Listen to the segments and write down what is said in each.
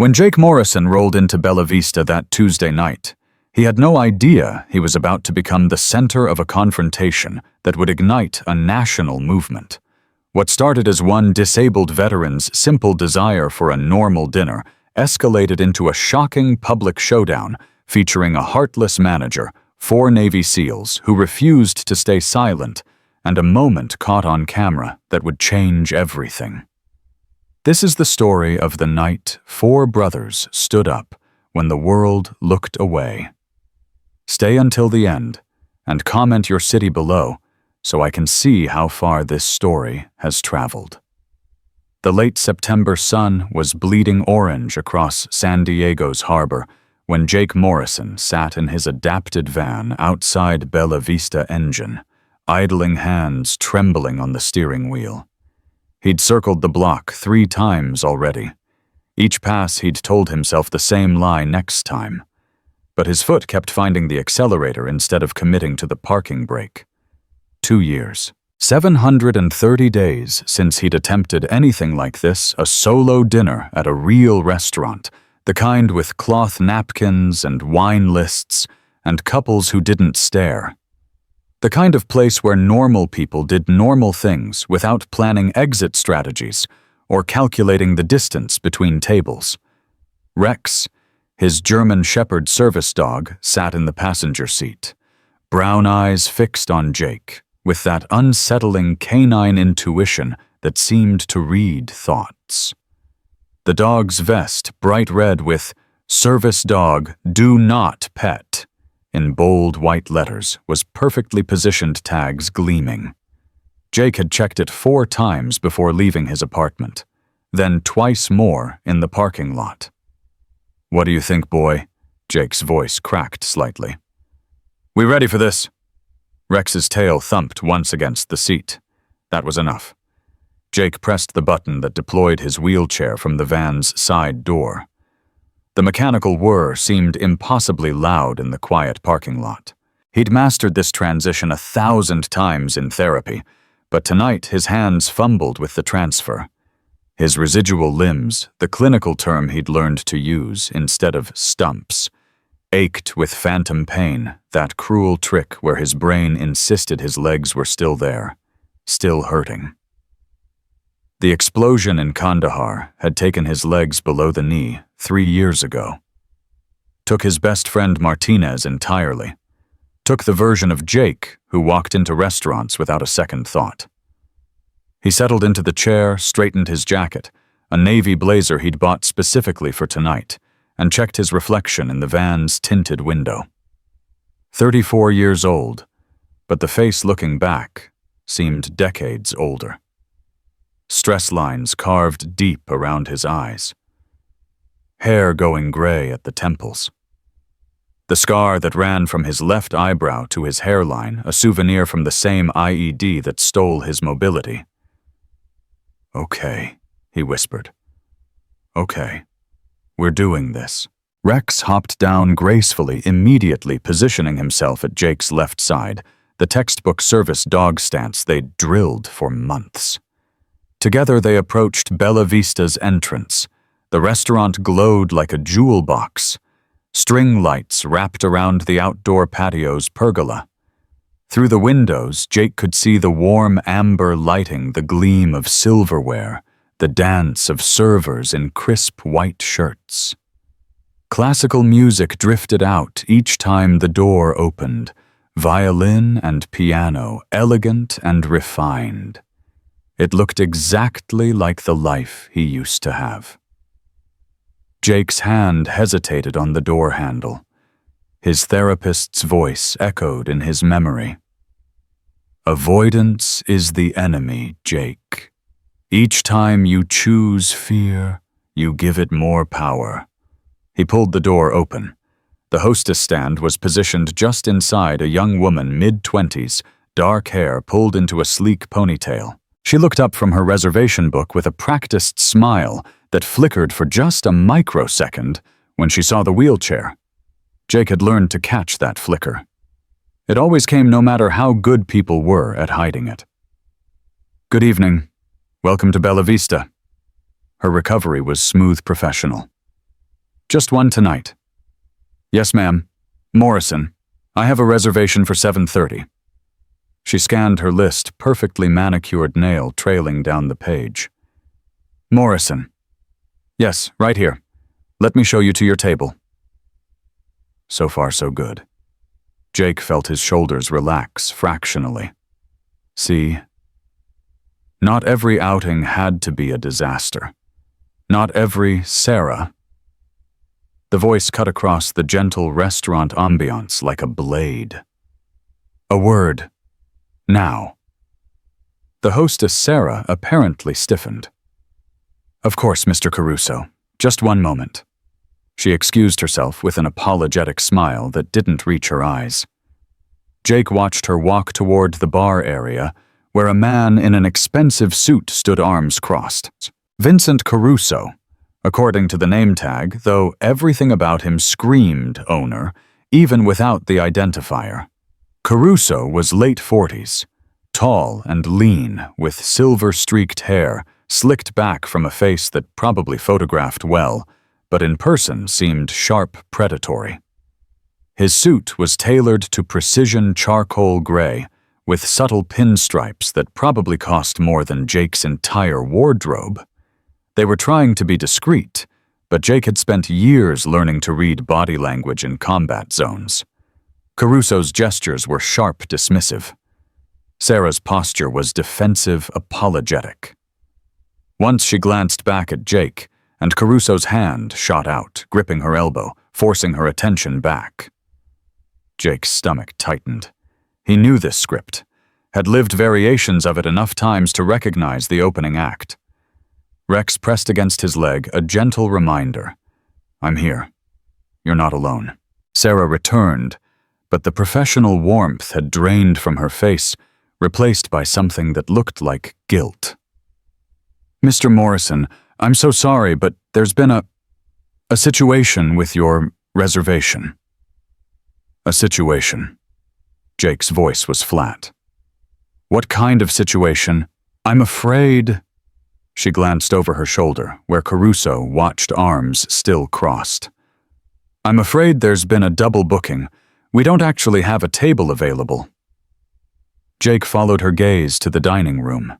When Jake Morrison rolled into Bella Vista that Tuesday night, he had no idea he was about to become the center of a confrontation that would ignite a national movement. What started as one disabled veteran's simple desire for a normal dinner escalated into a shocking public showdown featuring a heartless manager, 4 Navy SEALs who refused to stay silent, and a moment caught on camera that would change everything. This is the story of the night 4 brothers stood up when the world looked away. Stay until the end and comment your city below so I can see how far this story has traveled. The late September sun was bleeding orange across San Diego's harbor when Jake Morrison sat in his adapted van outside Bella Vista Engine, idling hands trembling on the steering wheel. He'd circled the block 3 times already. Each pass he'd told himself the same lie next time. But his foot kept finding the accelerator instead of committing to the parking brake. 2 years. 730 days since he'd attempted anything like this, a solo dinner at a real restaurant, the kind with cloth napkins and wine lists, and couples who didn't stare. The kind of place where normal people did normal things without planning exit strategies or calculating the distance between tables. Rex, his German Shepherd service dog, sat in the passenger seat, brown eyes fixed on Jake, with that unsettling canine intuition that seemed to read thoughts. The dog's vest, bright red with "Service Dog, Do Not Pet" in bold white letters, was perfectly positioned tags gleaming. Jake had checked it 4 times before leaving his apartment, then twice more in the parking lot. "What do you think, boy?" Jake's voice cracked slightly. "We ready for this?" Rex's tail thumped once against the seat. That was enough. Jake pressed the button that deployed his wheelchair from the van's side door. The mechanical whir seemed impossibly loud in the quiet parking lot. He'd mastered this transition 1,000 times in therapy, but tonight his hands fumbled with the transfer. His residual limbs, the clinical term he'd learned to use instead of stumps, ached with phantom pain, that cruel trick where his brain insisted his legs were still there, still hurting. The explosion in Kandahar had taken his legs below the knee 3 years ago. Took his best friend Martinez entirely. Took the version of Jake who walked into restaurants without a second thought. He settled into the chair, straightened his jacket, a navy blazer he'd bought specifically for tonight, and checked his reflection in the van's tinted window. 34 years old, but the face looking back seemed decades older. Stress lines carved deep around his eyes. Hair going gray at the temples. The scar that ran from his left eyebrow to his hairline, a souvenir from the same IED that stole his mobility. "Okay," he whispered. "Okay, we're doing this." Rex hopped down gracefully, immediately positioning himself at Jake's left side, the textbook service dog stance they'd drilled for months. Together they approached Bella Vista's entrance. The restaurant glowed like a jewel box. String lights wrapped around the outdoor patio's pergola. Through the windows, Jake could see the warm amber lighting, the gleam of silverware, the dance of servers in crisp white shirts. Classical music drifted out each time the door opened, violin and piano, elegant and refined. It looked exactly like the life he used to have. Jake's hand hesitated on the door handle. His therapist's voice echoed in his memory. "Avoidance is the enemy, Jake. Each time you choose fear, you give it more power." He pulled the door open. The hostess stand was positioned just inside a young woman mid-20s, dark hair pulled into a sleek ponytail. She looked up from her reservation book with a practiced smile that flickered for just a microsecond when she saw the wheelchair. Jake had learned to catch that flicker. It always came no matter how good people were at hiding it. "Good evening. Welcome to Bella Vista." Her recovery was smooth professional. Just one tonight. Yes, ma'am. Morrison. I have a reservation for 7:30. She scanned her list, perfectly manicured nail trailing down the page. Morrison. Yes, right here. Let me show you to your table. So far, so good. Jake felt his shoulders relax fractionally. See? Not every outing had to be a disaster. Not every Sarah. The voice cut across the gentle restaurant ambiance like a blade. A word. Now. The hostess Sarah apparently stiffened. Of course, Mr. Caruso. Just one moment. She excused herself with an apologetic smile that didn't reach her eyes. Jake watched her walk toward the bar area, where a man in an expensive suit stood arms crossed. Vincent Caruso, according to the name tag, though everything about him screamed owner, even without the identifier. Caruso was late 40s, tall and lean, with silver-streaked hair, slicked back from a face that probably photographed well, but in person seemed sharp predatory. His suit was tailored to precision charcoal gray, with subtle pinstripes that probably cost more than Jake's entire wardrobe. They were trying to be discreet, but Jake had spent years learning to read body language in combat zones. Caruso's gestures were sharp dismissive. Sarah's posture was defensive apologetic. Once she glanced back at Jake, and Caruso's hand shot out, gripping her elbow, forcing her attention back. Jake's stomach tightened. He knew this script, had lived variations of it enough times to recognize the opening act. Rex pressed against his leg, a gentle reminder. I'm here. You're not alone. Sarah returned, but the professional warmth had drained from her face, replaced by something that looked like guilt. Mr. Morrison, I'm so sorry, but there's been a situation with your reservation. A situation. Jake's voice was flat. What kind of situation? I'm afraid... She glanced over her shoulder, where Caruso watched, arms still crossed. I'm afraid there's been a double booking. We don't actually have a table available. Jake followed her gaze to the dining room.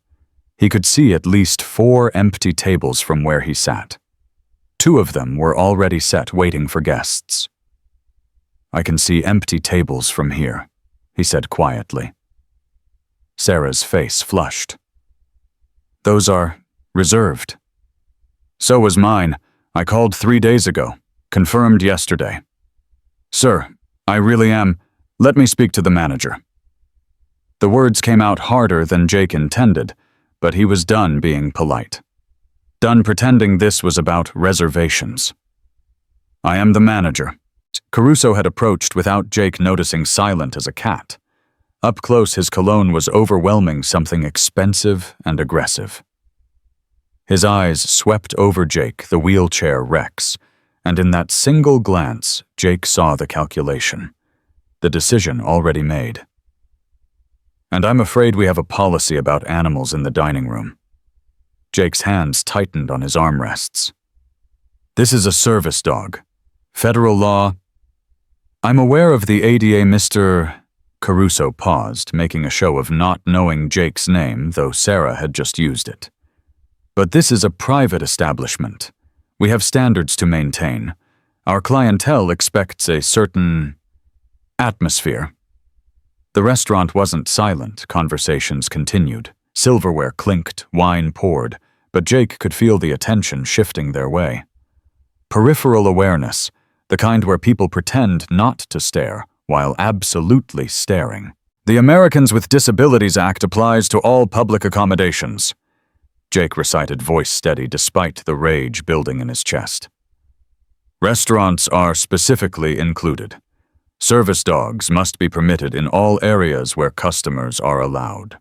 He could see at least 4 empty tables from where he sat. 2 of them were already set, waiting for guests. I can see empty tables from here, he said quietly. Sarah's face flushed. Those are reserved. So was mine. I called 3 days ago, confirmed yesterday. Sir, I really am. Let me speak to the manager. The words came out harder than Jake intended, but he was done being polite. Done pretending this was about reservations. I am the manager. Caruso had approached without Jake noticing, silent as a cat. Up close, his cologne was overwhelming something expensive and aggressive. His eyes swept over Jake, the wheelchair Rex, and in that single glance, Jake saw the calculation. The decision already made. And I'm afraid we have a policy about animals in the dining room. Jake's hands tightened on his armrests. This is a service dog. Federal law. I'm aware of the ADA, Mr. Caruso paused, making a show of not knowing Jake's name, though Sarah had just used it. But this is a private establishment. We have standards to maintain. Our clientele expects a certain atmosphere. The restaurant wasn't silent. Conversations continued. Silverware clinked, wine poured, but Jake could feel the attention shifting their way. Peripheral awareness, the kind where people pretend not to stare, while absolutely staring. The Americans with Disabilities Act applies to all public accommodations. Jake recited, voice steady despite the rage building in his chest. Restaurants are specifically included. Service dogs must be permitted in all areas where customers are allowed.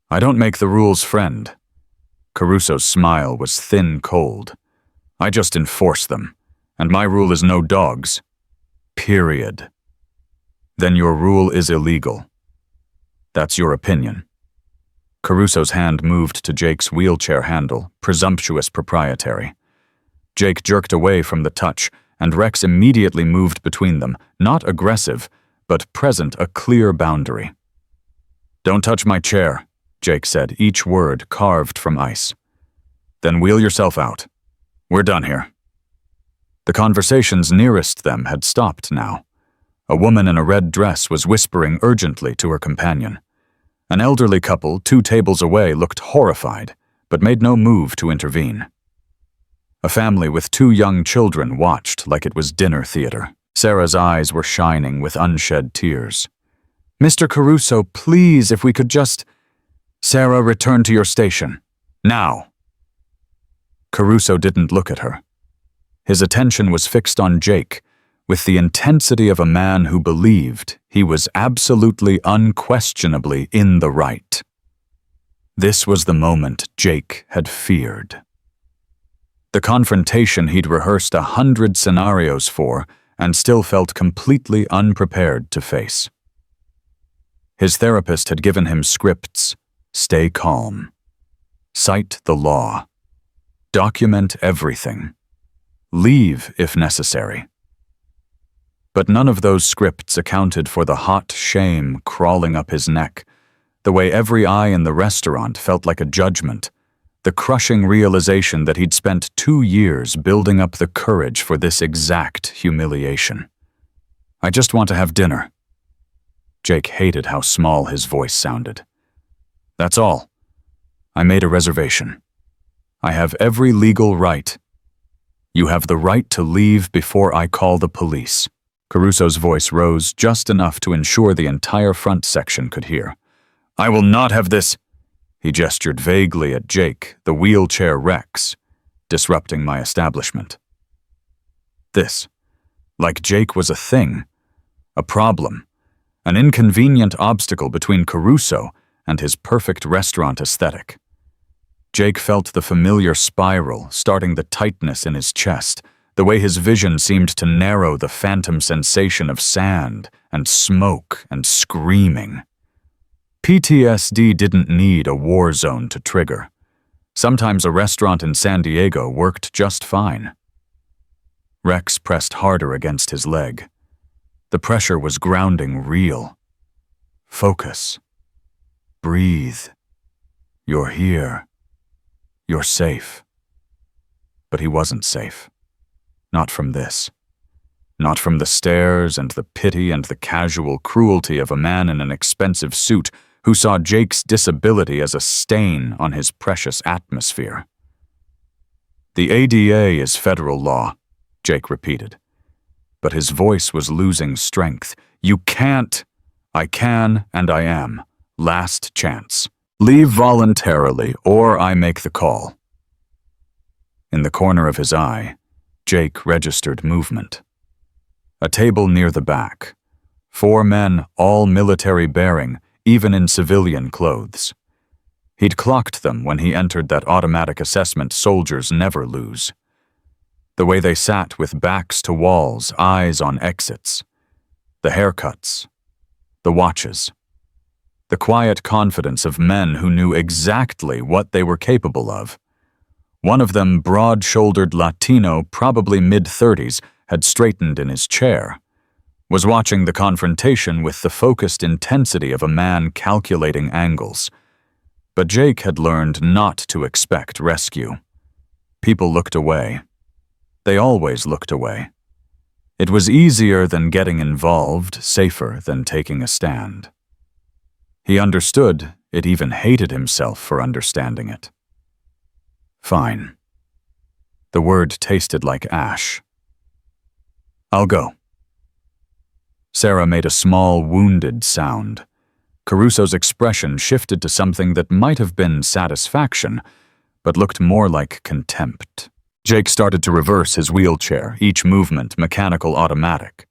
I don't make the rules, friend. Caruso's smile was thin cold. I just enforce them, and my rule is no dogs. Period. Then your rule is illegal. That's your opinion. Caruso's hand moved to Jake's wheelchair handle, presumptuous proprietary. Jake jerked away from the touch, and Rex immediately moved between them, not aggressive, but present a clear boundary. "Don't touch my chair," Jake said, each word carved from ice. "Then wheel yourself out. We're done here." The conversations nearest them had stopped now. A woman in a red dress was whispering urgently to her companion. An elderly couple 2 tables away looked horrified, but made no move to intervene. A family with 2 young children watched like it was dinner theater. Sarah's eyes were shining with unshed tears. "Mr. Caruso, please, if we could just—" "Sarah, return to your station. Now!" Caruso didn't look at her. His attention was fixed on Jake, with the intensity of a man who believed he was absolutely unquestionably in the right. This was the moment Jake had feared. The confrontation he'd rehearsed 100 scenarios for and still felt completely unprepared to face. His therapist had given him scripts: stay calm, cite the law, document everything, leave if necessary. But none of those scripts accounted for the hot shame crawling up his neck, the way every eye in the restaurant felt like a judgment, the crushing realization that he'd spent 2 years building up the courage for this exact humiliation. "I just want to have dinner." Jake hated how small his voice sounded. "That's all. I made a reservation. I have every legal right. You have the right to leave before I call the police." Caruso's voice rose just enough to ensure the entire front section could hear. "I will not have this." He gestured vaguely at Jake, the wheelchair Rex, disrupting my establishment. This, like Jake was a thing, a problem, an inconvenient obstacle between Caruso and his perfect restaurant aesthetic. Jake felt the familiar spiral starting the tightness in his chest, the way his vision seemed to narrow the phantom sensation of sand and smoke and screaming. PTSD didn't need a war zone to trigger. Sometimes a restaurant in San Diego worked just fine. Rex pressed harder against his leg. The pressure was grounding real. "Focus. Breathe. You're here. You're safe." But he wasn't safe. Not from this. Not from the stares and the pity and the casual cruelty of a man in an expensive suit who saw Jake's disability as a stain on his precious atmosphere. "The ADA is federal law," Jake repeated. But his voice was losing strength. "You can't." "I can and I am. Last chance. Leave voluntarily or I make the call." In the corner of his eye, Jake registered movement. A table near the back. 4 men, all military bearing, even in civilian clothes. He'd clocked them when he entered that automatic assessment soldiers never lose. The way they sat with backs to walls, eyes on exits. The haircuts. The watches. The quiet confidence of men who knew exactly what they were capable of. One of them, broad-shouldered Latino, probably mid-30s, had straightened in his chair, was watching the confrontation with the focused intensity of a man calculating angles. But Jake had learned not to expect rescue. People looked away. They always looked away. It was easier than getting involved, safer than taking a stand. He understood, it even hated himself for understanding it. "Fine." The word tasted like ash. "I'll go." Sarah made a small, wounded sound. Caruso's expression shifted to something that might have been satisfaction, but looked more like contempt. Jake started to reverse his wheelchair, each movement mechanical automatic.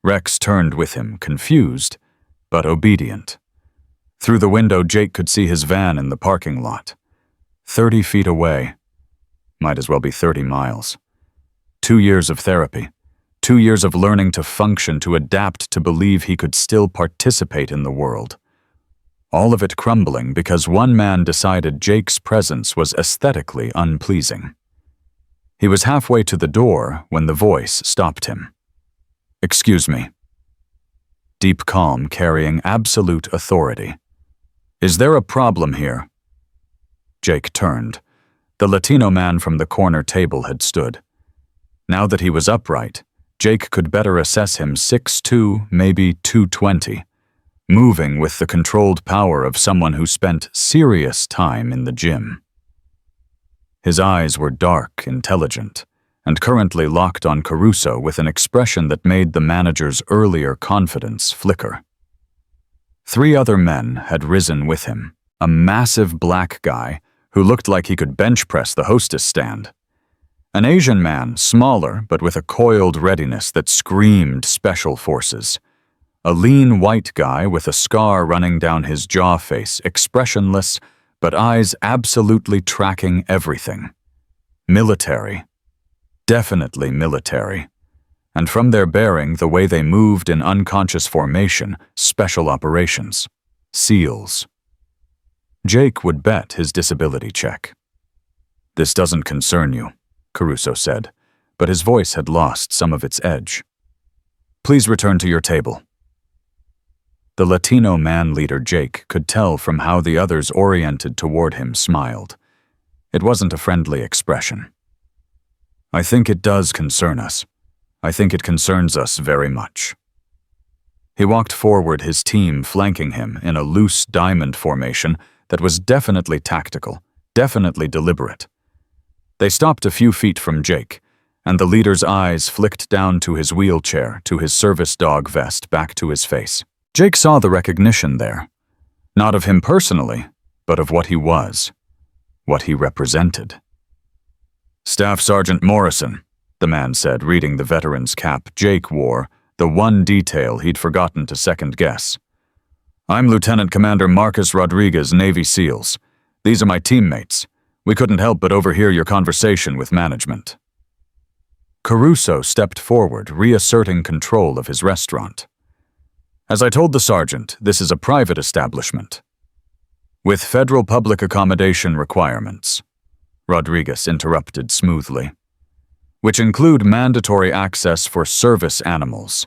Rex turned with him, confused, but obedient. Through the window, Jake could see his van in the parking lot. 30 feet away. Might as well be 30 miles. 2 years of therapy. 2 years of learning to function, to adapt, to believe he could still participate in the world. All of it crumbling because one man decided Jake's presence was aesthetically unpleasing. He was halfway to the door when the voice stopped him. "Excuse me." Deep calm carrying absolute authority. "Is there a problem here?" Jake turned. The Latino man from the corner table had stood. Now that he was upright, Jake could better assess him 6'2", maybe 220, moving with the controlled power of someone who spent serious time in the gym. His eyes were dark, intelligent, and currently locked on Caruso with an expression that made the manager's earlier confidence flicker. 3 other men had risen with him, a massive black guy who looked like he could bench press the hostess stand. An Asian man, smaller but with a coiled readiness that screamed special forces. A lean white guy with a scar running down his jaw face, expressionless, but eyes absolutely tracking everything. Military. Definitely military. And from their bearing, the way they moved in unconscious formation, special operations. SEALs. Jake would bet his disability check. "This doesn't concern you," Caruso said, but his voice had lost some of its edge. "Please return to your table." The Latino man leader Jake could tell from how the others oriented toward him smiled. It wasn't a friendly expression. "I think it does concern us. I think it concerns us very much." He walked forward, his team flanking him in a loose diamond formation that was definitely tactical, definitely deliberate. They stopped a few feet from Jake, and the leader's eyes flicked down to his wheelchair, to his service dog vest, back to his face. Jake saw the recognition there, not of him personally, but of what he was, what he represented. "Staff Sergeant Morrison," the man said, reading the veteran's cap Jake wore, the one detail he'd forgotten to second-guess. "I'm Lieutenant Commander Marcus Rodriguez, Navy SEALs. These are my teammates. We couldn't help but overhear your conversation with management." Caruso stepped forward, reasserting control of his restaurant. "As I told the sergeant, this is a private establishment. With federal public accommodation requirements," Rodriguez interrupted smoothly, "which include mandatory access for service animals.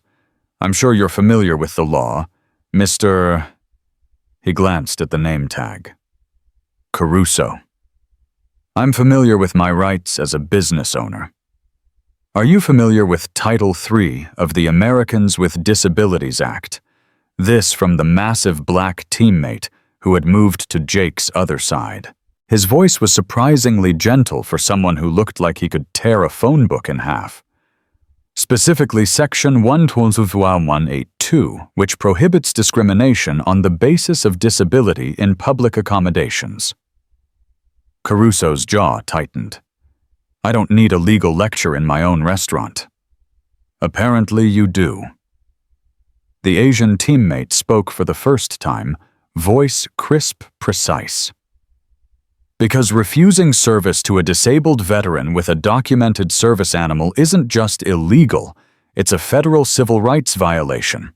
I'm sure you're familiar with the law, Mr. He glanced at the name tag. "Caruso. I'm familiar with my rights as a business owner. Are you familiar with Title III of the Americans with Disabilities Act?" This from the massive black teammate who had moved to Jake's other side. His voice was surprisingly gentle for someone who looked like he could tear a phone book in half. Specifically Section 122, which prohibits discrimination on the basis of disability in public accommodations. Caruso's jaw tightened. "I don't need a legal lecture in my own restaurant." "Apparently you do." The Asian teammate spoke for the first time, voice crisp, precise. "Because refusing service to a disabled veteran with a documented service animal isn't just illegal, it's a federal civil rights violation.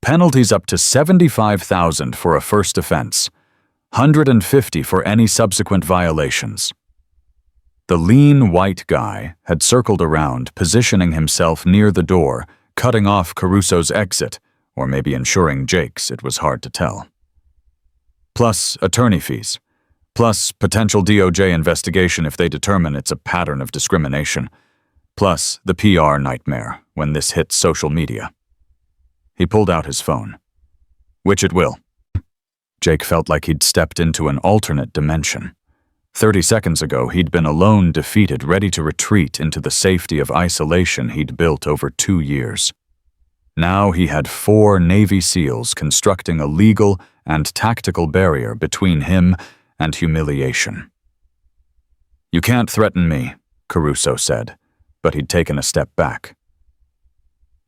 Penalties up to $75,000 for a first offense, $150 for any subsequent violations." The lean white guy had circled around, positioning himself near the door, cutting off Caruso's exit, or maybe ensuring Jake's, it was hard to tell. "Plus attorney fees. Plus potential DOJ investigation if they determine it's a pattern of discrimination. Plus the PR nightmare when this hits social media." He pulled out his phone. "Which it will." Jake felt like he'd stepped into an alternate dimension. 30 seconds ago, he'd been alone, defeated, ready to retreat into the safety of isolation he'd built over 2 years. Now he had 4 Navy SEALs constructing a legal and tactical barrier between him and humiliation. "You can't threaten me," Caruso said, but he'd taken a step back.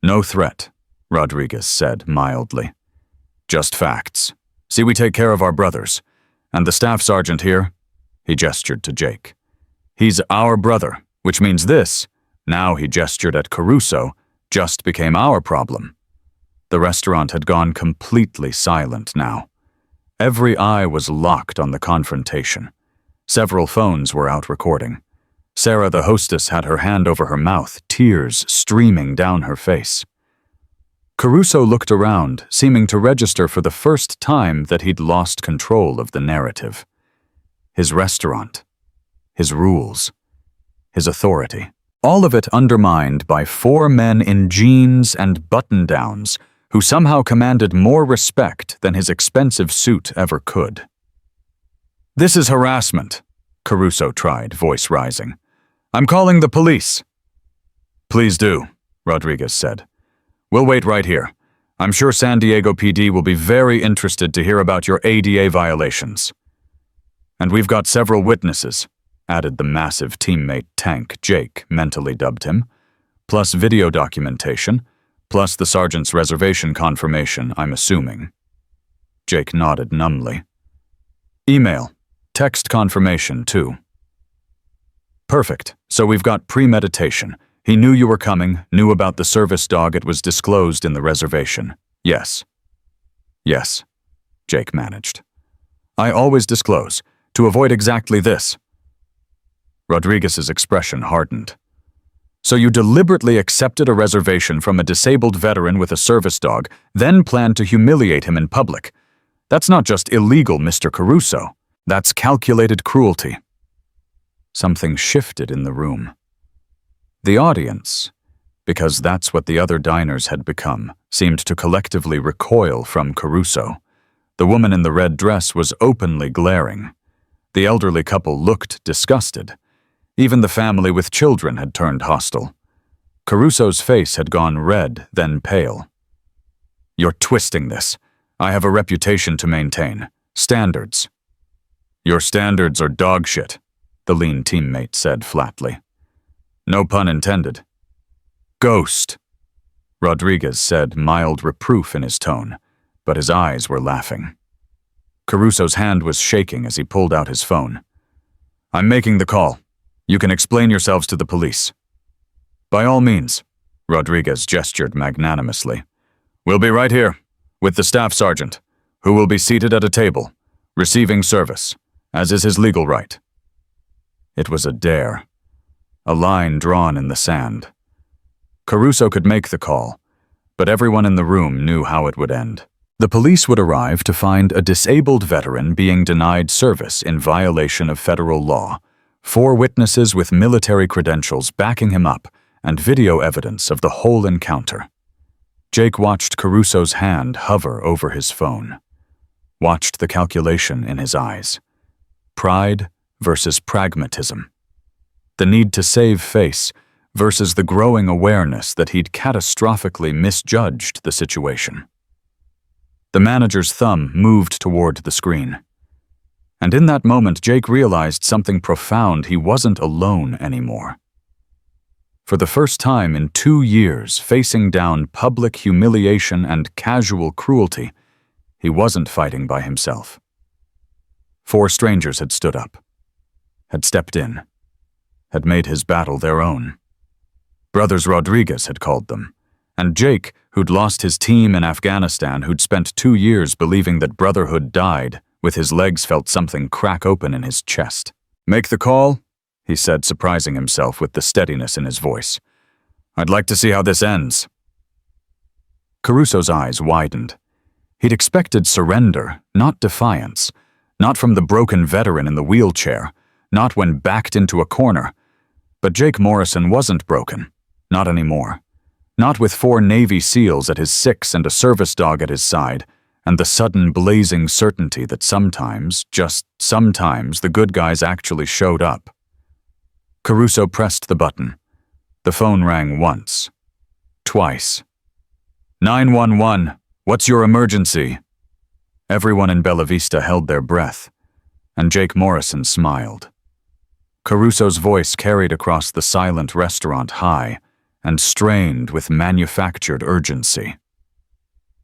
"No threat," Rodriguez said mildly. "Just facts. See, we take care of our brothers. And the staff sergeant here," he gestured to Jake. "He's our brother, which means this," now he gestured at Caruso, "just became our problem." The restaurant had gone completely silent now. Every eye was locked on the confrontation. Several phones were out recording. Sarah, the hostess, had her hand over her mouth, tears streaming down her face. Caruso looked around, seeming to register for the first time that he'd lost control of the narrative. His restaurant, his rules, his authority. All of it undermined by 4 men in jeans and button-downs who somehow commanded more respect than his expensive suit ever could. "This is harassment," Caruso tried, voice rising. "I'm calling the police." "Please do," Rodriguez said. "We'll wait right here. I'm sure San Diego PD will be very interested to hear about your ADA violations." "And we've got several witnesses," added the massive teammate Tank Jake mentally dubbed him, "plus video documentation, plus the sergeant's reservation confirmation, I'm assuming." Jake nodded numbly. "Email. Text confirmation, too." "Perfect. So we've got premeditation. He knew you were coming, knew about the service dog, it was disclosed in the reservation. Yes." "Yes," Jake managed. "I always disclose, to avoid exactly this." Rodriguez's expression hardened. "So you deliberately accepted a reservation from a disabled veteran with a service dog, then planned to humiliate him in public. That's not just illegal, Mr. Caruso. That's calculated cruelty." Something shifted in the room. The audience, because that's what the other diners had become, seemed to collectively recoil from Caruso. The woman in the red dress was openly glaring. The elderly couple looked disgusted. Even the family with children had turned hostile. Caruso's face had gone red, then pale. "You're twisting this. I have a reputation to maintain. Standards." "Your standards are dog shit," the lean teammate said flatly. "No pun intended." "Ghost," Rodriguez said, mild reproof in his tone, but his eyes were laughing. Caruso's hand was shaking as he pulled out his phone. "I'm making the call. You can explain yourselves to the police." "By all means," Rodriguez gestured magnanimously. "We'll be right here, with the staff sergeant, who will be seated at a table, receiving service, as is his legal right." It was a dare. A line drawn in the sand. Caruso could make the call, but everyone in the room knew how it would end. The police would arrive to find a disabled veteran being denied service in violation of federal law, 4 witnesses with military credentials backing him up, and video evidence of the whole encounter. Jake watched Caruso's hand hover over his phone, watched the calculation in his eyes. Pride versus pragmatism. The need to save face versus the growing awareness that he'd catastrophically misjudged the situation. The manager's thumb moved toward the screen. And in that moment, Jake realized something profound: he wasn't alone anymore. For the first time in 2 years, facing down public humiliation and casual cruelty, he wasn't fighting by himself. 4 strangers had stood up, had stepped in, had made his battle their own. Brothers Rodriguez had called them, and Jake, who'd lost his team in Afghanistan, who'd spent 2 years believing that Brotherhood died, with his legs felt something crack open in his chest. "Make the call?" he said, surprising himself with the steadiness in his voice. "I'd like to see how this ends." Caruso's eyes widened. He'd expected surrender, not defiance, not from the broken veteran in the wheelchair, not when backed into a corner. But Jake Morrison wasn't broken, not anymore. Not with 4 Navy SEALs at his 6 and a service dog at his side, and the sudden blazing certainty that sometimes, just sometimes, the good guys actually showed up. Caruso pressed the button. The phone rang once, twice. 911, what's your emergency? Everyone in Bella Vista held their breath, and Jake Morrison smiled. Caruso's voice carried across the silent restaurant high and strained with manufactured urgency.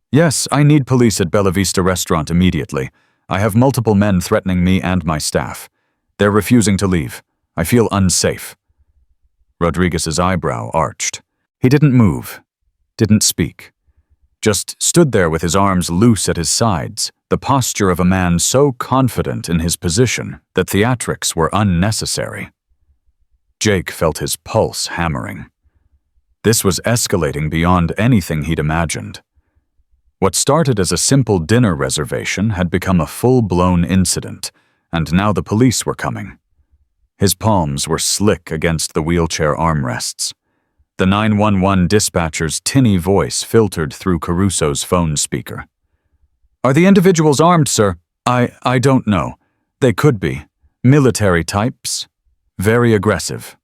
"Yes, I need police at Bella Vista restaurant immediately. I have multiple men threatening me and my staff. They're refusing to leave. I feel unsafe." Rodriguez's eyebrow arched. He didn't move, didn't speak. Just stood there with his arms loose at his sides, the posture of a man so confident in his position that theatrics were unnecessary. Jake felt his pulse hammering. This was escalating beyond anything he'd imagined. What started as a simple dinner reservation had become a full-blown incident, and now the police were coming. His palms were slick against the wheelchair armrests. The 911 dispatcher's tinny voice filtered through Caruso's phone speaker. "Are the individuals armed, sir?" I don't know. They could be. Military types. Very aggressive."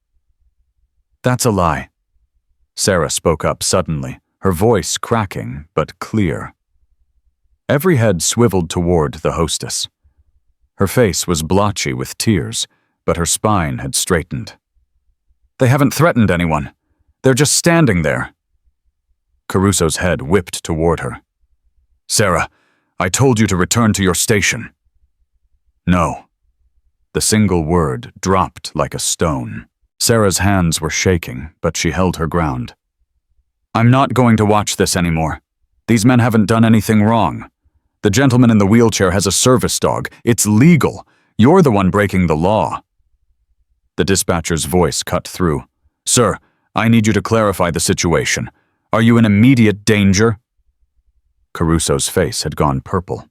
"That's a lie." Sarah spoke up suddenly, her voice cracking but clear. Every head swiveled toward the hostess. Her face was blotchy with tears, but her spine had straightened. "They haven't threatened anyone. They're just standing there." Caruso's head whipped toward her. "Sarah, I told you to return to your station." "No." The single word dropped like a stone. Sarah's hands were shaking, but she held her ground. "I'm not going to watch this anymore. These men haven't done anything wrong. The gentleman in the wheelchair has a service dog. It's legal. You're the one breaking the law." The dispatcher's voice cut through. "Sir, I need you to clarify the situation. Are you in immediate danger?" Caruso's face had gone purple.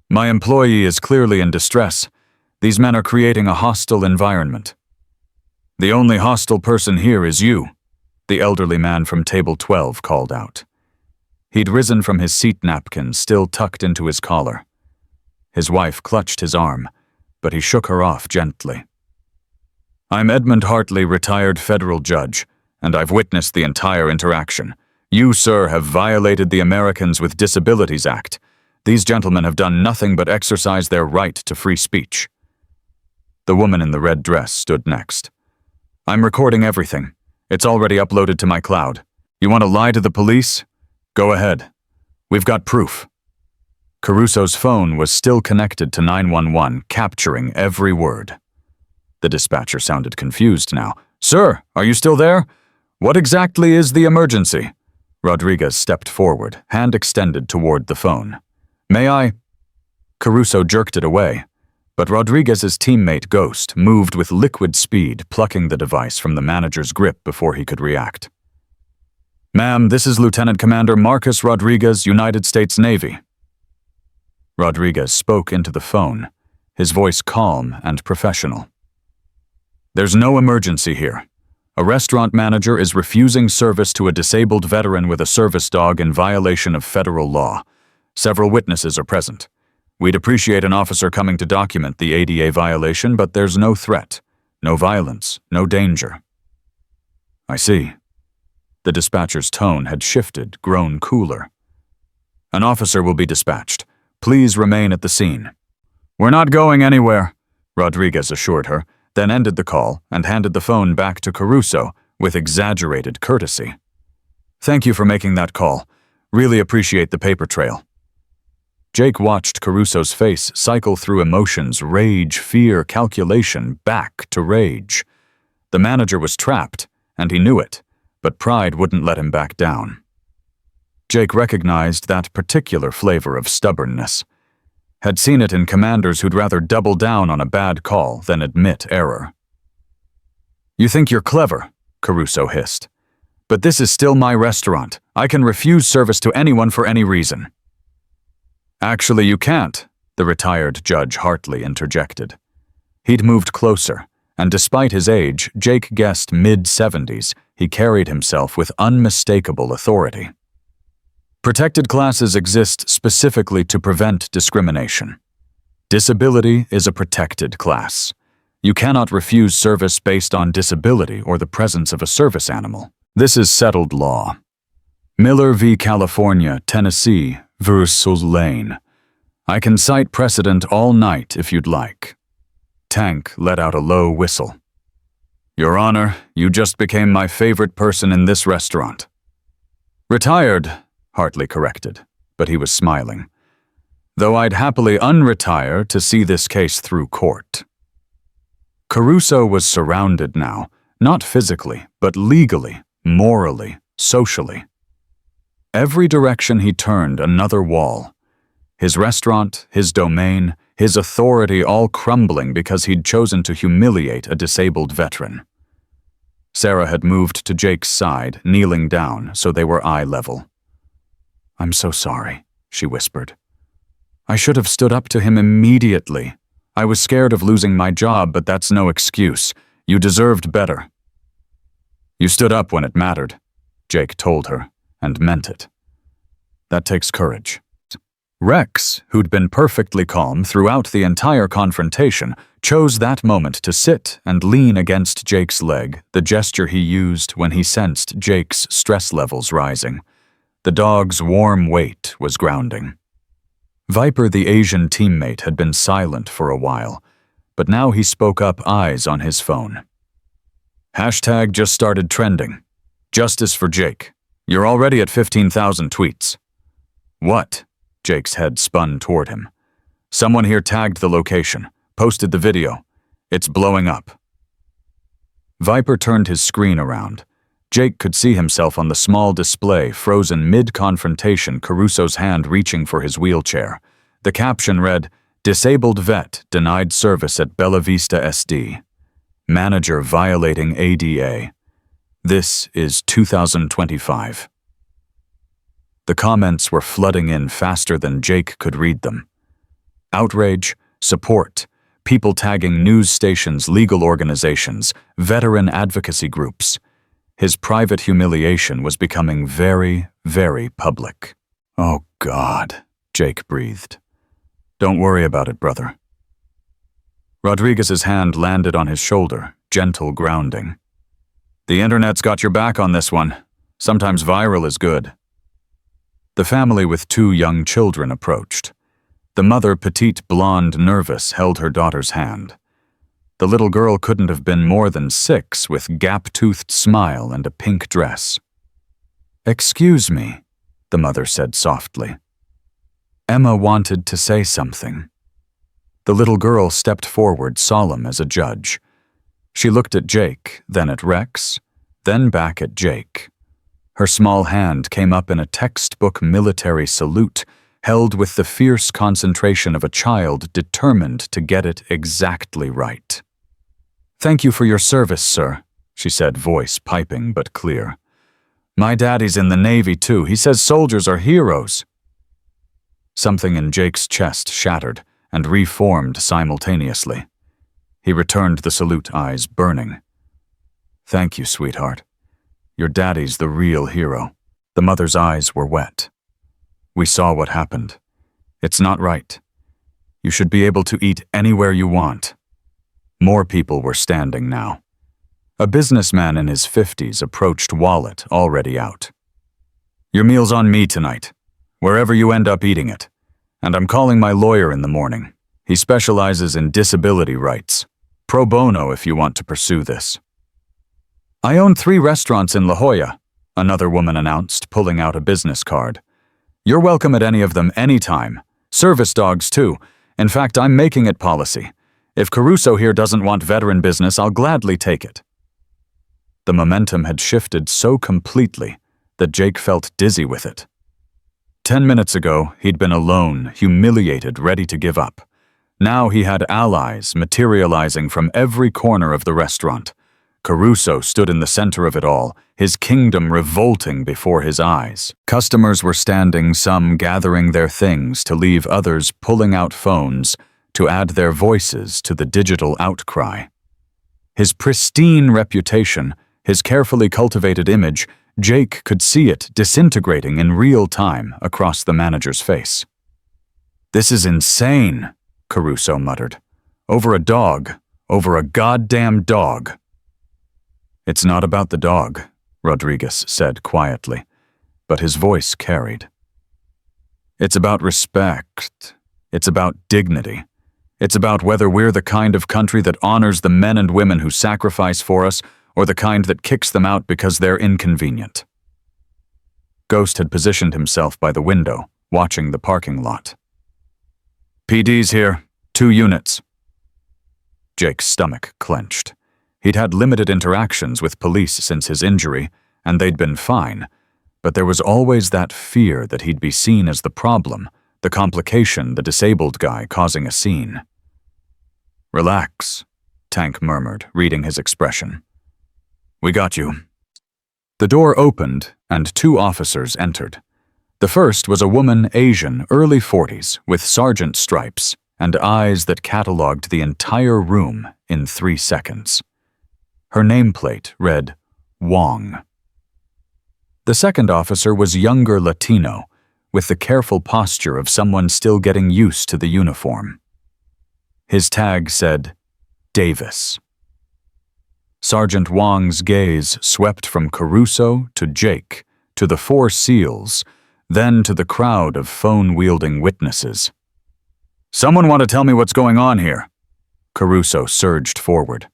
"My employee is clearly in distress. These men are creating a hostile environment." "The only hostile person here is you," the elderly man from table 12 called out. He'd risen from his seat napkin, still tucked into his collar. His wife clutched his arm, but he shook her off gently. "I'm Edmund Hartley, retired federal judge, and I've witnessed the entire interaction. You, sir, have violated the Americans with Disabilities Act. These gentlemen have done nothing but exercise their right to free speech." The woman in the red dress stood next. "I'm recording everything. It's already uploaded to my cloud. You want to lie to the police? Go ahead. We've got proof." Caruso's phone was still connected to 911, capturing every word. The dispatcher sounded confused now. "Sir, are you still there? What exactly is the emergency?" Rodriguez stepped forward, hand extended toward the phone. "May I?" Caruso jerked it away, but Rodriguez's teammate Ghost moved with liquid speed, plucking the device from the manager's grip before he could react. "Ma'am, this is Lieutenant Commander Marcus Rodriguez, United States Navy." Rodriguez spoke into the phone, his voice calm and professional. "There's no emergency here. A restaurant manager is refusing service to a disabled veteran with a service dog in violation of federal law. Several witnesses are present. We'd appreciate an officer coming to document the ADA violation, but there's no threat, no violence, no danger." "I see." The dispatcher's tone had shifted, grown cooler. "An officer will be dispatched. Please remain at the scene." "We're not going anywhere," Rodriguez assured her, then ended the call and handed the phone back to Caruso with exaggerated courtesy. "Thank you for making that call. Really appreciate the paper trail." Jake watched Caruso's face cycle through emotions, rage, fear, calculation, back to rage. The manager was trapped, and he knew it, but pride wouldn't let him back down. Jake recognized that particular flavor of stubbornness. Had seen it in commanders who'd rather double down on a bad call than admit error. "You think you're clever," Caruso hissed. "But this is still my restaurant. I can refuse service to anyone for any reason." "Actually, you can't," the retired Judge Hartley interjected. He'd moved closer, and despite his age, Jake guessed mid-70s, he carried himself with unmistakable authority. "Protected classes exist specifically to prevent discrimination. Disability is a protected class. You cannot refuse service based on disability or the presence of a service animal. This is settled law. Miller v. California, Tennessee versus Lane. I can cite precedent all night if you'd like." Tank let out a low whistle. "Your Honor, you just became my favorite person in this restaurant." "Retired," Hartley corrected, but he was smiling. "Though I'd happily unretire to see this case through court." Caruso was surrounded now, not physically, but legally, morally, socially. Every direction he turned, another wall. His restaurant, his domain, his authority all crumbling because he'd chosen to humiliate a disabled veteran. Sarah had moved to Jake's side, kneeling down so they were eye level. "I'm so sorry," she whispered. "I should have stood up to him immediately. I was scared of losing my job, but that's no excuse. You deserved better." "You stood up when it mattered," Jake told her, and meant it. "That takes courage." Rex, who'd been perfectly calm throughout the entire confrontation, chose that moment to sit and lean against Jake's leg, the gesture he used when he sensed Jake's stress levels rising. The dog's warm weight was grounding. Viper, the Asian teammate, had been silent for a while, but now he spoke up, eyes on his phone. Hashtag just started trending. Justice for Jake. You're already at 15,000 tweets. What? Jake's head spun toward him. Someone here tagged the location, posted the video. It's blowing up. Viper turned his screen around. Jake could see himself on the small display, frozen mid-confrontation, Caruso's hand reaching for his wheelchair. The caption read, "Disabled vet denied service at Bella Vista SD. Manager violating ADA. This is 2025. The comments were flooding in faster than Jake could read them. Outrage, support, people tagging news stations, legal organizations, veteran advocacy groups. His private humiliation was becoming very, very public. "Oh, God," Jake breathed. "Don't worry about it, brother." Rodriguez's hand landed on his shoulder, gentle grounding. "The internet's got your back on this one. Sometimes viral is good." The family with 2 young children approached. The mother, petite, blonde, nervous, held her daughter's hand. The little girl couldn't have been more than 6, with gap-toothed smile and a pink dress. "Excuse me," the mother said softly. Emma wanted to say something. The little girl stepped forward, solemn as a judge. She looked at Jake, then at Rex, then back at Jake. Her small hand came up in a textbook military salute, held with the fierce concentration of a child determined to get it exactly right. "Thank you for your service, sir," she said, voice piping but clear. "My daddy's in the Navy, too. He says soldiers are heroes." Something in Jake's chest shattered and reformed simultaneously. He returned the salute, eyes burning. "Thank you, sweetheart. Your daddy's the real hero." The mother's eyes were wet. "We saw what happened. It's not right. You should be able to eat anywhere you want." More people were standing now. A businessman in his 50s approached, wallet already out. "Your meal's on me tonight, wherever you end up eating it. And I'm calling my lawyer in the morning. He specializes in disability rights. Pro bono if you want to pursue this." "I own 3 restaurants in La Jolla," another woman announced, pulling out a business card. "You're welcome at any of them anytime. Service dogs, too. In fact, I'm making it policy. If Caruso here doesn't want veteran business, I'll gladly take it." The momentum had shifted so completely that Jake felt dizzy with it. 10 minutes ago, he'd been alone, humiliated, ready to give up. Now he had allies materializing from every corner of the restaurant. Caruso stood in the center of it all, his kingdom revolting before his eyes. Customers were standing, some gathering their things to leave, others pulling out phones to add their voices to the digital outcry. His pristine reputation, his carefully cultivated image, Jake could see it disintegrating in real time across the manager's face. "This is insane," Caruso muttered. "Over a dog. Over a goddamn dog." "It's not about the dog," Rodriguez said quietly, but his voice carried. "It's about respect. It's about dignity. It's about whether we're the kind of country that honors the men and women who sacrifice for us, or the kind that kicks them out because they're inconvenient." Ghost had positioned himself by the window, watching the parking lot. "PD's here. 2 units. Jake's stomach clenched. He'd had limited interactions with police since his injury, and they'd been fine, but there was always that fear that he'd be seen as the problem, the complication, the disabled guy causing a scene. "Relax," Tank murmured, reading his expression. We got you." The door opened, and two officers entered. The first was a woman, Asian, early 40s, with sergeant stripes, and eyes that catalogued the entire room in 3 seconds. Her nameplate read, Wong. The second officer was younger Latino, with the careful posture of someone still getting used to the uniform. His tag said, Davis. Sergeant Wong's gaze swept from Caruso to Jake, to the 4 SEALs, then to the crowd of phone-wielding witnesses. "Someone want to tell me what's going on here?" Caruso surged forward.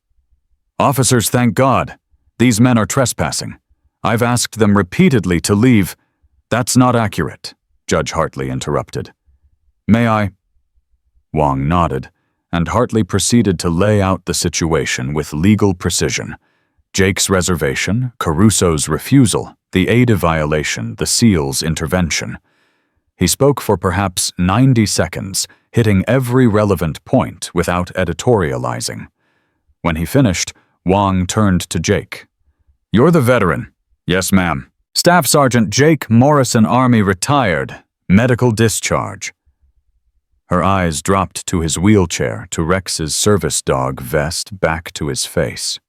"Officers, thank God. These men are trespassing. I've asked them repeatedly to leave." "That's not accurate," Judge Hartley interrupted. "May I?" Wong nodded, and Hartley proceeded to lay out the situation with legal precision. Jake's reservation, Caruso's refusal, the ADA violation, the SEAL's intervention. He spoke for perhaps 90 seconds, hitting every relevant point without editorializing. When he finished, Wong turned to Jake. "You're the veteran." "Yes, ma'am." "Staff Sergeant Jake Morrison, Army, retired. Medical discharge." Her eyes dropped to his wheelchair, to Rex's service dog vest, back to his face.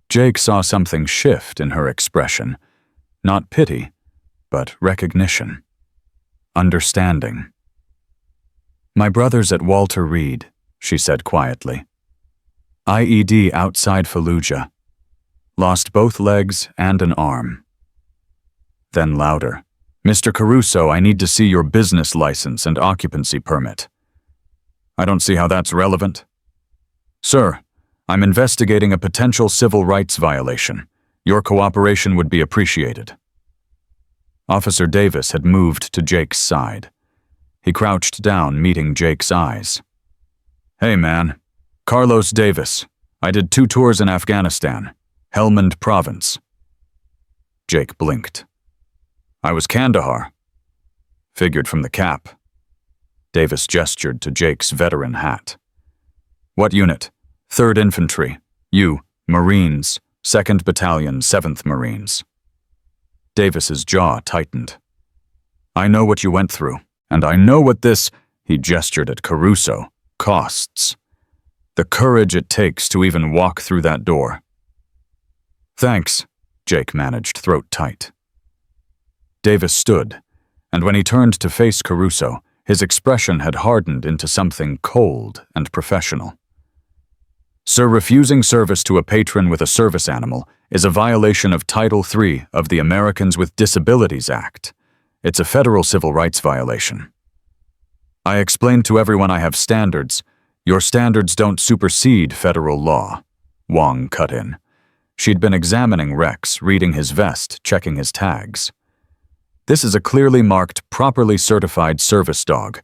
Jake saw something shift in her expression. Not pity, but recognition. Understanding. "My brother's at Walter Reed," she said quietly. "IED outside Fallujah. Lost both legs and an arm." Then louder. "Mr. Caruso, I need to see your business license and occupancy permit." "I don't see how that's relevant." "Sir, I'm investigating a potential civil rights violation. Your cooperation would be appreciated." Officer Davis had moved to Jake's side. He crouched down, meeting Jake's eyes. "Hey, man. Carlos Davis. I did 2 tours in Afghanistan. Helmand Province." Jake blinked. "I was Kandahar." "Figured from the cap." Davis gestured to Jake's veteran hat. "What unit?" "3rd Infantry. You, Marines, 2nd Battalion, 7th Marines." Davis's jaw tightened. "I know what you went through, and I know what this," he gestured at Caruso, "costs. The courage it takes to even walk through that door." "Thanks," Jake managed, throat tight. Davis stood, and when he turned to face Caruso, his expression had hardened into something cold and professional. "Sir, refusing service to a patron with a service animal is a violation of Title III of the Americans with Disabilities Act. It's a federal civil rights violation." "I explained to everyone I have standards. Your standards don't supersede federal law," Wong cut in. She'd been examining Rex, reading his vest, checking his tags. "This is a clearly marked, properly certified service dog.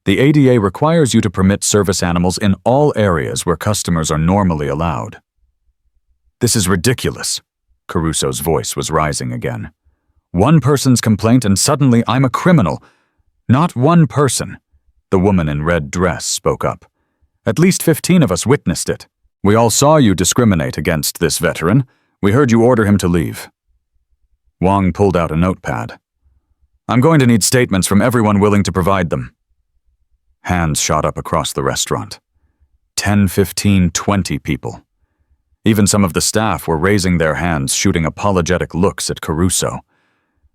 The ADA requires you to permit service animals in all areas where customers are normally allowed." "This is ridiculous." Caruso's voice was rising again. "One person's complaint and suddenly I'm a criminal." "Not one person," the woman in red dress spoke up. "At least 15 of us witnessed it. We all saw you discriminate against this veteran. We heard you order him to leave." Wong pulled out a notepad. "I'm going to need statements from everyone willing to provide them." Hands shot up across the restaurant. 10, 15, 20 people. Even some of the staff were raising their hands, shooting apologetic looks at Caruso.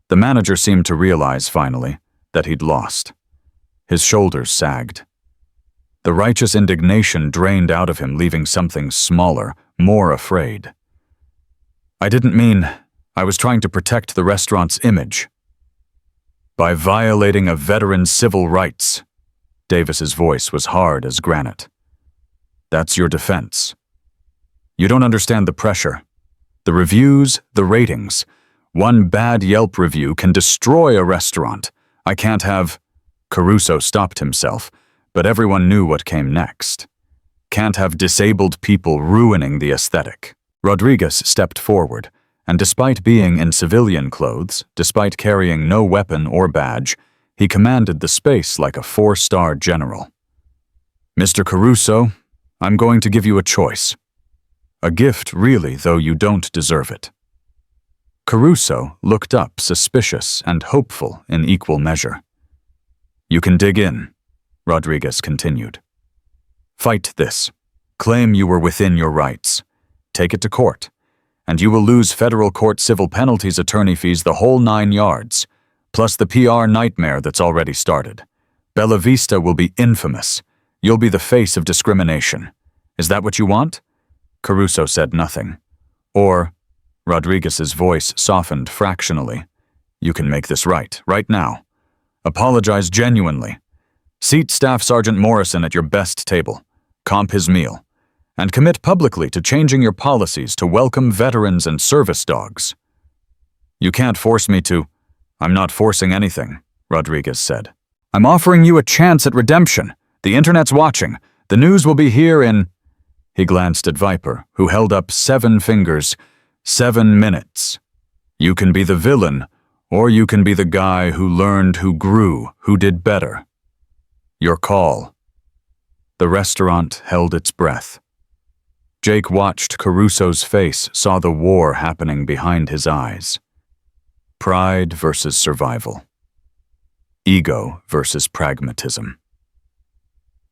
The manager seemed to realize, finally, that he'd lost. His shoulders sagged. The righteous indignation drained out of him, leaving something smaller, more afraid. "I didn't mean. I was trying to protect the restaurant's image." "By violating a veteran's civil rights." Davis's voice was hard as granite. "That's your defense. You don't understand the pressure. The reviews, the ratings. One bad Yelp review can destroy a restaurant. I can't have..." Caruso stopped himself, but everyone knew what came next. "Can't have disabled people ruining the aesthetic." Rodriguez stepped forward, and despite being in civilian clothes, despite carrying no weapon or badge, he commanded the space like a 4-star general. "Mr. Caruso, I'm going to give you a choice. A gift, really, though you don't deserve it. Caruso looked up, suspicious and hopeful in equal measure. You can dig in, Rodriguez continued. Fight this. Claim you were within your rights. Take it to court, and you will lose federal court civil penalties, attorney fees, the whole 9 yards, plus the PR nightmare that's already started. Bella Vista will be infamous. You'll be the face of discrimination. Is that what you want? Caruso said nothing. Or, Rodriguez's voice softened fractionally, you can make this right now. Apologize genuinely. Seat Staff Sergeant Morrison at your best table. Comp his meal. And commit publicly to changing your policies to welcome veterans and service dogs. You can't force me to. I'm not forcing anything, Rodriguez said. I'm offering you a chance at redemption. The internet's watching. The news will be here in... He glanced at Viper, who held up 7 fingers. 7 minutes. You can be the villain, or you can be the guy who learned, who grew, who did better. Your call. The restaurant held its breath. Jake watched Caruso's face, saw the war happening behind his eyes. Pride versus survival. Ego versus pragmatism.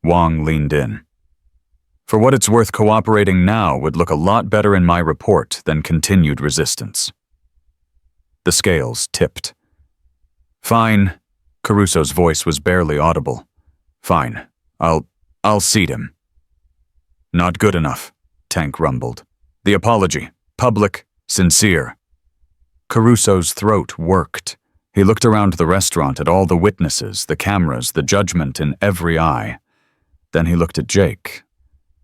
Wong leaned in. For what it's worth, cooperating now would look a lot better in my report than continued resistance. The scales tipped. Fine. Caruso's voice was barely audible. Fine. I'll seat him. Not good enough, Tank rumbled. The apology. Public. Sincere. Caruso's throat worked. He looked around the restaurant at all the witnesses, the cameras, the judgment in every eye. Then he looked at Jake.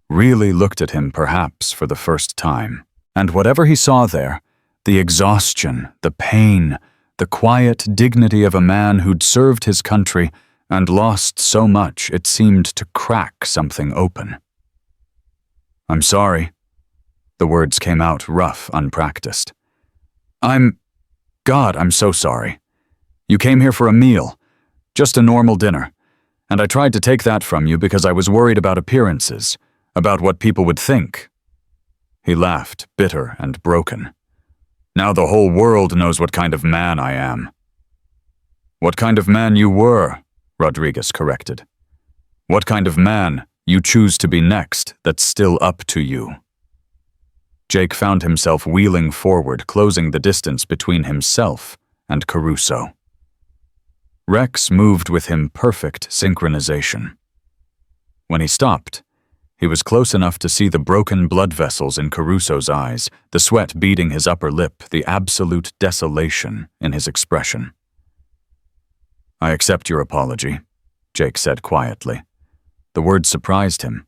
Really looked at him perhaps for the first time. And whatever he saw there, the exhaustion, the pain, the quiet dignity of a man who'd served his country and lost so much it seemed to crack something open. I'm sorry. The words came out rough, unpracticed. God, I'm so sorry. You came here for a meal, just a normal dinner, and I tried to take that from you because I was worried about appearances, about what people would think. He laughed, bitter and broken. Now the whole world knows what kind of man I am. What kind of man you were, Rodriguez corrected. What kind of man you choose to be next, that's still up to you. Jake found himself wheeling forward, closing the distance between himself and Caruso. Rex moved with him perfect synchronization. When he stopped, he was close enough to see the broken blood vessels in Caruso's eyes, the sweat beading his upper lip, the absolute desolation in his expression. I accept your apology, Jake said quietly. The words surprised him,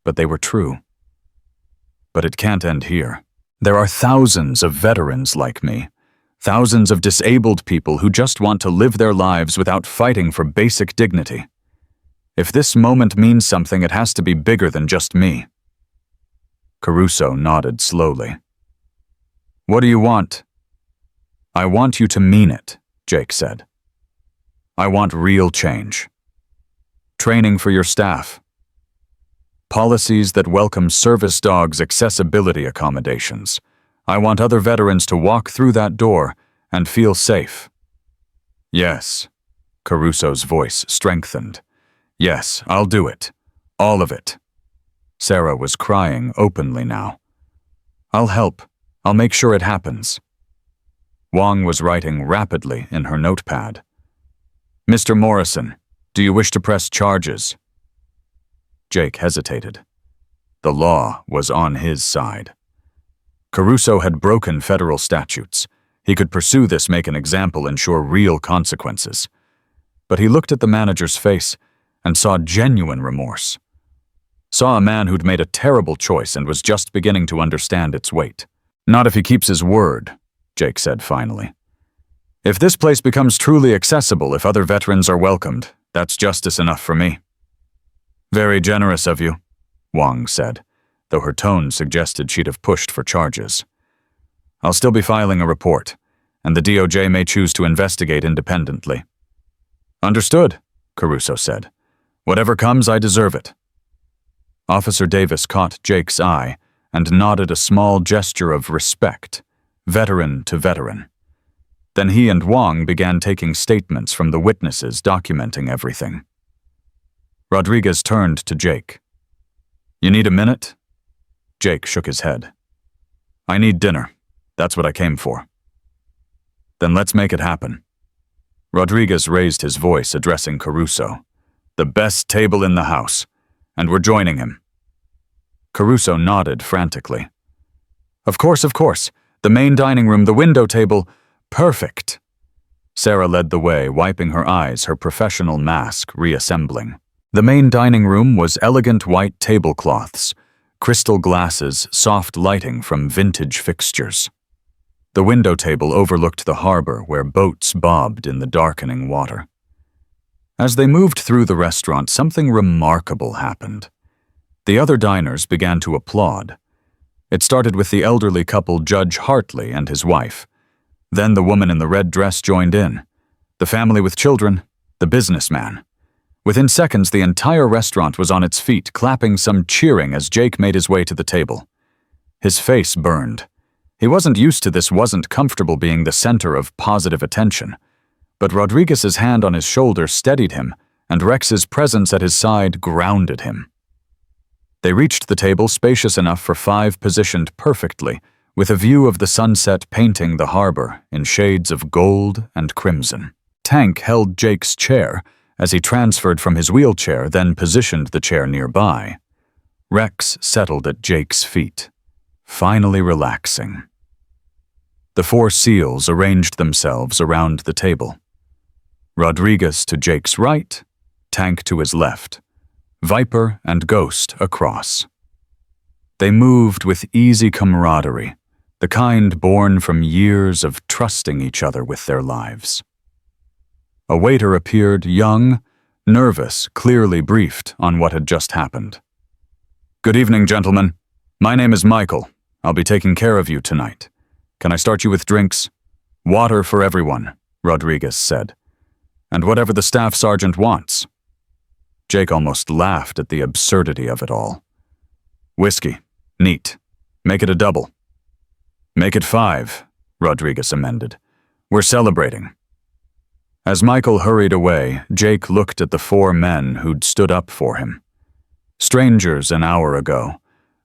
but they were true. But it can't end here. There are thousands of veterans like me, thousands of disabled people who just want to live their lives without fighting for basic dignity. If this moment means something, it has to be bigger than just me. Caruso nodded slowly. What do you want? I want you to mean it, Jake said. I want real change. Training for your staff. Policies that welcome service dogs' accessibility accommodations. I want other veterans to walk through that door and feel safe. Yes, Caruso's voice strengthened. Yes, I'll do it. All of it. Sarah was crying openly now. I'll help. I'll make sure it happens. Wong was writing rapidly in her notepad. Mr. Morrison, do you wish to press charges? Jake hesitated. The law was on his side. Caruso had broken federal statutes. He could pursue this, make an example, ensure real consequences. But he looked at the manager's face and saw genuine remorse. Saw a man who'd made a terrible choice and was just beginning to understand its weight. Not if he keeps his word, Jake said finally. If this place becomes truly accessible, if other veterans are welcomed, that's justice enough for me. Very generous of you, Wong said, though her tone suggested she'd have pushed for charges. I'll still be filing a report, and the DOJ may choose to investigate independently. Understood, Caruso said. Whatever comes, I deserve it. Officer Davis caught Jake's eye and nodded a small gesture of respect, veteran to veteran. Then he and Wong began taking statements from the witnesses documenting everything. Rodriguez turned to Jake. "You need a minute?" Jake shook his head. "I need dinner. That's what I came for." "Then let's make it happen." Rodriguez raised his voice, addressing Caruso. "The best table in the house, and we're joining him." Caruso nodded frantically. Of course. The main dining room, the window table. Perfect." Sarah led the way, wiping her eyes, her professional mask reassembling. The main dining room was elegant white tablecloths, crystal glasses, soft lighting from vintage fixtures. The window table overlooked the harbor where boats bobbed in the darkening water. As they moved through the restaurant, something remarkable happened. The other diners began to applaud. It started with the elderly couple Judge Hartley and his wife. Then the woman in the red dress joined in. The family with children, the businessman. Within seconds, the entire restaurant was on its feet, clapping, some cheering as Jake made his way to the table. His face burned. He wasn't used to this, wasn't comfortable being the center of positive attention. But Rodriguez's hand on his shoulder steadied him, and Rex's presence at his side grounded him. They reached the table, spacious enough for 5, positioned perfectly, with a view of the sunset painting the harbor in shades of gold and crimson. Tank held Jake's chair as he transferred from his wheelchair, then positioned the chair nearby. Rex settled at Jake's feet, finally relaxing. The 4 seals arranged themselves around the table. Rodriguez to Jake's right, Tank to his left, Viper and Ghost across. They moved with easy camaraderie, the kind born from years of trusting each other with their lives. A waiter appeared, young, nervous, clearly briefed on what had just happened. "Good evening, gentlemen. My name is Michael. I'll be taking care of you tonight. Can I start you with drinks?" "Water for everyone," Rodriguez said. "And whatever the staff sergeant wants." Jake almost laughed at the absurdity of it all. "Whiskey. Neat. Make it a double." "Make it 5, Rodriguez amended. "We're celebrating." As Michael hurried away, Jake looked at the 4 men who'd stood up for him. Strangers an hour ago,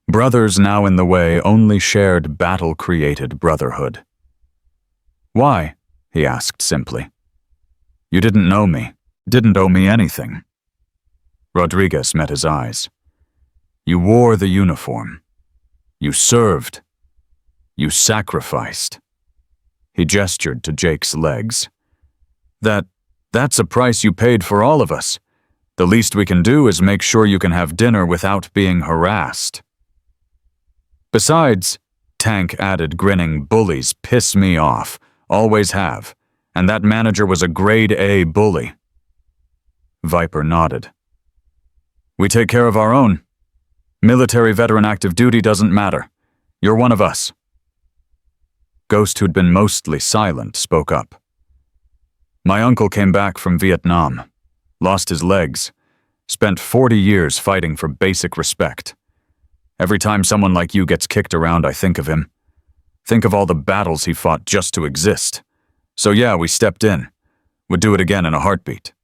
brothers now in the way, only shared battle-created brotherhood. "Why?" he asked simply. "You didn't know me, didn't owe me anything." Rodriguez met his eyes. "You wore the uniform. You served. You sacrificed." He gestured to Jake's legs. That's a price you paid for all of us. The least we can do is make sure you can have dinner without being harassed." "Besides," Tank added, grinning, "bullies piss me off. Always have. And that manager was a grade A bully." Viper nodded. "We take care of our own. Military veteran active duty doesn't matter. You're one of us." Ghost, who'd been mostly silent, spoke up. "My uncle came back from Vietnam, lost his legs, spent 40 years fighting for basic respect. Every time someone like you gets kicked around, I think of him. Think of all the battles he fought just to exist. So yeah, we stepped in. Would do it again in a heartbeat."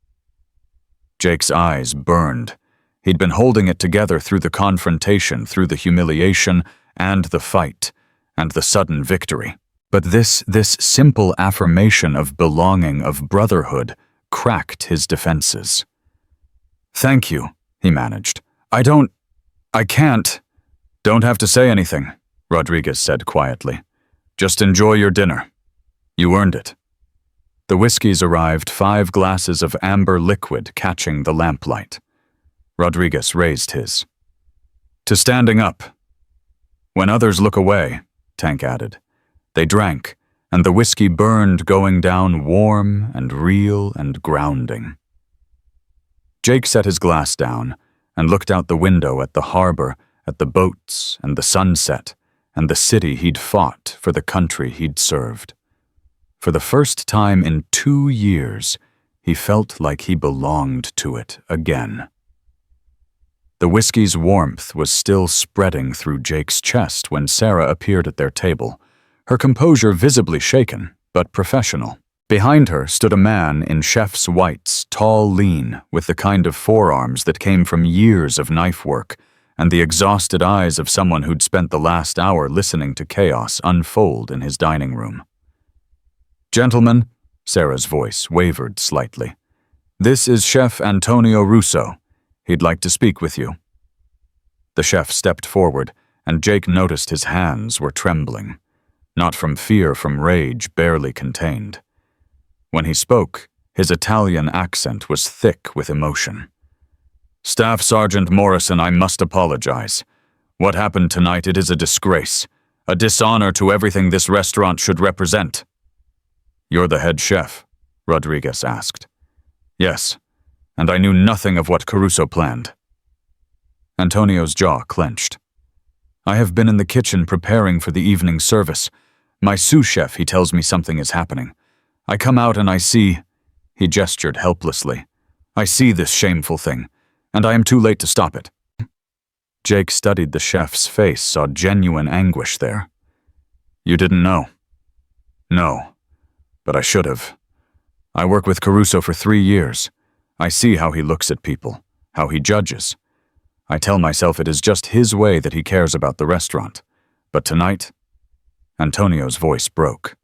Jake's eyes burned. He'd been holding it together through the confrontation, through the humiliation, and the fight, and the sudden victory. But this simple affirmation of belonging, of brotherhood, cracked his defenses. "Thank you," he managed. I can't." "Don't have to say anything," Rodriguez said quietly. "Just enjoy your dinner. You earned it." The whiskeys arrived, 5 glasses of amber liquid catching the lamplight. Rodriguez raised his. "To standing up. When others look away," Tank added. They drank, and the whiskey burned, going down warm and real and grounding. Jake set his glass down and looked out the window at the harbor, at the boats and the sunset, and the city he'd fought for, the country he'd served. For the first time in 2 years, he felt like he belonged to it again. The whiskey's warmth was still spreading through Jake's chest when Sarah appeared at their table, her composure visibly shaken, but professional. Behind her stood a man in chef's whites, tall, lean, with the kind of forearms that came from years of knife work, and the exhausted eyes of someone who'd spent the last hour listening to chaos unfold in his dining room. "Gentlemen," Sarah's voice wavered slightly, "this is Chef Antonio Russo. He'd like to speak with you." The chef stepped forward, and Jake noticed his hands were trembling, not from fear, from rage barely contained. When he spoke, his Italian accent was thick with emotion. "Staff Sergeant Morrison, I must apologize. What happened tonight, it is a disgrace, a dishonor to everything this restaurant should represent." "You're the head chef?" Rodriguez asked. "Yes, and I knew nothing of what Caruso planned." Antonio's jaw clenched. "I have been in the kitchen preparing for the evening service. My sous chef, he tells me something is happening. I come out and I see," he gestured helplessly, "I see this shameful thing, and I am too late to stop it." Jake studied the chef's face, saw genuine anguish there. "You didn't know?" "No, but I should have. I work with Caruso for 3 years. I see how he looks at people, how he judges. I tell myself it is just his way that he cares about the restaurant. But tonight," Antonio's voice broke,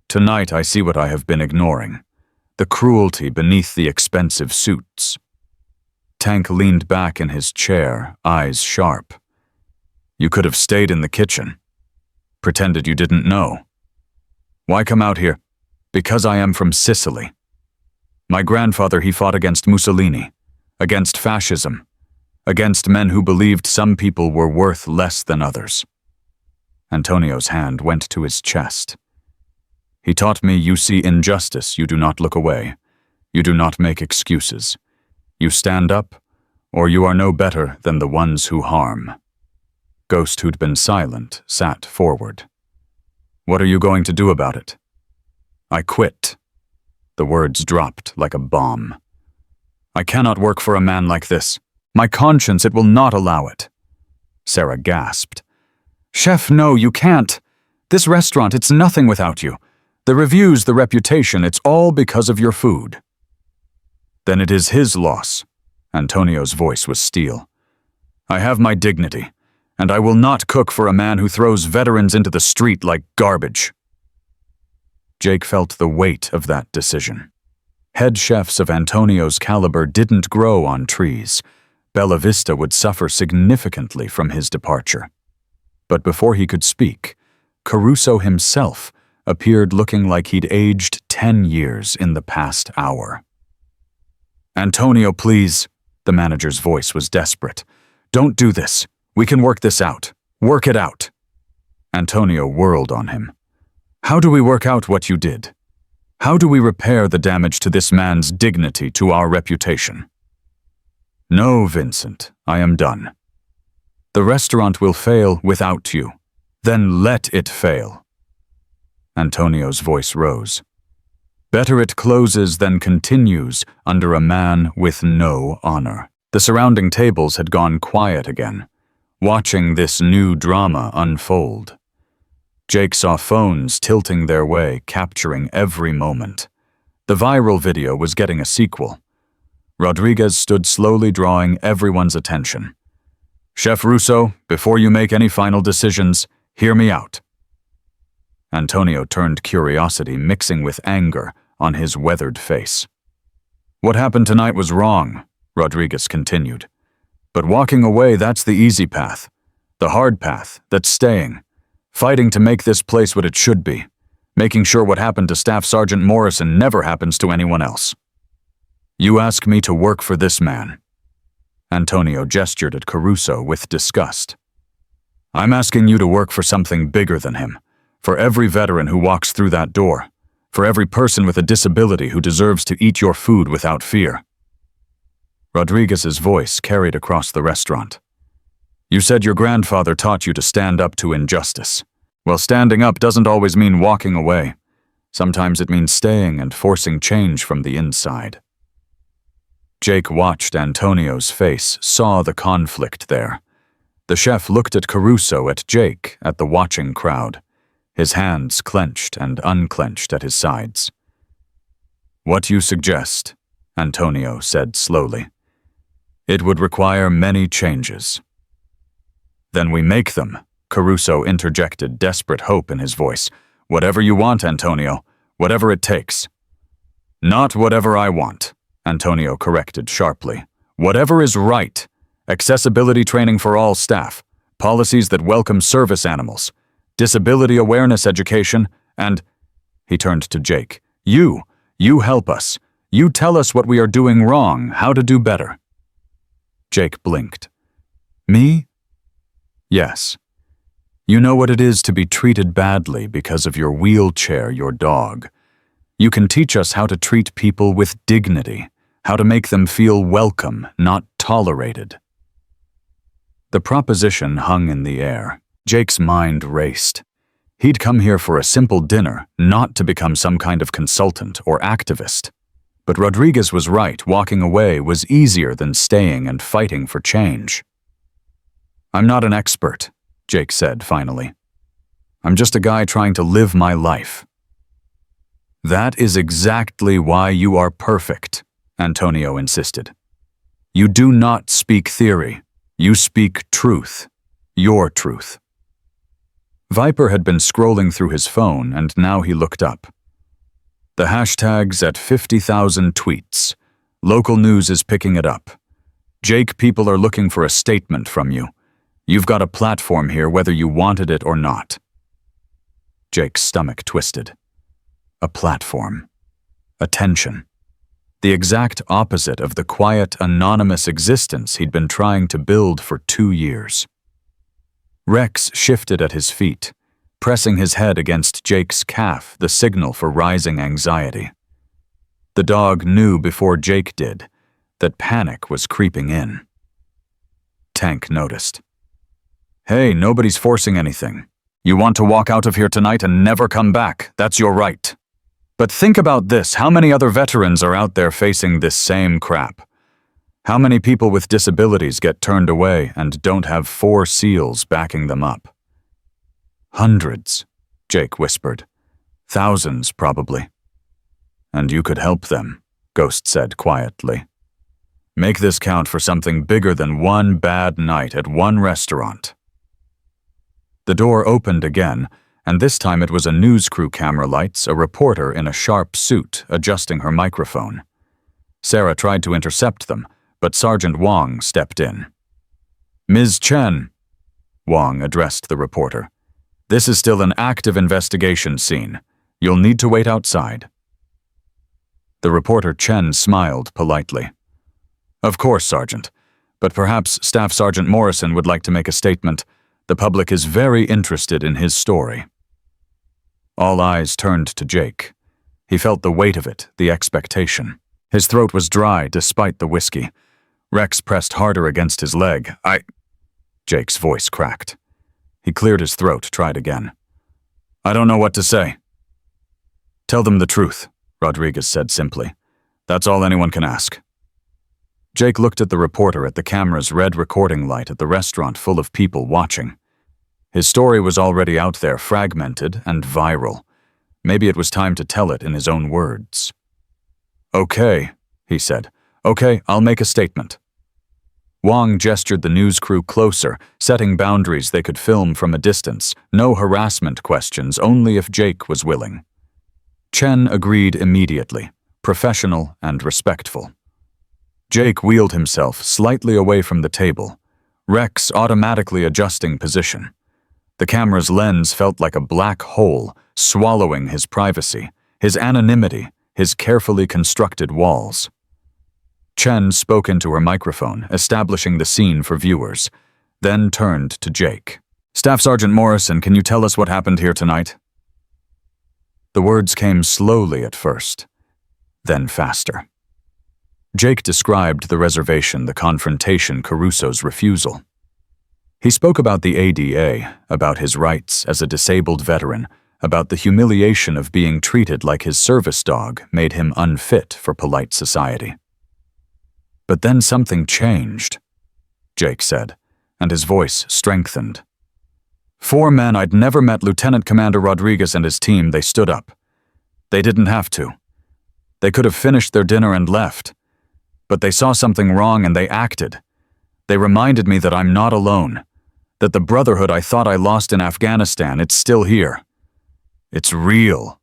"tonight I see what I have been ignoring. The cruelty beneath the expensive suits." Tank leaned back in his chair, eyes sharp. "You could have stayed in the kitchen. Pretended you didn't know. Why come out here? Because I am from Sicily. My grandfather, he fought against Mussolini, against fascism, against men who believed some people were worth less than others." Antonio's hand went to his chest. "He taught me you see injustice, you do not look away. You do not make excuses. You stand up, or you are no better than the ones who harm." Ghost, who'd been silent, sat forward. "What are you going to do about it?" "I quit." The words dropped like a bomb. "I cannot work for a man like this. My conscience, it will not allow it." Sarah gasped. "Chef, no, you can't. This restaurant, it's nothing without you. The reviews, the reputation, it's all because of your food." "Then it is his loss." Antonio's voice was steel. "I have my dignity, and I will not cook for a man who throws veterans into the street like garbage." Jake felt the weight of that decision. Head chefs of Antonio's caliber didn't grow on trees. Bella Vista would suffer significantly from his departure. But before he could speak, Caruso himself appeared looking like he'd aged 10 years in the past hour. "Antonio, please," the manager's voice was desperate. "Don't do this. We can work this out. Work it out." Antonio whirled on him. "How do we work out what you did? How do we repair the damage to this man's dignity, to our reputation?" "No, Vincent, I am done. The restaurant will fail without you. Then let it fail." Antonio's voice rose. "Better it closes than continues under a man with no honor." The surrounding tables had gone quiet again, watching this new drama unfold. Jake saw phones tilting their way, capturing every moment. The viral video was getting a sequel. Rodriguez stood slowly, drawing everyone's attention. "Chef Russo, before you make any final decisions, hear me out." Antonio turned curiosity mixing with anger on his weathered face. "What happened tonight was wrong," Rodriguez continued. "But walking away, that's the easy path. The hard path, that's staying. Fighting to make this place what it should be. Making sure what happened to Staff Sergeant Morrison never happens to anyone else. You ask me to work for this man." Antonio gestured at Caruso with disgust. "I'm asking you to work for something bigger than him. For every veteran who walks through that door. For every person with a disability who deserves to eat your food without fear." Rodriguez's voice carried across the restaurant. "You said your grandfather taught you to stand up to injustice. Well, standing up doesn't always mean walking away. Sometimes it means staying and forcing change from the inside." Jake watched Antonio's face, saw the conflict there. The chef looked at Caruso, at Jake, at the watching crowd. His hands clenched and unclenched at his sides. "What you suggest," Antonio said slowly. "It would require many changes." "Then we make them," Caruso interjected, desperate hope in his voice. "Whatever you want, Antonio. Whatever it takes." "Not whatever I want," Antonio corrected sharply. "Whatever is right. Accessibility training for all staff, policies that welcome service animals, disability awareness education, and—" He turned to Jake. You help us. You tell us what we are doing wrong, how to do better." Jake blinked. "Me?" "Yes. You know what it is to be treated badly because of your wheelchair, your dog. You can teach us how to treat people with dignity, how to make them feel welcome, not tolerated." The proposition hung in the air. Jake's mind raced. He'd come here for a simple dinner, not to become some kind of consultant or activist. But Rodriguez was right. Walking away was easier than staying and fighting for change. "I'm not an expert," Jake said finally. "I'm just a guy trying to live my life." "That is exactly why you are perfect," Antonio insisted. "You do not speak theory. You speak truth. Your truth." Viper had been scrolling through his phone, and now he looked up. "The hashtag's at 50,000 tweets. Local news is picking it up. Jake, people are looking for a statement from you. You've got a platform here whether you wanted it or not." Jake's stomach twisted. A platform. Attention. The exact opposite of the quiet, anonymous existence he'd been trying to build for 2 years. Rex shifted at his feet, pressing his head against Jake's calf, the signal for rising anxiety. The dog knew before Jake did that panic was creeping in. Tank noticed. "Hey, nobody's forcing anything. You want to walk out of here tonight and never come back, that's your right. But think about this, how many other veterans are out there facing this same crap? How many people with disabilities get turned away and don't have 4 SEALs backing them up?" "Hundreds," Jake whispered. "Thousands, probably." "And you could help them," Ghost said quietly. "Make this count for something bigger than one bad night at one restaurant." The door opened again, and this time it was a news crew camera lights, a reporter in a sharp suit adjusting her microphone. Sarah tried to intercept them, but Sergeant Wong stepped in. "Ms. Chen," Wong addressed the reporter, "this is still an active investigation scene. You'll need to wait outside." The reporter Chen smiled politely. "Of course, Sergeant, but perhaps Staff Sergeant Morrison would like to make a statement. The public is very interested in his story." All eyes turned to Jake. He felt the weight of it, the expectation. His throat was dry despite the whiskey. Rex pressed harder against his leg. Jake's voice cracked. He cleared his throat, tried again. "I don't know what to say." "Tell them the truth," Rodriguez said simply. "That's all anyone can ask." Jake looked at the reporter at the camera's red recording light at the restaurant full of people watching. His story was already out there, fragmented and viral. Maybe it was time to tell it in his own words. "Okay," he said. "Okay, I'll make a statement." Wong gestured the news crew closer, setting boundaries they could film from a distance. No harassment questions, only if Jake was willing. Chen agreed immediately, professional and respectful. Jake wheeled himself slightly away from the table, Rex automatically adjusting position. The camera's lens felt like a black hole, swallowing his privacy, his anonymity, his carefully constructed walls. Chen spoke into her microphone, establishing the scene for viewers, then turned to Jake. "Staff Sergeant Morrison, can you tell us what happened here tonight?" The words came slowly at first, then faster. Jake described the reservation, the confrontation, Caruso's refusal. He spoke about the ADA, about his rights as a disabled veteran, about the humiliation of being treated like his service dog made him unfit for polite society. But then something changed, Jake said, and his voice strengthened. 4 men I'd never met, Lieutenant Commander Rodriguez and his team, they stood up. They didn't have to. They could have finished their dinner and left. But they saw something wrong and they acted. They reminded me that I'm not alone, that the Brotherhood I thought I lost in Afghanistan, it's still here. It's real.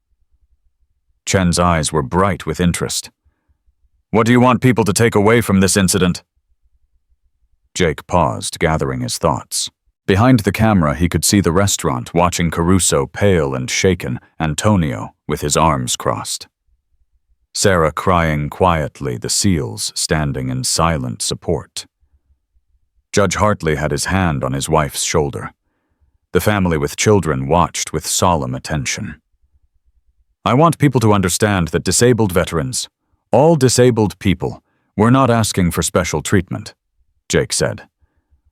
Chen's eyes were bright with interest. What do you want people to take away from this incident? Jake paused, gathering his thoughts. Behind the camera, he could see the restaurant, watching Caruso, pale and shaken, Antonio, with his arms crossed. Sarah crying quietly, the SEALs standing in silent support. Judge Hartley had his hand on his wife's shoulder. The family with children watched with solemn attention. I want people to understand that disabled veterans, all disabled people, we're not asking for special treatment, Jake said.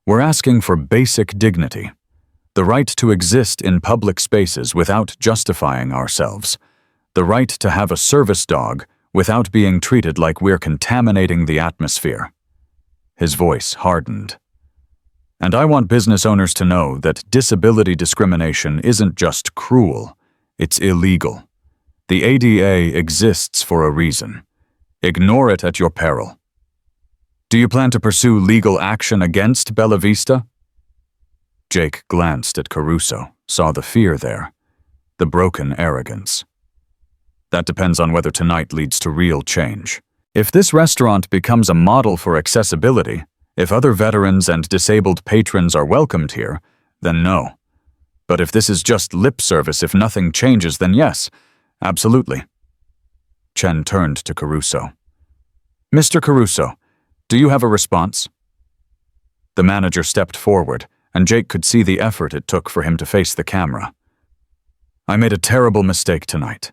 We're asking for basic dignity, the right to exist in public spaces without justifying ourselves, the right to have a service dog without being treated like we're contaminating the atmosphere. His voice hardened. And I want business owners to know that disability discrimination isn't just cruel, it's illegal. The ADA exists for a reason. Ignore it at your peril. Do you plan to pursue legal action against Bella Vista? Jake glanced at Caruso, saw the fear there, the broken arrogance. That depends on whether tonight leads to real change. If this restaurant becomes a model for accessibility, if other veterans and disabled patrons are welcomed here, then no. But if this is just lip service, if nothing changes, then yes, absolutely. Chen turned to Caruso. Mr. Caruso, do you have a response? The manager stepped forward, and Jake could see the effort it took for him to face the camera. I made a terrible mistake tonight.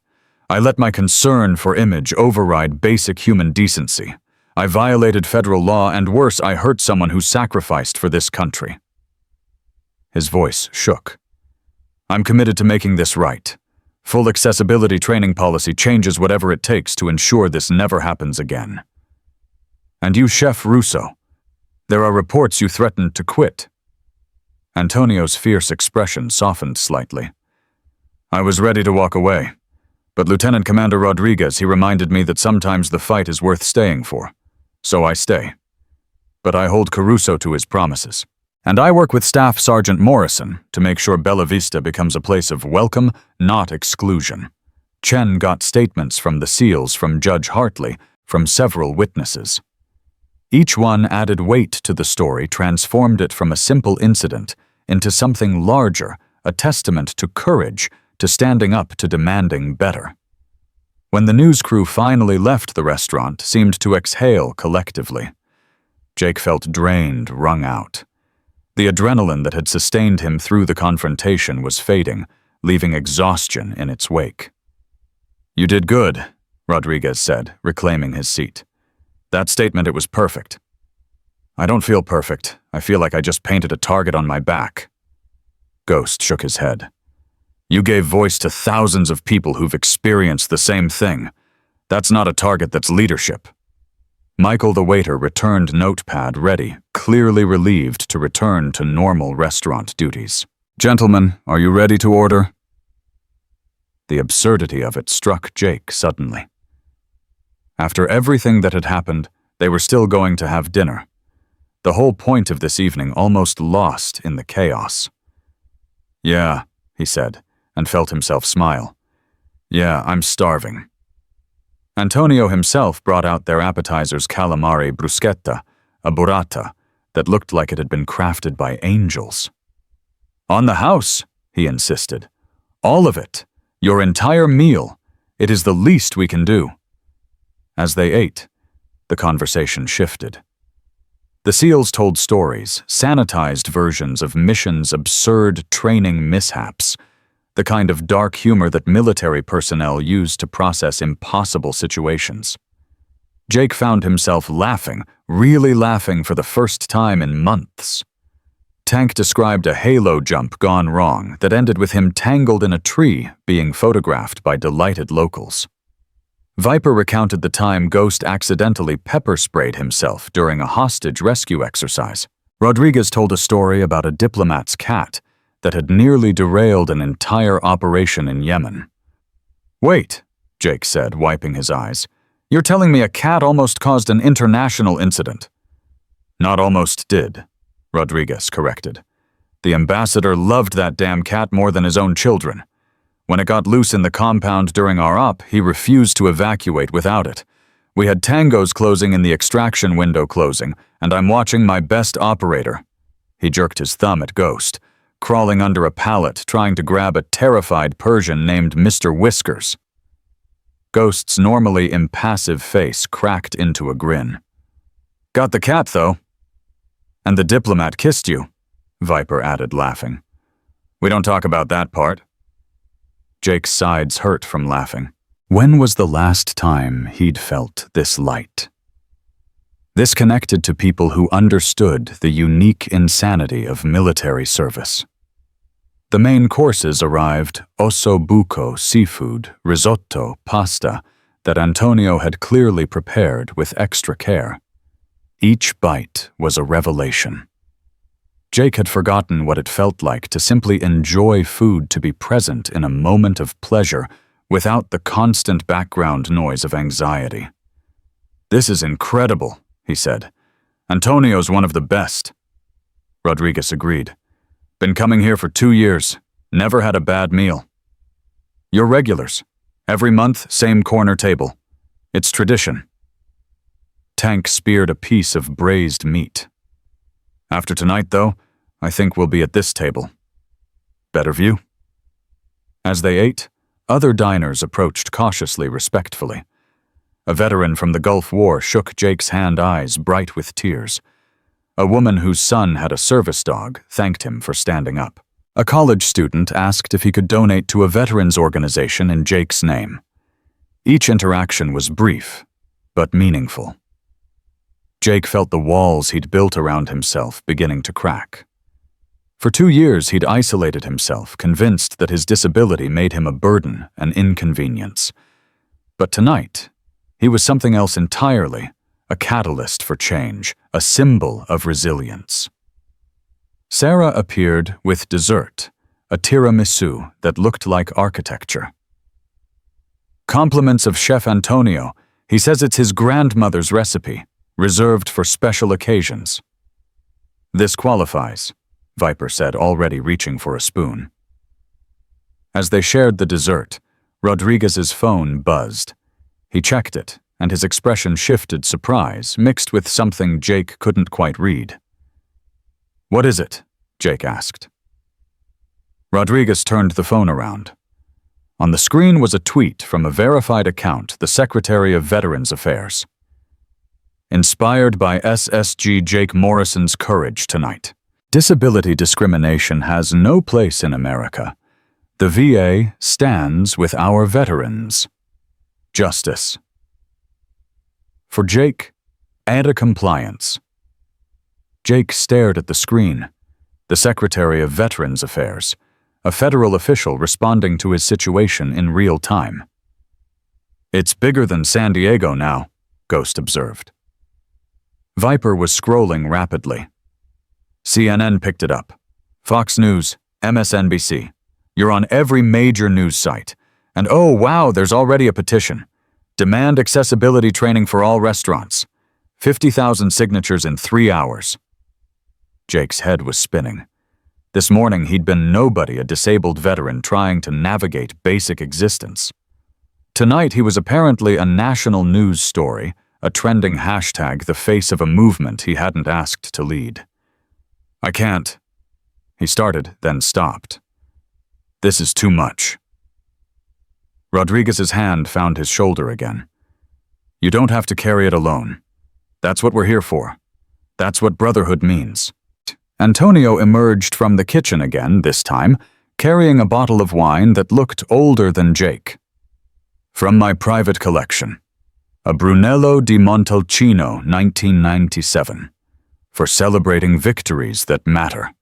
I let my concern for image override basic human decency. I violated federal law, and worse, I hurt someone who sacrificed for this country. His voice shook. I'm committed to making this right. Full accessibility training policy changes whatever it takes to ensure this never happens again. And you, Chef Russo, there are reports you threatened to quit. Antonio's fierce expression softened slightly. I was ready to walk away, but Lieutenant Commander Rodriguez, he reminded me that sometimes the fight is worth staying for. So I stay. But I hold Caruso to his promises. And I work with Staff Sergeant Morrison to make sure Bella Vista becomes a place of welcome, not exclusion. Chen got statements from the SEALs, from Judge Hartley, from several witnesses. Each one added weight to the story, transformed it from a simple incident into something larger, a testament to courage, to standing up, to demanding better. When the news crew finally left the restaurant, seemed to exhale collectively. Jake felt drained, wrung out. The adrenaline that had sustained him through the confrontation was fading, leaving exhaustion in its wake. You did good, Rodriguez said, reclaiming his seat. That statement, it was perfect. I don't feel perfect. I feel like I just painted a target on my back. Ghost shook his head. You gave voice to thousands of people who've experienced the same thing. That's not a target, that's leadership. Michael the waiter returned notepad ready, clearly relieved to return to normal restaurant duties. Gentlemen, are you ready to order? The absurdity of it struck Jake suddenly. After everything that had happened, they were still going to have dinner. The whole point of this evening almost lost in the chaos. Yeah, he said, and felt himself smile. Yeah, I'm starving. Antonio himself brought out their appetizers, calamari bruschetta, a burrata that looked like it had been crafted by angels. On the house, he insisted. All of it. Your entire meal. It is the least we can do. As they ate, the conversation shifted. The SEALs told stories, sanitized versions of missions' absurd training mishaps, the kind of dark humor that military personnel use to process impossible situations. Jake found himself laughing, really laughing for the first time in months. Tank described a halo jump gone wrong that ended with him tangled in a tree being photographed by delighted locals. Viper recounted the time Ghost accidentally pepper-sprayed himself during a hostage rescue exercise. Rodriguez told a story about a diplomat's cat that had nearly derailed an entire operation in Yemen. "Wait," Jake said, wiping his eyes. "You're telling me a cat almost caused an international incident?" "Not almost did," Rodriguez corrected. "The ambassador loved that damn cat more than his own children. When it got loose in the compound during our op, he refused to evacuate without it. We had tangos closing in the extraction window closing, and I'm watching my best operator." He jerked his thumb at Ghost, crawling under a pallet trying to grab a terrified Persian named Mr. Whiskers. Ghost's normally impassive face cracked into a grin. "Got the cat, though." "And the diplomat kissed you," Viper added, laughing. "We don't talk about that part." Jake's sides hurt from laughing. When was the last time he'd felt this light? This connected to people who understood the unique insanity of military service. The main courses arrived: osso buco, seafood, risotto, pasta, that Antonio had clearly prepared with extra care. Each bite was a revelation. Jake had forgotten what it felt like to simply enjoy food, to be present in a moment of pleasure without the constant background noise of anxiety. "This is incredible," he said. "Antonio's one of the best." Rodriguez agreed. "Been coming here for 2 years. Never had a bad meal." "You're regulars. Every month, same corner table. It's tradition." Tank speared a piece of braised meat. "After tonight, though, I think we'll be at this table. Better view?" As they ate, other diners approached cautiously, respectfully. A veteran from the Gulf War shook Jake's hand, eyes bright with tears. A woman whose son had a service dog thanked him for standing up. A college student asked if he could donate to a veterans organization in Jake's name. Each interaction was brief, but meaningful. Jake felt the walls he'd built around himself beginning to crack. For 2 years, he'd isolated himself, convinced that his disability made him a burden, an inconvenience. But tonight, he was something else entirely, a catalyst for change, a symbol of resilience. Sarah appeared with dessert, a tiramisu that looked like architecture. "Compliments of Chef Antonio. He says it's his grandmother's recipe, reserved for special occasions." "This qualifies," Viper said, already reaching for a spoon. As they shared the dessert, Rodriguez's phone buzzed. He checked it, and his expression shifted surprise, mixed with something Jake couldn't quite read. "What is it?" Jake asked. Rodriguez turned the phone around. On the screen was a tweet from a verified account, the Secretary of Veterans Affairs. "Inspired by SSG Jake Morrison's courage tonight. Disability discrimination has no place in America. The VA stands with our veterans. Justice." For Jake, add a compliance. Jake stared at the screen. The Secretary of Veterans Affairs, a federal official responding to his situation in real time. "It's bigger than San Diego now," Ghost observed. Viper was scrolling rapidly. CNN picked it up. Fox News, MSNBC. You're on every major news site. And oh wow, there's already a petition. Demand accessibility training for all restaurants. 50,000 signatures in 3 hours. Jake's head was spinning. This morning he'd been nobody, a disabled veteran trying to navigate basic existence. Tonight he was apparently a national news story, a trending hashtag, the face of a movement he hadn't asked to lead. "I can't." He started, then stopped. "This is too much." Rodriguez's hand found his shoulder again. "You don't have to carry it alone. That's what we're here for. That's what Brotherhood means." Antonio emerged from the kitchen again, this time, carrying a bottle of wine that looked older than Jake. "From my private collection. A Brunello di Montalcino, 1997. For celebrating victories that matter."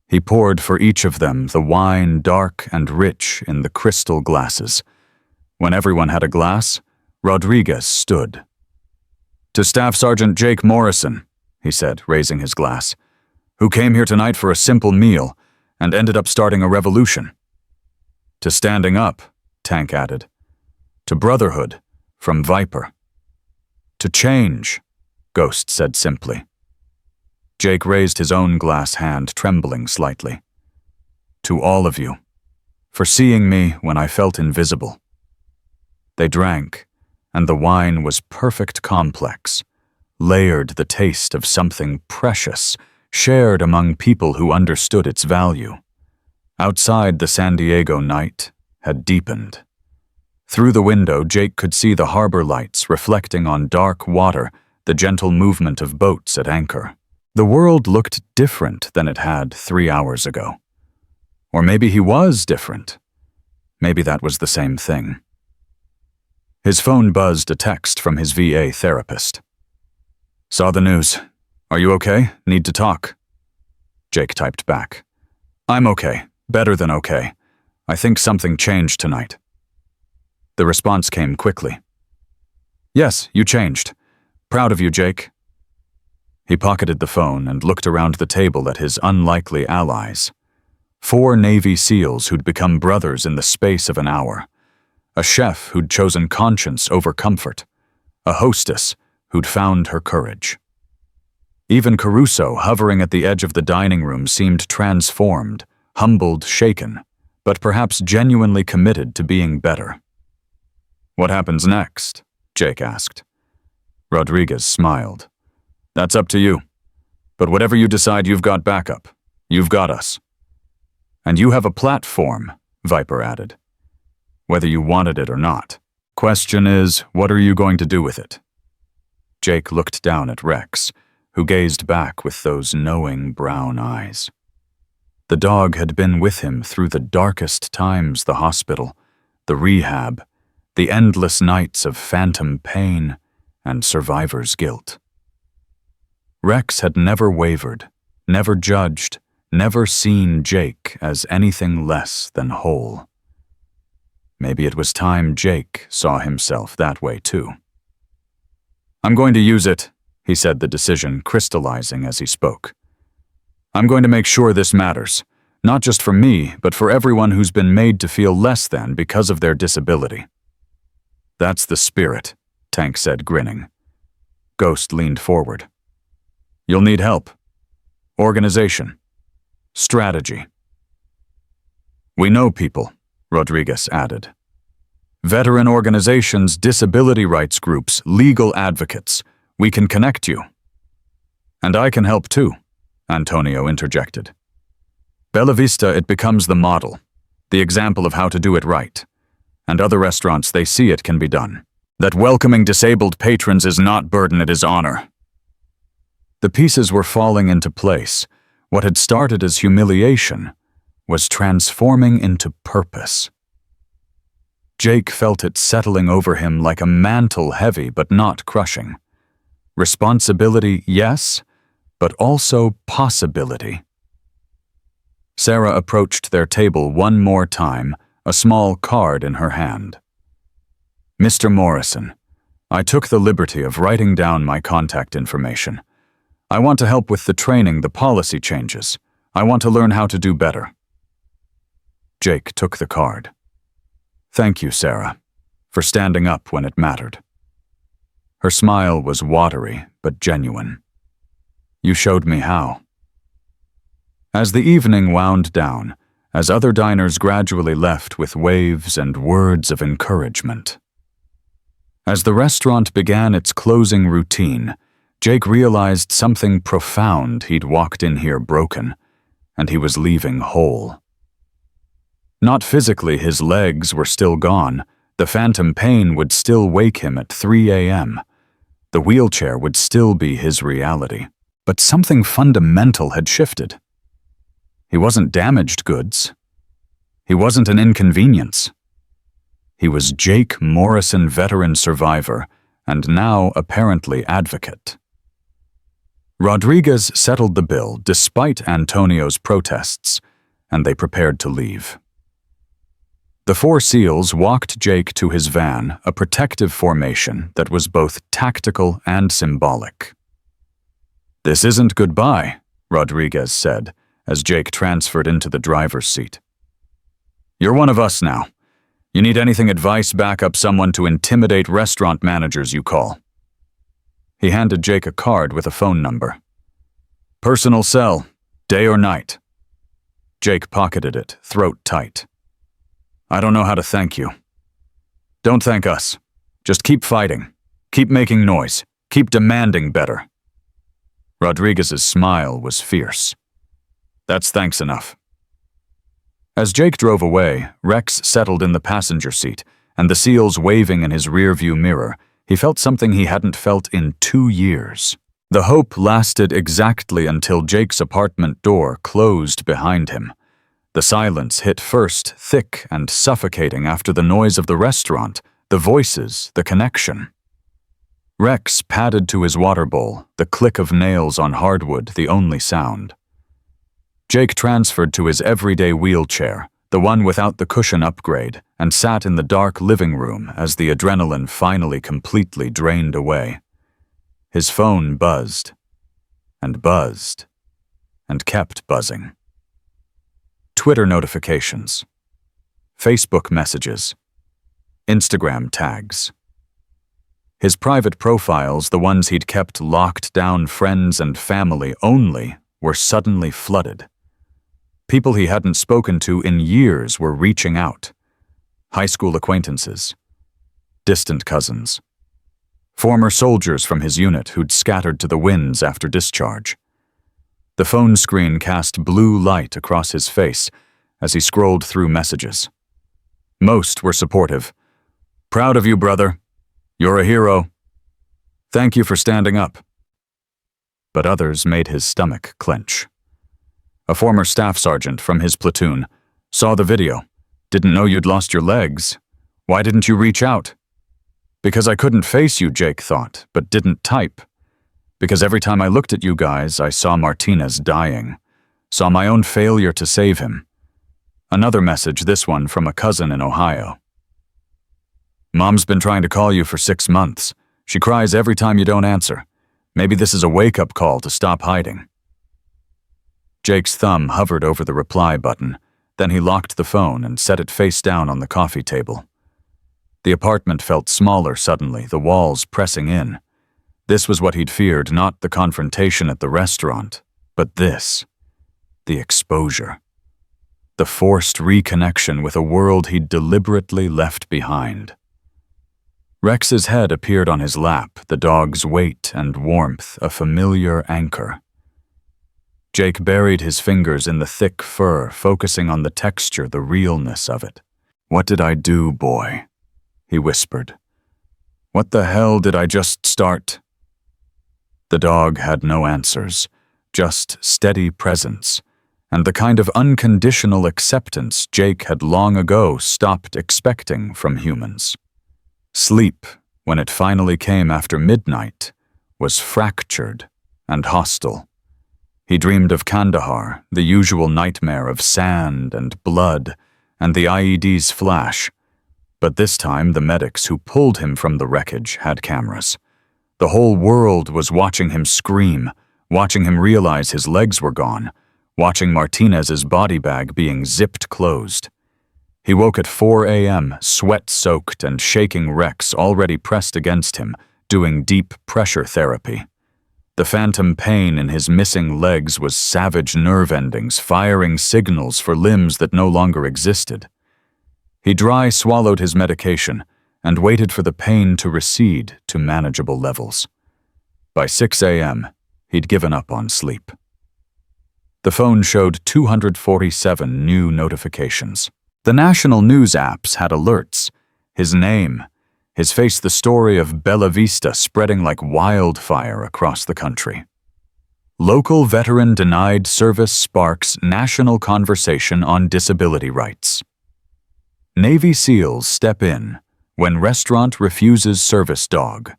He poured for each of them, the wine dark and rich in the crystal glasses. When everyone had a glass, Rodriguez stood. "To Staff Sergeant Jake Morrison," he said, raising his glass, "who came here tonight for a simple meal and ended up starting a revolution." "To standing up," Tank added. "To Brotherhood, from Viper." "To change," Ghost said simply. Jake raised his own glass hand, trembling slightly. "To all of you, for seeing me when I felt invisible." They drank, and the wine was perfect complex, layered the taste of something precious, shared among people who understood its value. Outside, the San Diego night had deepened. Through the window, Jake could see the harbor lights reflecting on dark water, the gentle movement of boats at anchor. The world looked different than it had 3 hours ago. Or maybe he was different. Maybe that was the same thing. His phone buzzed a text from his VA therapist. "Saw the news. Are you okay? Need to talk." Jake typed back. "I'm okay. Better than okay. I think something changed tonight." The response came quickly. "Yes, you changed. Proud of you, Jake." He pocketed the phone and looked around the table at his unlikely allies. 4 Navy SEALs who'd become brothers in the space of an hour. A chef who'd chosen conscience over comfort. A hostess who'd found her courage. Even Caruso, hovering at the edge of the dining room, seemed transformed, humbled, shaken, but perhaps genuinely committed to being better. "What happens next?" Jake asked. Rodriguez smiled. "That's up to you. But whatever you decide, you've got backup. You've got us." "And you have a platform," Viper added. "Whether you wanted it or not. Question is, what are you going to do with it?" Jake looked down at Rex, who gazed back with those knowing brown eyes. The dog had been with him through the darkest times, the hospital, the rehab, the endless nights of phantom pain and survivor's guilt. Rex had never wavered, never judged, never seen Jake as anything less than whole. Maybe it was time Jake saw himself that way too. "I'm going to use it," he said, the decision crystallizing as he spoke. "I'm going to make sure this matters, not just for me, but for everyone who's been made to feel less than because of their disability." "That's the spirit," Tank said, grinning. Ghost leaned forward. "You'll need help. Organization. Strategy." "We know people," Rodriguez added. "Veteran organizations, disability rights groups, legal advocates. We can connect you." "And I can help too," Antonio interjected. "Bella Vista, it becomes the model, the example of how to do it right. And other restaurants, they see it can be done. That welcoming disabled patrons is not burden, it is honor." The pieces were falling into place. What had started as humiliation was transforming into purpose. Jake felt it settling over him like a mantle, heavy but not crushing. Responsibility, yes, but also possibility. Sarah approached their table one more time, a small card in her hand. "Mr. Morrison, I took the liberty of writing down my contact information. I want to help with the training, the policy changes. I want to learn how to do better." Jake took the card. "Thank you, Sarah, for standing up when it mattered." Her smile was watery but genuine. "You showed me how." As the evening wound down, as other diners gradually left with waves and words of encouragement. As the restaurant began its closing routine, Jake realized something profound. He'd walked in here broken, and he was leaving whole. Not physically, his legs were still gone. The phantom pain would still wake him at 3 a.m. The wheelchair would still be his reality. But something fundamental had shifted. He wasn't damaged goods. He wasn't an inconvenience. He was Jake Morrison, veteran survivor, and now apparently advocate. Rodriguez settled the bill despite Antonio's protests, and they prepared to leave. The four SEALs walked Jake to his van, a protective formation that was both tactical and symbolic. "This isn't goodbye," Rodriguez said, as Jake transferred into the driver's seat. "You're one of us now. You need anything advice, back up someone to intimidate restaurant managers, you call." He handed Jake a card with a phone number. "Personal cell, day or night." Jake pocketed it, throat tight. "I don't know how to thank you." "Don't thank us. Just keep fighting. Keep making noise. Keep demanding better." Rodriguez's smile was fierce. "That's thanks enough." As Jake drove away, Rex settled in the passenger seat, and the SEALs waving in his rearview mirror, he felt something he hadn't felt in 2 years. The hope lasted exactly until Jake's apartment door closed behind him. The silence hit first, thick and suffocating after the noise of the restaurant, the voices, the connection. Rex padded to his water bowl, the click of nails on hardwood the only sound. Jake transferred to his everyday wheelchair, the one without the cushion upgrade, and sat in the dark living room as the adrenaline finally completely drained away. His phone buzzed, and buzzed, and kept buzzing. Twitter notifications, Facebook messages, Instagram tags. His private profiles, the ones he'd kept locked down friends and family only, were suddenly flooded. People he hadn't spoken to in years were reaching out. High school acquaintances, distant cousins, former soldiers from his unit who'd scattered to the winds after discharge. The phone screen cast blue light across his face as he scrolled through messages. Most were supportive. "Proud of you, brother. You're a hero. Thank you for standing up." But others made his stomach clench. A former staff sergeant from his platoon saw the video. "Didn't know you'd lost your legs. Why didn't you reach out?" "Because I couldn't face you," Jake thought, but didn't type. "Because every time I looked at you guys, I saw Martinez dying. Saw my own failure to save him." Another message, this one from a cousin in Ohio. "Mom's been trying to call you for 6 months. She cries every time you don't answer. Maybe this is a wake-up call to stop hiding." Jake's thumb hovered over the reply button, then he locked the phone and set it face down on the coffee table. The apartment felt smaller suddenly, the walls pressing in. This was what he'd feared, not the confrontation at the restaurant, but this, the exposure. The forced reconnection with a world he'd deliberately left behind. Rex's head appeared on his lap, the dog's weight and warmth a familiar anchor. Jake buried his fingers in the thick fur, focusing on the texture, the realness of it. "What did I do, boy?" he whispered. "What the hell did I just start?" The dog had no answers, just steady presence, and the kind of unconditional acceptance Jake had long ago stopped expecting from humans. Sleep, when it finally came after midnight, was fractured and hostile. He dreamed of Kandahar, the usual nightmare of sand and blood, and the IED's flash. But this time the medics who pulled him from the wreckage had cameras. The whole world was watching him scream, watching him realize his legs were gone, watching Martinez's body bag being zipped closed. He woke at 4 a.m., sweat-soaked and shaking Rex already pressed against him, doing deep pressure therapy. The phantom pain in his missing legs was savage nerve endings firing signals for limbs that no longer existed. He dry swallowed his medication and waited for the pain to recede to manageable levels. By 6 a.m., he'd given up on sleep. The phone showed 247 new notifications. The national news apps had alerts. His name, his face, the story of Bella Vista spreading like wildfire across the country. Local veteran denied service sparks national conversation on disability rights. Navy SEALs step in when restaurant refuses service dog.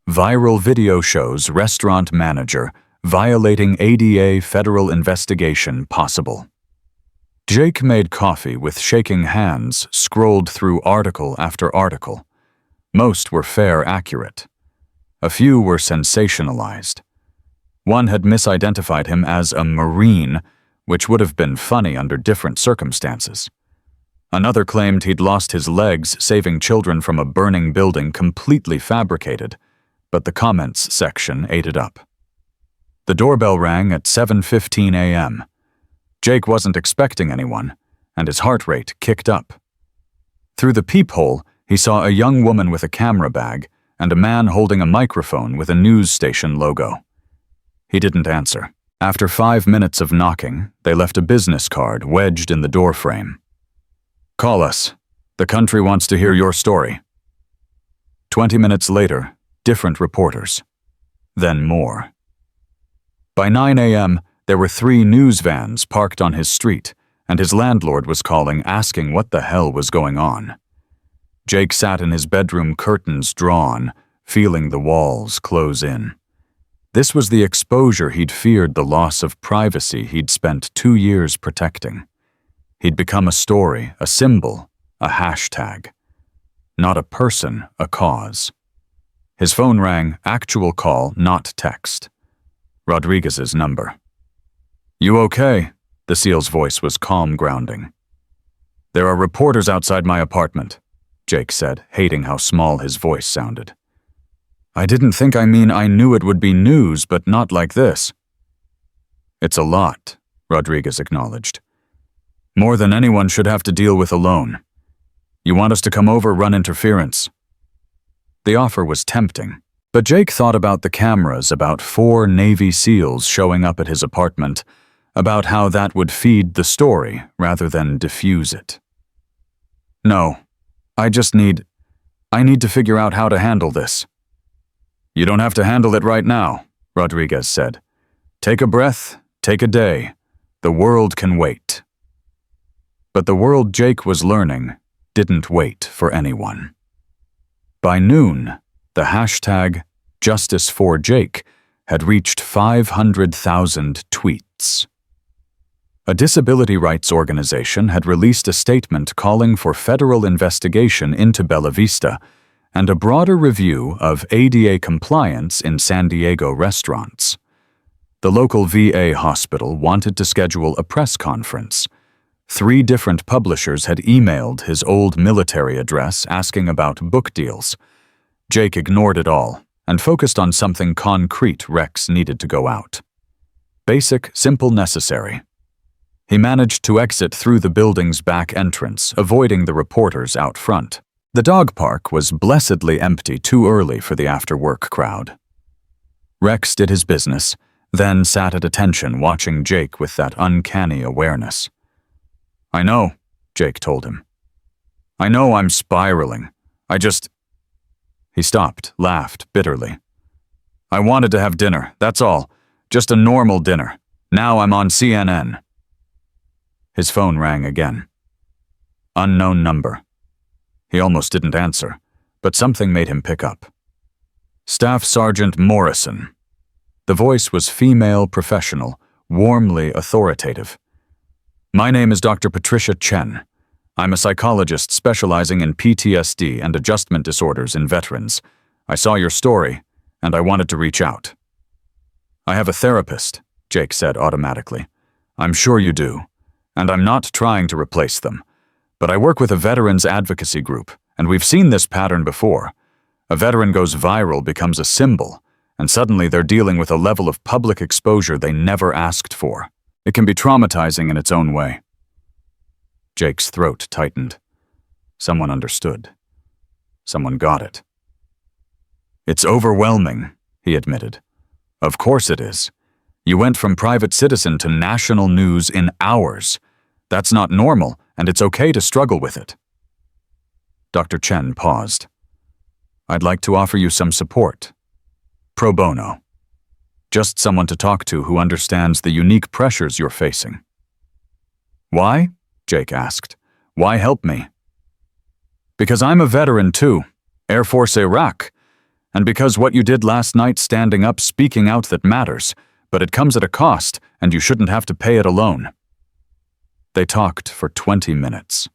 Viral video shows restaurant manager violating ADA federal investigation possible. Jake made coffee with shaking hands, scrolled through article after article. Most were fair accurate. A few were sensationalized. One had misidentified him as a Marine, which would have been funny under different circumstances. Another claimed he'd lost his legs saving children from a burning building completely fabricated, but the comments section ate it up. The doorbell rang at 7:15 a.m. Jake wasn't expecting anyone, and his heart rate kicked up. Through the peephole, he saw a young woman with a camera bag and a man holding a microphone with a news station logo. He didn't answer. After 5 minutes of knocking, they left a business card wedged in the doorframe. "Call us. The country wants to hear your story." 20 minutes later, different reporters. Then more. By 9 a.m., there were 3 news vans parked on his street, and his landlord was calling, asking what the hell was going on. Jake sat in his bedroom, curtains drawn, feeling the walls close in. This was the exposure he'd feared, the loss of privacy he'd spent 2 years protecting. He'd become a story, a symbol, a hashtag. Not a person, a cause. His phone rang, actual call, not text. Rodriguez's number. "You okay?" The SEAL's voice was calm, grounding. "There are reporters outside my apartment," Jake said, hating how small his voice sounded. I knew it would be news, but not like this." "It's a lot," Rodriguez acknowledged. "More than anyone should have to deal with alone. You want us to come over, run interference?" The offer was tempting, but Jake thought about the cameras, about 4 Navy SEALs showing up at his apartment, about how that would feed the story rather than diffuse it. "No, I need to figure out how to handle this." "You don't have to handle it right now," Rodriguez said. "Take a breath, take a day. The world can wait." But the world Jake was learning didn't wait for anyone. By noon, the hashtag #JusticeForJake had reached 500,000 tweets. A disability rights organization had released a statement calling for federal investigation into Bella Vista and a broader review of ADA compliance in San Diego restaurants. The local VA hospital wanted to schedule a press conference. 3 different publishers had emailed his old military address asking about book deals. Jake ignored it all and focused on something concrete. Rex needed to go out. Basic, simple, necessary. He managed to exit through the building's back entrance, avoiding the reporters out front. The dog park was blessedly empty, too early for the after-work crowd. Rex did his business, then sat at attention watching Jake with that uncanny awareness. "I know," Jake told him. "I know I'm spiraling. He stopped, laughed bitterly. "I wanted to have dinner, that's all. Just a normal dinner. Now I'm on CNN." His phone rang again. Unknown number. He almost didn't answer, but something made him pick up. Staff Sergeant Morrison. The voice was female, professional, warmly authoritative. "My name is Dr. Patricia Chen. I'm a psychologist specializing in PTSD and adjustment disorders in veterans. I saw your story, and I wanted to reach out." "I have a therapist," Jake said automatically. "I'm sure you do, and I'm not trying to replace them. But I work with a veterans advocacy group, and we've seen this pattern before. A veteran goes viral, becomes a symbol, and suddenly they're dealing with a level of public exposure they never asked for. It can be traumatizing in its own way." Jake's throat tightened. Someone understood. Someone got it. "It's overwhelming," he admitted. "Of course it is. You went from private citizen to national news in hours. That's not normal, and it's okay to struggle with it." Dr. Chen paused. "I'd like to offer you some support. Pro bono. Just someone to talk to who understands the unique pressures you're facing." "Why?" Jake asked. "Why help me?" "Because I'm a veteran too, Air Force Iraq, and because what you did last night, standing up, speaking out, that matters, but it comes at a cost, and you shouldn't have to pay it alone." They talked for 20 minutes.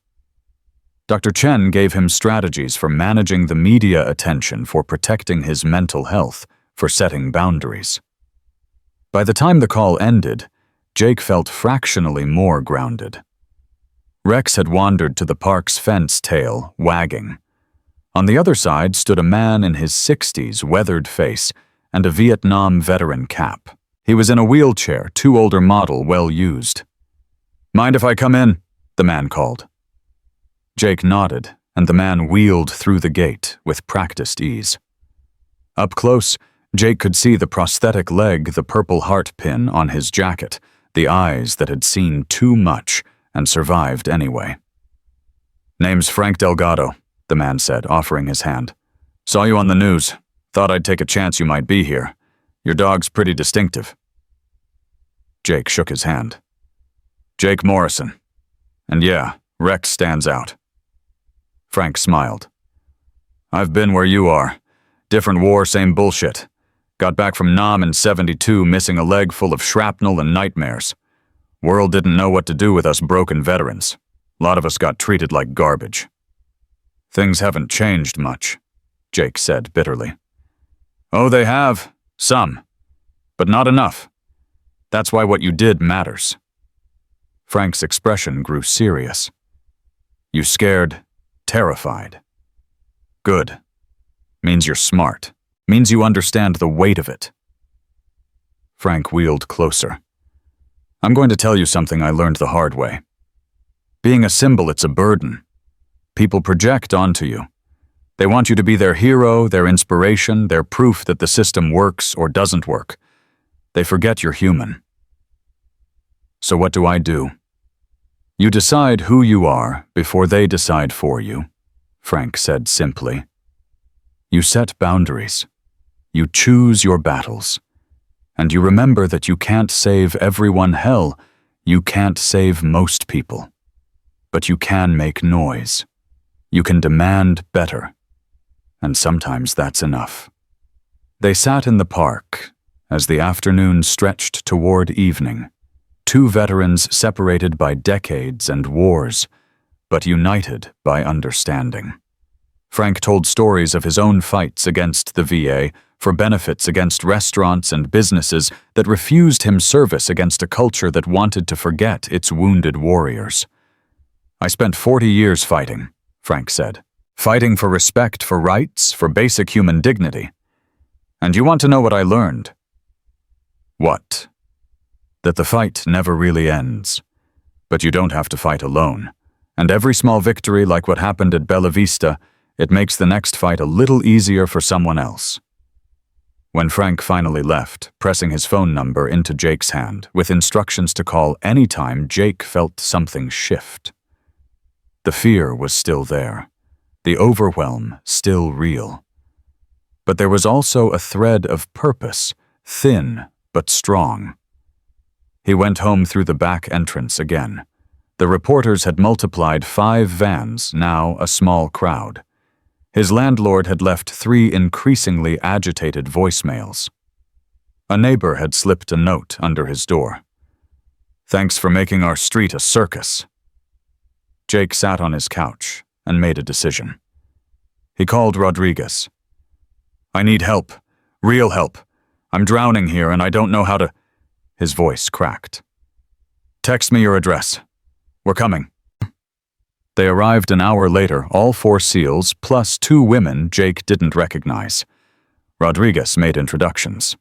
Dr. Chen gave him strategies for managing the media attention, for protecting his mental health, for setting boundaries. By the time the call ended, Jake felt fractionally more grounded. Rex had wandered to the park's fence, tail wagging. On the other side stood a man in his 60s, weathered face, and a Vietnam veteran cap. He was in a wheelchair, too older model, well used. "Mind if I come in?" the man called. Jake nodded, and the man wheeled through the gate with practiced ease. Up close, Jake could see the prosthetic leg, the purple heart pin on his jacket, the eyes that had seen too much and survived anyway. "Name's Frank Delgado," the man said, offering his hand. "Saw you on the news. Thought I'd take a chance you might be here. Your dog's pretty distinctive." Jake shook his hand. "Jake Morrison. And yeah, Rex stands out." Frank smiled. "I've been where you are. Different war, same bullshit. Got back from Nam in '72, missing a leg full of shrapnel and nightmares. World didn't know what to do with us broken veterans. A lot of us got treated like garbage." "Things haven't changed much," Jake said bitterly. "Oh, they have. Some. But not enough. That's why what you did matters." Frank's expression grew serious. "You scared, terrified. Good. Means you're smart. Means you understand the weight of it." Frank wheeled closer. "I'm going to tell you something I learned the hard way. Being a symbol, it's a burden. People project onto you. They want you to be their hero, their inspiration, their proof that the system works or doesn't work. They forget you're human. So what do? You decide who you are before they decide for you," Frank said simply. "You set boundaries. You choose your battles. And you remember that you can't save everyone. Hell, you can't save most people. But you can make noise. You can demand better. And sometimes that's enough." They sat in the park as the afternoon stretched toward evening. Two veterans separated by decades and wars, but united by understanding. Frank told stories of his own fights against the VA, for benefits against restaurants and businesses that refused him service against a culture that wanted to forget its wounded warriors. "I spent 40 years fighting," Frank said. "Fighting for respect, for rights, for basic human dignity. And you want to know what I learned?" "What?" "That the fight never really ends. But you don't have to fight alone. And every small victory, like what happened at Bella Vista, it makes the next fight a little easier for someone else." When Frank finally left, pressing his phone number into Jake's hand, with instructions to call any time Jake felt something shift. The fear was still there. The overwhelm still real. But there was also a thread of purpose, thin but strong. He went home through the back entrance again. The reporters had multiplied 5 vans, now a small crowd. His landlord had left 3 increasingly agitated voicemails. A neighbor had slipped a note under his door. "Thanks for making our street a circus." Jake sat on his couch and made a decision. He called Rodriguez. "I need help. Real help. I'm drowning here and I don't know how to—" His voice cracked. "Text me your address. We're coming." They arrived an hour later, all 4 SEALs, plus 2 women Jake didn't recognize. Rodriguez made introductions.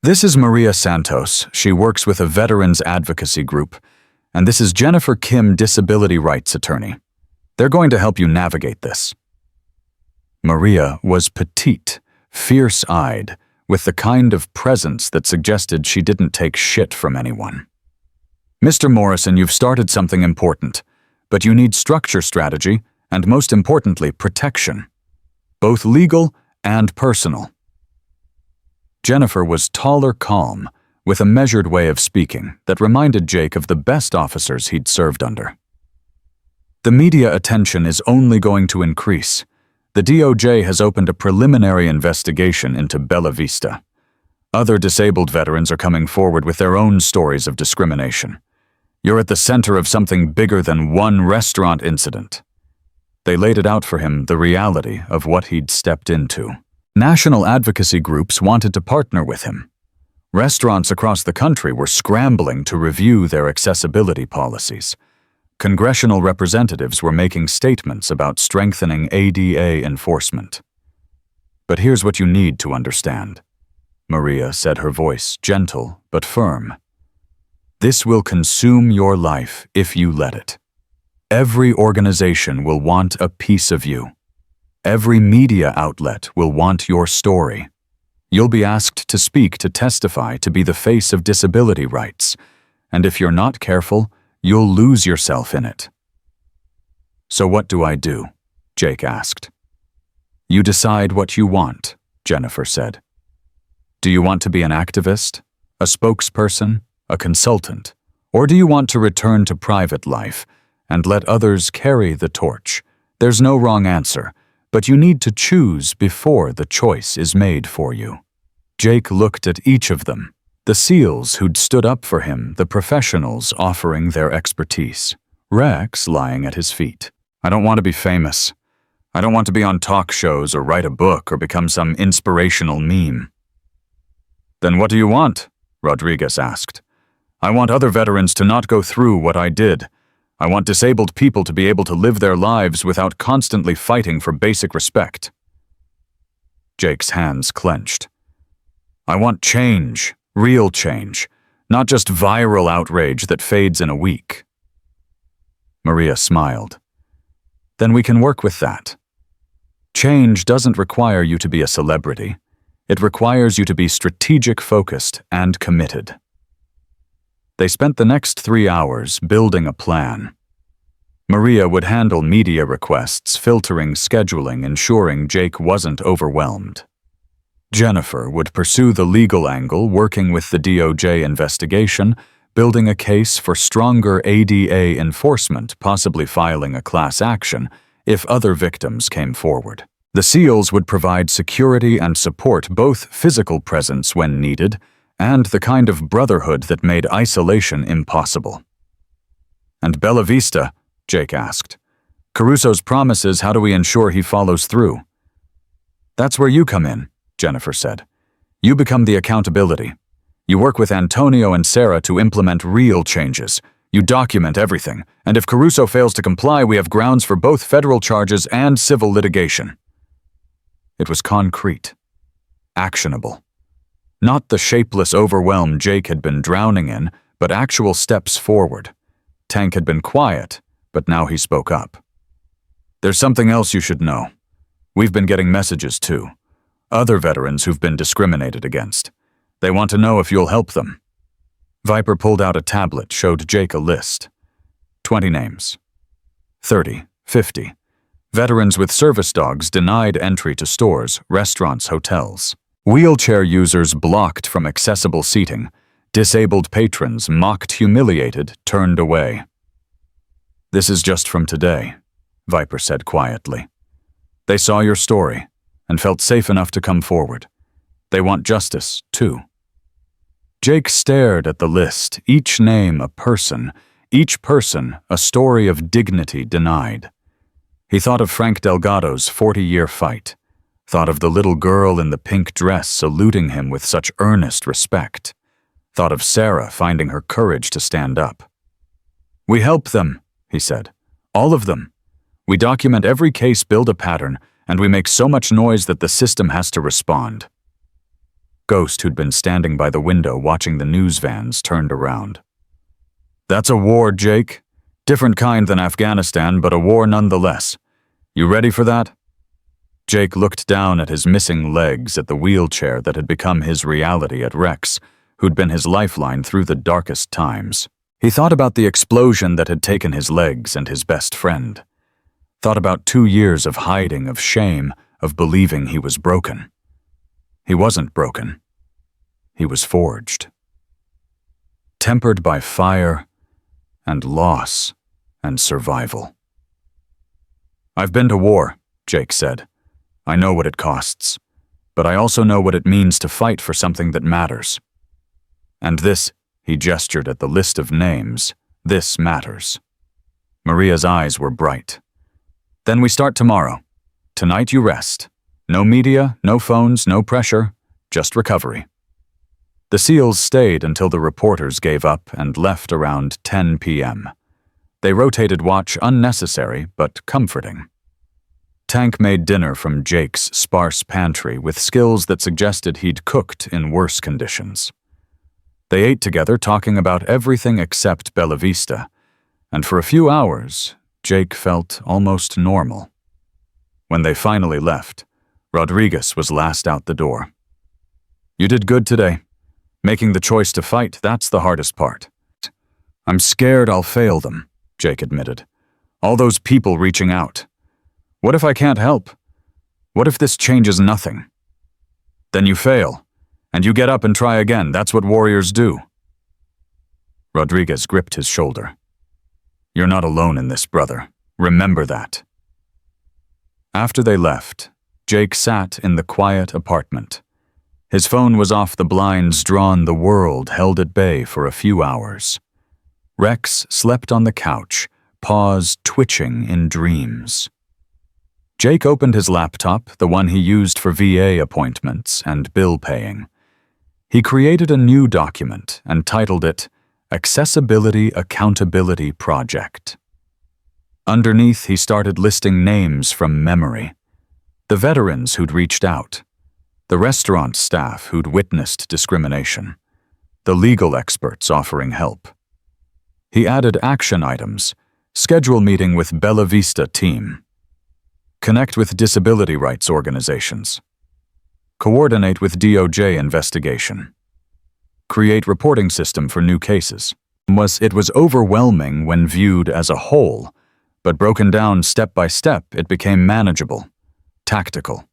"This is Maria Santos. She works with a veterans advocacy group. And this is Jennifer Kim, disability rights attorney. They're going to help you navigate this." Maria was petite, fierce-eyed, with the kind of presence that suggested she didn't take shit from anyone. "Mr. Morrison, you've started something important, but you need structure, strategy, and most importantly, protection. Both legal and personal." Jennifer was taller, calm, with a measured way of speaking that reminded Jake of the best officers he'd served under. "The media attention is only going to increase. The DOJ has opened a preliminary investigation into Bella Vista. Other disabled veterans are coming forward with their own stories of discrimination. You're at the center of something bigger than one restaurant incident. They laid it out for him, the reality of what he'd stepped into. National advocacy groups wanted to partner with him. Restaurants across the country were scrambling to review their accessibility policies. Congressional representatives were making statements about strengthening ADA enforcement. But here's what you need to understand, Maria said, her voice gentle but firm. This will consume your life if you let it. Every organization will want a piece of you. Every media outlet will want your story. You'll be asked to speak, to testify, to be the face of disability rights. And if you're not careful, you'll lose yourself in it. So what do I do? Jake asked. You decide what you want, Jennifer said. Do you want to be an activist, a spokesperson, a consultant, or do you want to return to private life and let others carry the torch? There's no wrong answer, but you need to choose before the choice is made for you. Jake looked at each of them, the SEALs who'd stood up for him, the professionals offering their expertise. Rex lying at his feet. I don't want to be famous. I don't want to be on talk shows or write a book or become some inspirational meme. Then what do you want? Rodriguez asked. I want other veterans to not go through what I did. I want disabled people to be able to live their lives without constantly fighting for basic respect. Jake's hands clenched. I want change, real change, not just viral outrage that fades in a week. Maria smiled. Then we can work with that. Change doesn't require you to be a celebrity. It requires you to be strategic, focused, and committed. They spent the next 3 hours building a plan. Maria would handle media requests, filtering, scheduling, ensuring Jake wasn't overwhelmed. Jennifer would pursue the legal angle, working with the DOJ investigation, building a case for stronger ADA enforcement, possibly filing a class action if other victims came forward. The SEALs would provide security and support, both physical presence when needed, and the kind of brotherhood that made isolation impossible. And Bella Vista, Jake asked. Caruso's promises, how do we ensure he follows through? That's where you come in, Jennifer said. You become the accountability. You work with Antonio and Sarah to implement real changes. You document everything, and if Caruso fails to comply, we have grounds for both federal charges and civil litigation. It was concrete, actionable. Not the shapeless overwhelm Jake had been drowning in, but actual steps forward. Tank had been quiet, but now he spoke up. There's something else you should know. We've been getting messages too. Other veterans who've been discriminated against. They want to know if you'll help them. Viper pulled out a tablet, showed Jake a list. 20 names. 30, 50. Veterans with service dogs denied entry to stores, restaurants, hotels. Wheelchair users blocked from accessible seating. Disabled patrons mocked, humiliated, turned away. This is just from today, Viper said quietly. They saw your story and felt safe enough to come forward. They want justice, too. Jake stared at the list, each name a person a story of dignity denied. He thought of Frank Delgado's 40-year fight, thought of the little girl in the pink dress saluting him with such earnest respect, thought of Sarah finding her courage to stand up. We help them, he said. All of them. We document every case, build a pattern, and we make so much noise that the system has to respond. Ghost, who'd been standing by the window watching the news vans, turned around. That's a war, Jake. Different kind than Afghanistan, but a war nonetheless. You ready for that? Jake looked down at his missing legs, at the wheelchair that had become his reality, at Rex, who'd been his lifeline through the darkest times. He thought about the explosion that had taken his legs and his best friend. Thought about 2 years of hiding, of shame, of believing he was broken. He wasn't broken. He was forged. Tempered by fire and loss and survival. I've been to war, Jake said. I know what it costs, but I also know what it means to fight for something that matters. And this, he gestured at the list of names, This matters. Maria's eyes were bright. Then we start tomorrow. Tonight you rest. No media, no phones, no pressure, just recovery. The SEALs stayed until the reporters gave up and left around 10 p.m. They rotated watch, unnecessary but comforting. Tank made dinner from Jake's sparse pantry with skills that suggested he'd cooked in worse conditions. They ate together, talking about everything except Bella Vista, and for a few hours, Jake felt almost normal. When they finally left, Rodriguez was last out the door. "You did good today. Making the choice to fight, that's the hardest part." "I'm scared I'll fail them," Jake admitted. "All those people reaching out. What if I can't help? What if this changes nothing?" "Then you fail, and you get up and try again. That's what warriors do." Rodriguez gripped his shoulder. "You're not alone in this, brother. Remember that." After they left, Jake sat in the quiet apartment. His phone was off, the blinds drawn, the world held at bay for a few hours. Rex slept on the couch, paws twitching in dreams. Jake opened his laptop, the one he used for VA appointments and bill paying. He created a new document and titled it Accessibility Accountability Project. Underneath, he started listing names from memory. The veterans who'd reached out, the restaurant staff who'd witnessed discrimination, the legal experts offering help. He added action items: schedule meeting with Bella Vista team, connect with disability rights organizations, coordinate with DOJ investigation, create reporting system for new cases. It was overwhelming when viewed as a whole, but broken down step by step, it became manageable, tactical,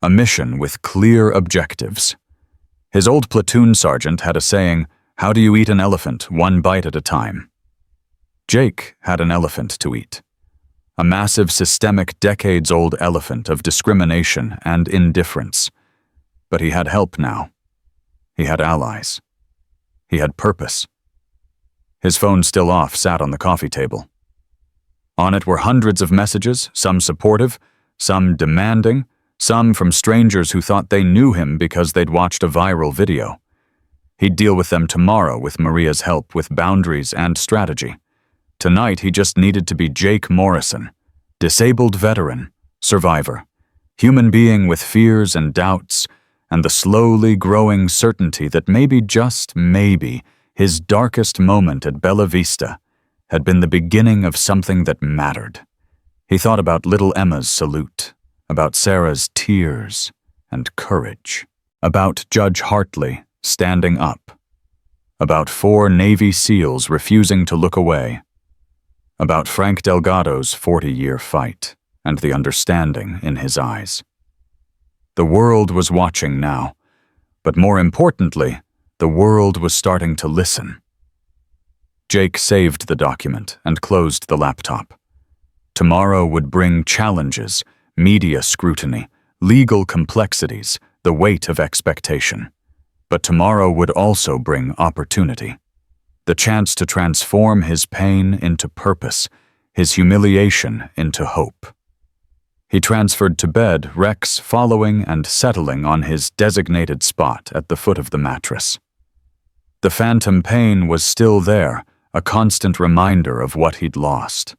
a mission with clear objectives. His old platoon sergeant had a saying, "How do you eat an elephant? One bite at a time." Jake had an elephant to eat. A massive, systemic, decades-old elephant of discrimination and indifference. But he had help now. He had allies. He had purpose. His phone, still off, sat on the coffee table. On it were hundreds of messages, some supportive, some demanding, some from strangers who thought they knew him because they'd watched a viral video. He'd deal with them tomorrow with Maria's help, with boundaries and strategy. Tonight he just needed to be Jake Morrison, disabled veteran, survivor, human being with fears and doubts, and the slowly growing certainty that maybe, just maybe, his darkest moment at Bella Vista had been the beginning of something that mattered. He thought about little Emma's salute, about Sarah's tears and courage, about Judge Hartley standing up, about 4 Navy SEALs refusing to look away, about Frank Delgado's 40-year fight and the understanding in his eyes. The world was watching now, but more importantly, the world was starting to listen. Jake saved the document and closed the laptop. Tomorrow would bring challenges, media scrutiny, legal complexities, the weight of expectation. But tomorrow would also bring opportunity. The chance to transform his pain into purpose, his humiliation into hope. He transferred to bed, Rex following and settling on his designated spot at the foot of the mattress. The phantom pain was still there, a constant reminder of what he'd lost.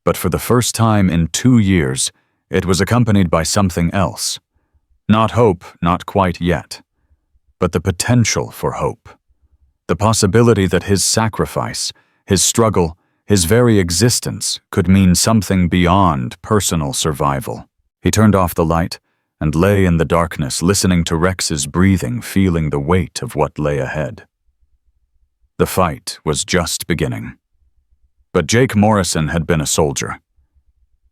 But for the first time in 2 years, it was accompanied by something else. Not hope, not quite yet, but the potential for hope. The possibility that his sacrifice, his struggle, his very existence could mean something beyond personal survival. He turned off the light and lay in the darkness, listening to Rex's breathing, feeling the weight of what lay ahead. The fight was just beginning. But Jake Morrison had been a soldier.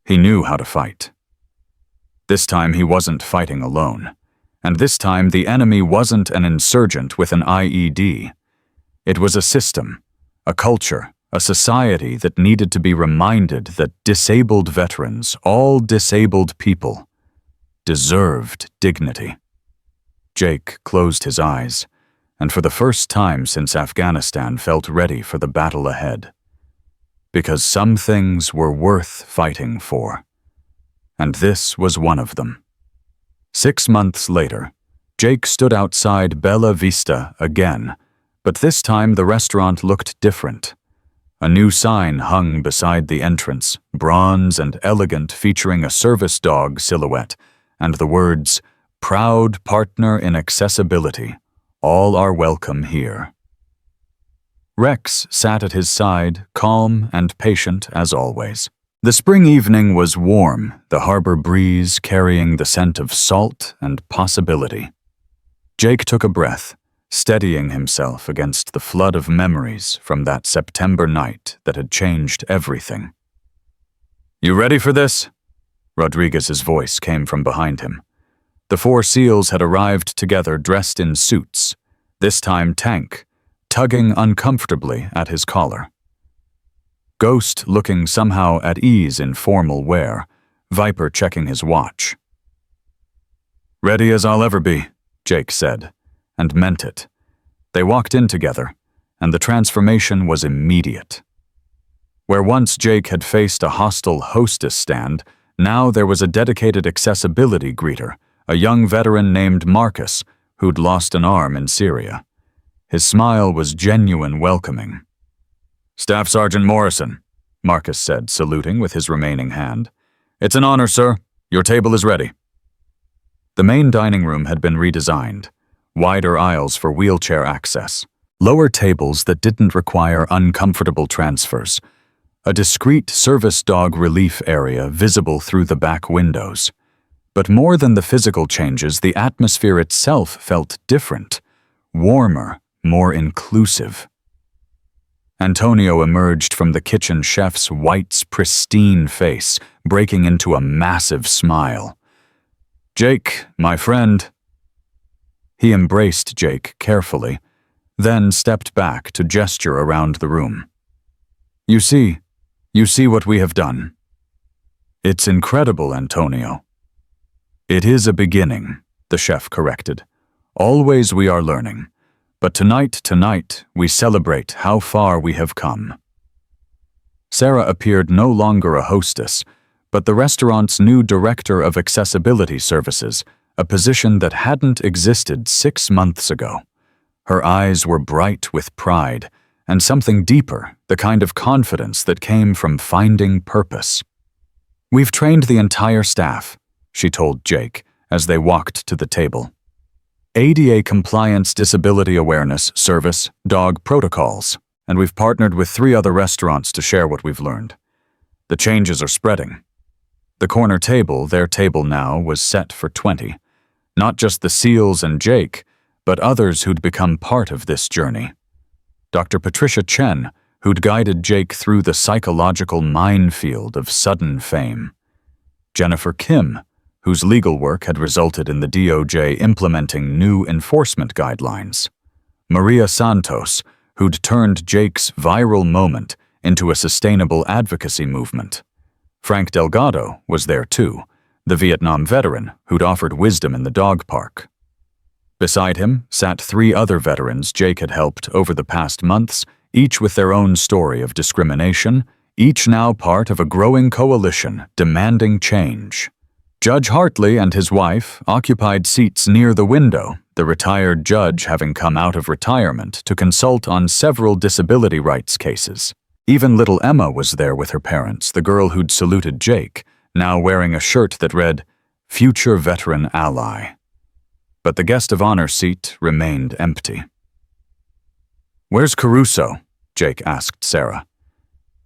He knew how to fight. This time he wasn't fighting alone. And this time the enemy wasn't an insurgent with an IED. It was a system, a culture, a society that needed to be reminded that disabled veterans, all disabled people, deserved dignity. Jake closed his eyes and for the first time since Afghanistan felt ready for the battle ahead. Because some things were worth fighting for. And this was one of them. 6 months later, Jake stood outside Bella Vista again, but this time the restaurant looked different. A new sign hung beside the entrance, bronze and elegant, featuring a service dog silhouette and the words, "Proud partner in accessibility. All are welcome here." Rex sat at his side, calm and patient as always. The spring evening was warm, the harbor breeze carrying the scent of salt and possibility. Jake took a breath, steadying himself against the flood of memories from that September night that had changed everything. "You ready for this?" Rodriguez's voice came from behind him. The 4 SEALs had arrived together dressed in suits, this time Tank, tugging uncomfortably at his collar. Ghost looking somehow at ease in formal wear, Viper checking his watch. "Ready as I'll ever be," Jake said, and meant it. They walked in together, and the transformation was immediate. Where once Jake had faced a hostile hostess stand, now there was a dedicated accessibility greeter, a young veteran named Marcus, who'd lost an arm in Syria. His smile was genuine welcoming. "Staff Sergeant Morrison," Marcus said, saluting with his remaining hand. "It's an honor, sir. Your table is ready." The main dining room had been redesigned. Wider aisles for wheelchair access, lower tables that didn't require uncomfortable transfers, a discreet service dog relief area visible through the back windows. But more than the physical changes, the atmosphere itself felt different, warmer, more inclusive. Antonio emerged from the kitchen chef's white's pristine face, breaking into a massive smile. "Jake, my friend." He embraced Jake carefully, then stepped back to gesture around the room. You see what we have done." "It's incredible, Antonio." "It is a beginning," the chef corrected. "Always we are learning. But tonight, we celebrate how far we have come." Sarah appeared no longer a hostess, but the restaurant's new director of accessibility services, a position that hadn't existed 6 months ago. Her eyes were bright with pride, and something deeper, the kind of confidence that came from finding purpose. "We've trained the entire staff," she told Jake as they walked to the table. "ADA compliance, disability awareness, service, dog protocols, and we've partnered with 3 other restaurants to share what we've learned. The changes are spreading." The corner table, their table now, was set for 20. Not just the SEALs and Jake, but others who'd become part of this journey. Dr. Patricia Chen, who'd guided Jake through the psychological minefield of sudden fame. Jennifer Kim, whose legal work had resulted in the DOJ implementing new enforcement guidelines. Maria Santos, who'd turned Jake's viral moment into a sustainable advocacy movement. Frank Delgado was there too, the Vietnam veteran who'd offered wisdom in the dog park. Beside him sat 3 other veterans Jake had helped over the past months, each with their own story of discrimination, each now part of a growing coalition demanding change. Judge Hartley and his wife occupied seats near the window, the retired judge having come out of retirement to consult on several disability rights cases. Even little Emma was there with her parents, the girl who'd saluted Jake, now wearing a shirt that read, "Future Veteran Ally." But the guest of honor seat remained empty. "Where's Caruso?" Jake asked Sarah.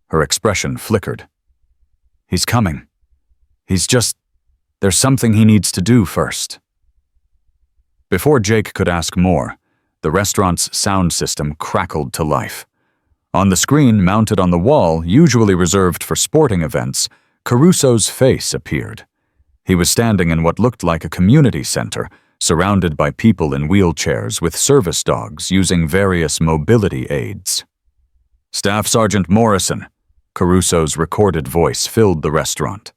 Her expression flickered. "He's coming. There's something he needs to do first." Before Jake could ask more, the restaurant's sound system crackled to life. On the screen mounted on the wall, usually reserved for sporting events, Caruso's face appeared. He was standing in what looked like a community center, surrounded by people in wheelchairs with service dogs using various mobility aids. "Staff Sergeant Morrison," Caruso's recorded voice filled the restaurant.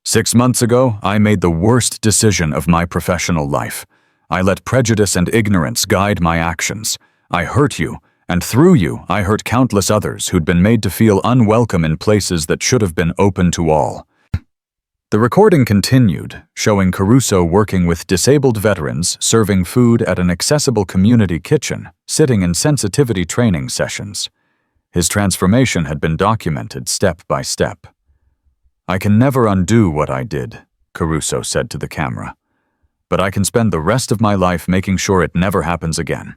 "6 months ago, I made the worst decision of my professional life. I let prejudice and ignorance guide my actions. I hurt you, and through you, I hurt countless others who'd been made to feel unwelcome in places that should have been open to all." The recording continued, showing Caruso working with disabled veterans, serving food at an accessible community kitchen, sitting in sensitivity training sessions. His transformation had been documented step by step. "I can never undo what I did," Caruso said to the camera. "But I can spend the rest of my life making sure it never happens again.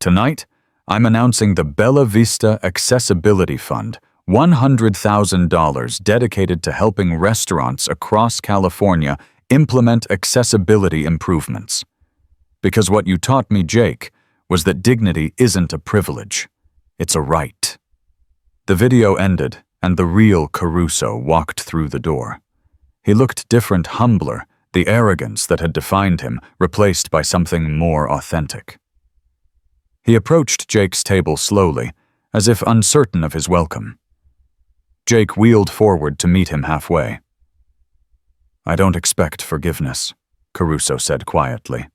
Tonight, I'm announcing the Bella Vista Accessibility Fund, $100,000 dedicated to helping restaurants across California implement accessibility improvements. Because what you taught me, Jake, was that dignity isn't a privilege. It's a right." The video ended, and the real Caruso walked through the door. He looked different, humbler, the arrogance that had defined him replaced by something more authentic. He approached Jake's table slowly, as if uncertain of his welcome. Jake wheeled forward to meet him halfway. "I don't expect forgiveness," Caruso said quietly.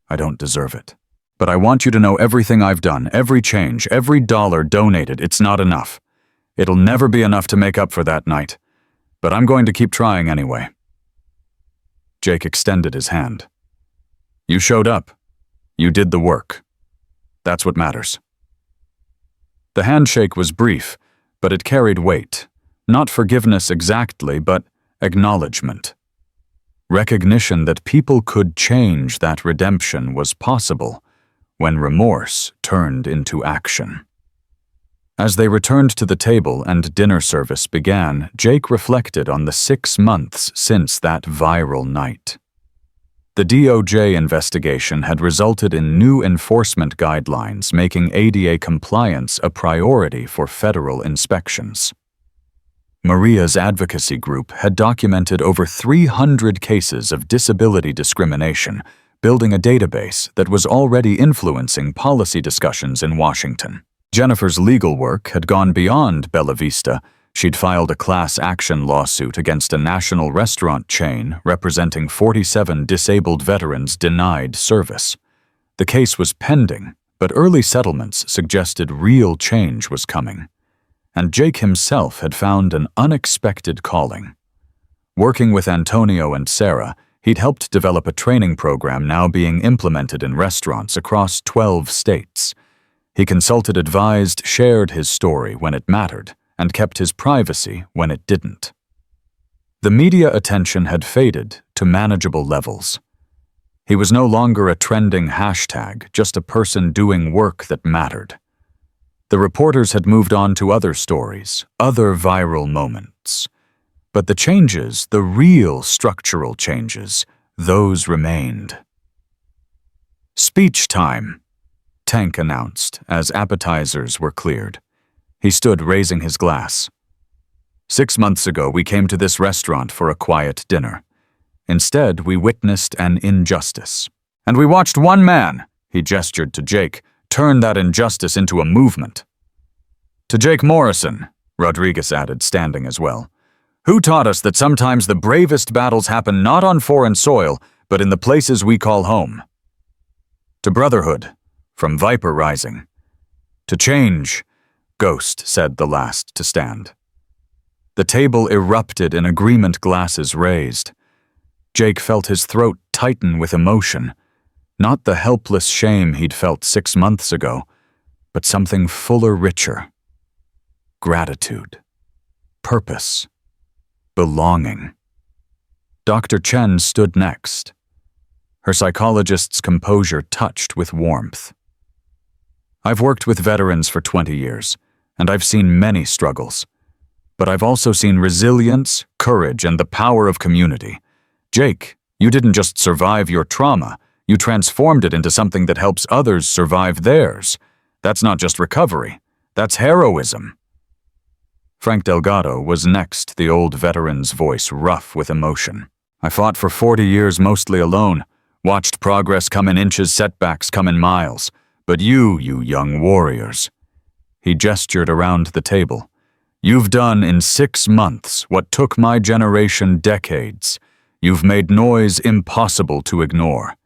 "I don't deserve it. But I want you to know everything I've done, every change, every dollar donated, it's not enough. It'll never be enough to make up for that night. But I'm going to keep trying anyway." Jake extended his hand. "You showed up. You did the work. That's what matters." The handshake was brief, but it carried weight. Not forgiveness exactly, but acknowledgement. Recognition that people could change, that redemption was possible when remorse turned into action. As they returned to the table and dinner service began, Jake reflected on the 6 months since that viral night. The DOJ investigation had resulted in new enforcement guidelines making ADA compliance a priority for federal inspections. Maria's advocacy group had documented over 300 cases of disability discrimination, building a database that was already influencing policy discussions in Washington. Jennifer's legal work had gone beyond Bella Vista. She'd filed a class action lawsuit against a national restaurant chain representing 47 disabled veterans denied service. The case was pending, but early settlements suggested real change was coming. And Jake himself had found an unexpected calling. Working with Antonio and Sarah, he'd helped develop a training program now being implemented in restaurants across 12 states. He consulted, advised, shared his story when it mattered, and kept his privacy when it didn't. The media attention had faded to manageable levels. He was no longer a trending hashtag, just a person doing work that mattered. The reporters had moved on to other stories, other viral moments. But the changes, the real structural changes, those remained. "Speech time," Tank announced as appetizers were cleared. He stood raising his glass. "6 months ago, we came to this restaurant for a quiet dinner. Instead, we witnessed an injustice. And we watched one man," he gestured to Jake, "turn that injustice into a movement." "To Jake Morrison," Rodriguez added, standing as well, "who taught us that sometimes the bravest battles happen not on foreign soil, but in the places we call home." "To Brotherhood," from Viper Rising. "To change," Ghost said, the last to stand. The table erupted in agreement, glasses raised. Jake felt his throat tighten with emotion. Not the helpless shame he'd felt 6 months ago, but something fuller, richer. Gratitude. Purpose. Belonging. Dr. Chen stood next. Her psychologist's composure touched with warmth. "I've worked with veterans for 20 years. And I've seen many struggles. But I've also seen resilience, courage, and the power of community. Jake, you didn't just survive your trauma, you transformed it into something that helps others survive theirs. That's not just recovery, that's heroism." Frank Delgado was next, the old veteran's voice rough with emotion. "I fought for 40 years mostly alone, watched progress come in inches, setbacks come in miles. But you young warriors," he gestured around the table, "you've done in 6 months what took my generation decades. You've made noise impossible to ignore.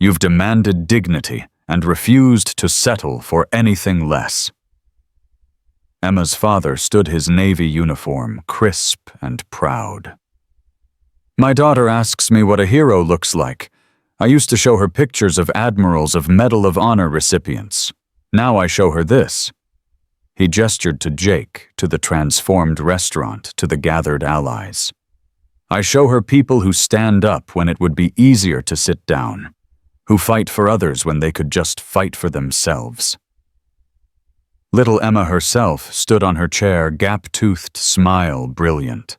You've demanded dignity and refused to settle for anything less." Emma's father stood his Navy uniform, crisp and proud. "My daughter asks me what a hero looks like. I used to show her pictures of admirals, of Medal of Honor recipients. Now I show her this." He gestured to Jake, to the transformed restaurant, to the gathered allies. "I show her people who stand up when it would be easier to sit down, who fight for others when they could just fight for themselves." Little Emma herself stood on her chair, gap-toothed, smile brilliant.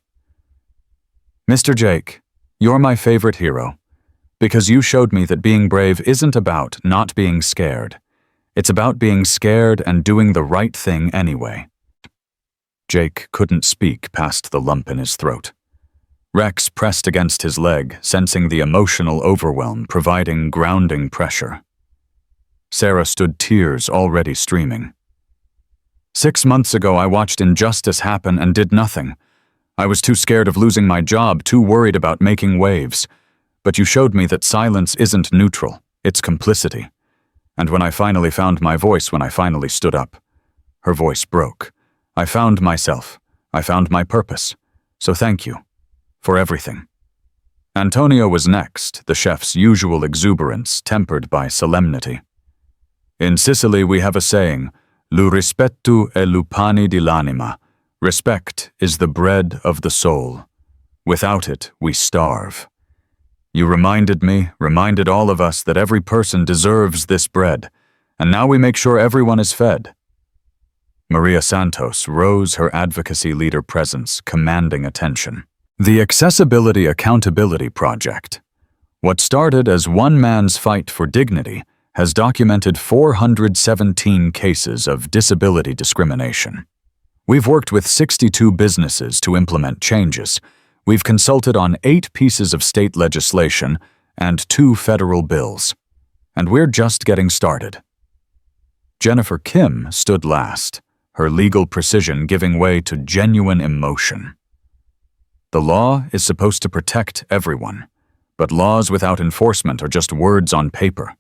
"Mr. Jake, you're my favorite hero, because you showed me that being brave isn't about not being scared. It's about being scared and doing the right thing anyway." Jake couldn't speak past the lump in his throat. Rex pressed against his leg, sensing the emotional overwhelm, providing grounding pressure. Sarah stood, tears already streaming. "6 months ago, I watched injustice happen and did nothing. I was too scared of losing my job, too worried about making waves. But you showed me that silence isn't neutral, it's complicity. And when I finally found my voice, when I finally stood up," her voice broke, "I found myself. I found my purpose. So thank you. For everything." Antonio was next, the chef's usual exuberance tempered by solemnity. "In Sicily we have a saying, Lu rispetto è lu pane di l'anima. Respect is the bread of the soul. Without it, we starve. You reminded me, reminded all of us that every person deserves this bread, and now we make sure everyone is fed." Maria Santos rose, her advocacy leader presence commanding attention. The Accessibility Accountability Project. What started as one man's fight for dignity has documented 417 cases of disability discrimination. We've worked with 62 businesses to implement changes. We've consulted on 8 pieces of state legislation and 2 federal bills. And we're just getting started. Jennifer Kim stood last, her legal precision giving way to genuine emotion. "The law is supposed to protect everyone, but laws without enforcement are just words on paper.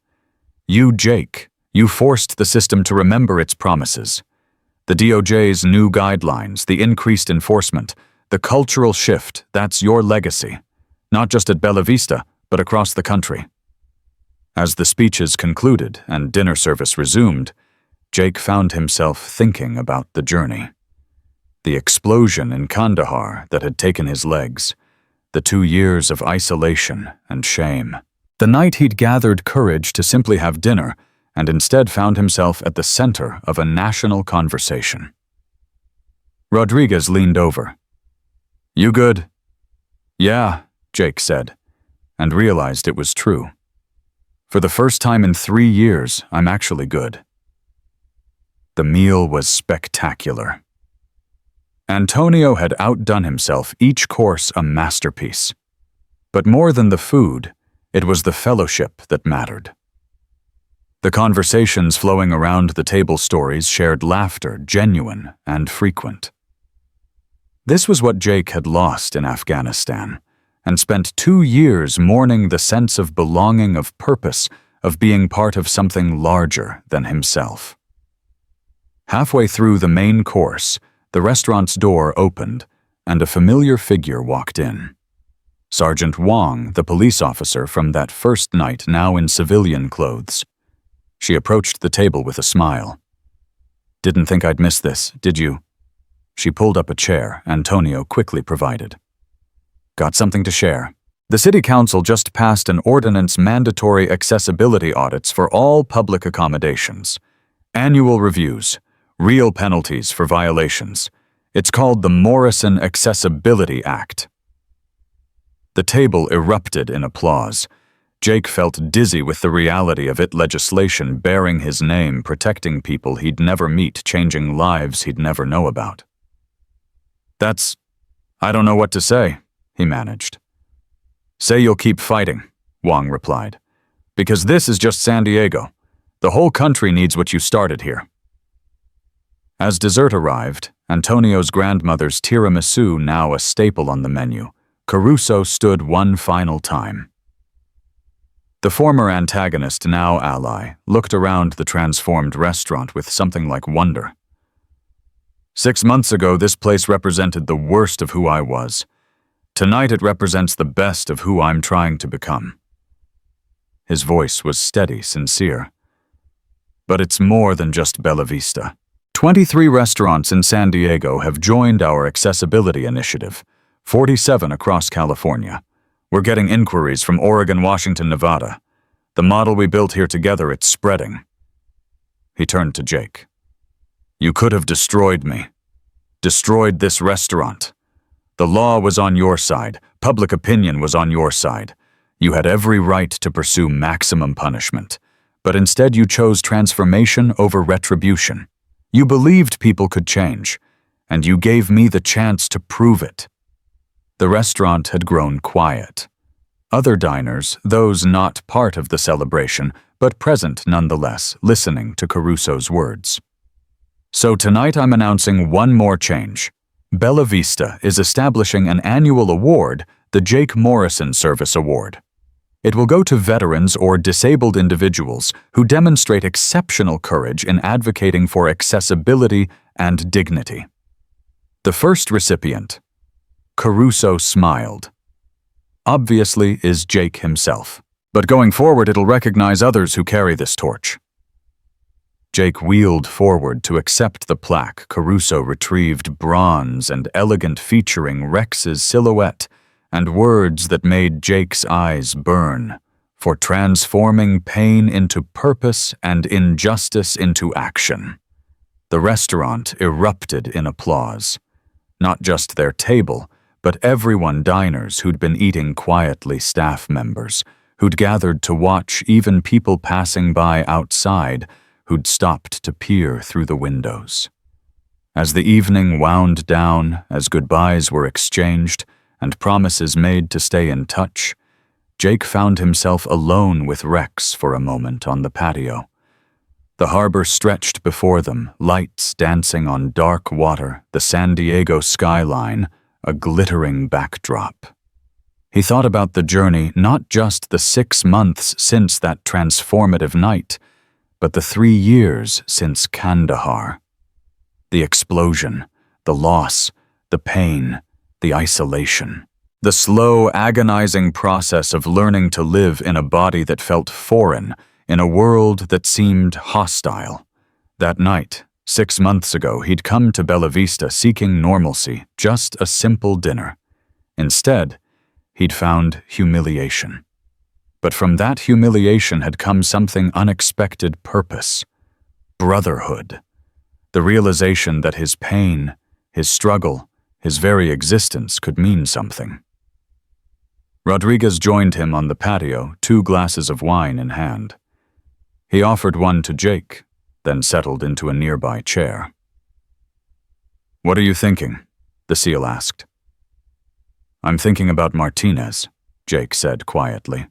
You, Jake, you forced the system to remember its promises. The DOJ's new guidelines, the increased enforcement, the cultural shift, that's your legacy, not just at Bella Vista, but across the country." As the speeches concluded and dinner service resumed, Jake found himself thinking about the journey. The explosion in Kandahar that had taken his legs, the 2 years of isolation and shame. The night he'd gathered courage to simply have dinner and instead found himself at the center of a national conversation. Rodriguez leaned over. "You good?" "Yeah," Jake said, and realized it was true. "For the first time in 3 years, I'm actually good." The meal was spectacular. Antonio had outdone himself, each course a masterpiece. But more than the food, it was the fellowship that mattered. The conversations flowing around the table, stories shared, laughter, genuine and frequent. This was what Jake had lost in Afghanistan, and spent 2 years mourning the sense of belonging, of purpose, of being part of something larger than himself. Halfway through the main course, the restaurant's door opened, and a familiar figure walked in. Sergeant Wong, the police officer from that first night, now in civilian clothes. She approached the table with a smile. "Didn't think I'd miss this, did you?" She pulled up a chair Antonio quickly provided. "Got something to share. The City Council just passed an ordinance mandatory accessibility audits for all public accommodations. Annual reviews, real penalties for violations. It's called the Morrison Accessibility Act." The table erupted in applause. Jake felt dizzy with the reality of it, legislation bearing his name, protecting people he'd never meet, changing lives he'd never know about. I don't know what to say," he managed. "Say you'll keep fighting," Wong replied. "Because this is just San Diego. The whole country needs what you started here." As dessert arrived, Antonio's grandmother's tiramisu now a staple on the menu, Caruso stood one final time. The former antagonist, now ally, looked around the transformed restaurant with something like wonder. 6 months ago, this place represented the worst of who I was. Tonight it represents the best of who I'm trying to become. His voice was steady, sincere. But it's more than just Bella Vista. 23 restaurants in San Diego have joined our accessibility initiative, 47 across California. We're getting inquiries from Oregon, Washington, Nevada. The model we built here together, it's spreading. He turned to Jake. You could have destroyed me. Destroyed this restaurant. The law was on your side. Public opinion was on your side. You had every right to pursue maximum punishment. But instead you chose transformation over retribution. You believed people could change, and you gave me the chance to prove it. The restaurant had grown quiet. Other diners, those not part of the celebration, but present nonetheless, listening to Caruso's words. So tonight I'm announcing one more change. Bella Vista is establishing an annual award, the Jake Morrison Service Award. It will go to veterans or disabled individuals who demonstrate exceptional courage in advocating for accessibility and dignity. The first recipient, Caruso smiled. Obviously is Jake himself, but going forward it'll recognize others who carry this torch. Jake wheeled forward to accept the plaque. Caruso retrieved bronze and elegant, featuring Rex's silhouette and words that made Jake's eyes burn, for transforming pain into purpose and injustice into action. The restaurant erupted in applause. Not just their table, but everyone, diners who'd been eating quietly, staff members, who'd gathered to watch, even people passing by outside, who'd stopped to peer through the windows. As the evening wound down, as goodbyes were exchanged and promises made to stay in touch, Jake found himself alone with Rex for a moment on the patio. The harbor stretched before them, lights dancing on dark water, the San Diego skyline, a glittering backdrop. He thought about the journey, not just the 6 months since that transformative night, but the 3 years since Kandahar. The explosion, the loss, the pain, the isolation. The slow, agonizing process of learning to live in a body that felt foreign, in a world that seemed hostile. That night, 6 months ago, he'd come to Bella Vista seeking normalcy, just a simple dinner. Instead, he'd found humiliation. But from that humiliation had come something unexpected: purpose, brotherhood, the realization that his pain, his struggle, his very existence could mean something. Rodriguez joined him on the patio, 2 glasses of wine in hand. He offered one to Jake, then settled into a nearby chair. "What are you thinking?" the SEAL asked. "I'm thinking about Martinez," Jake said quietly.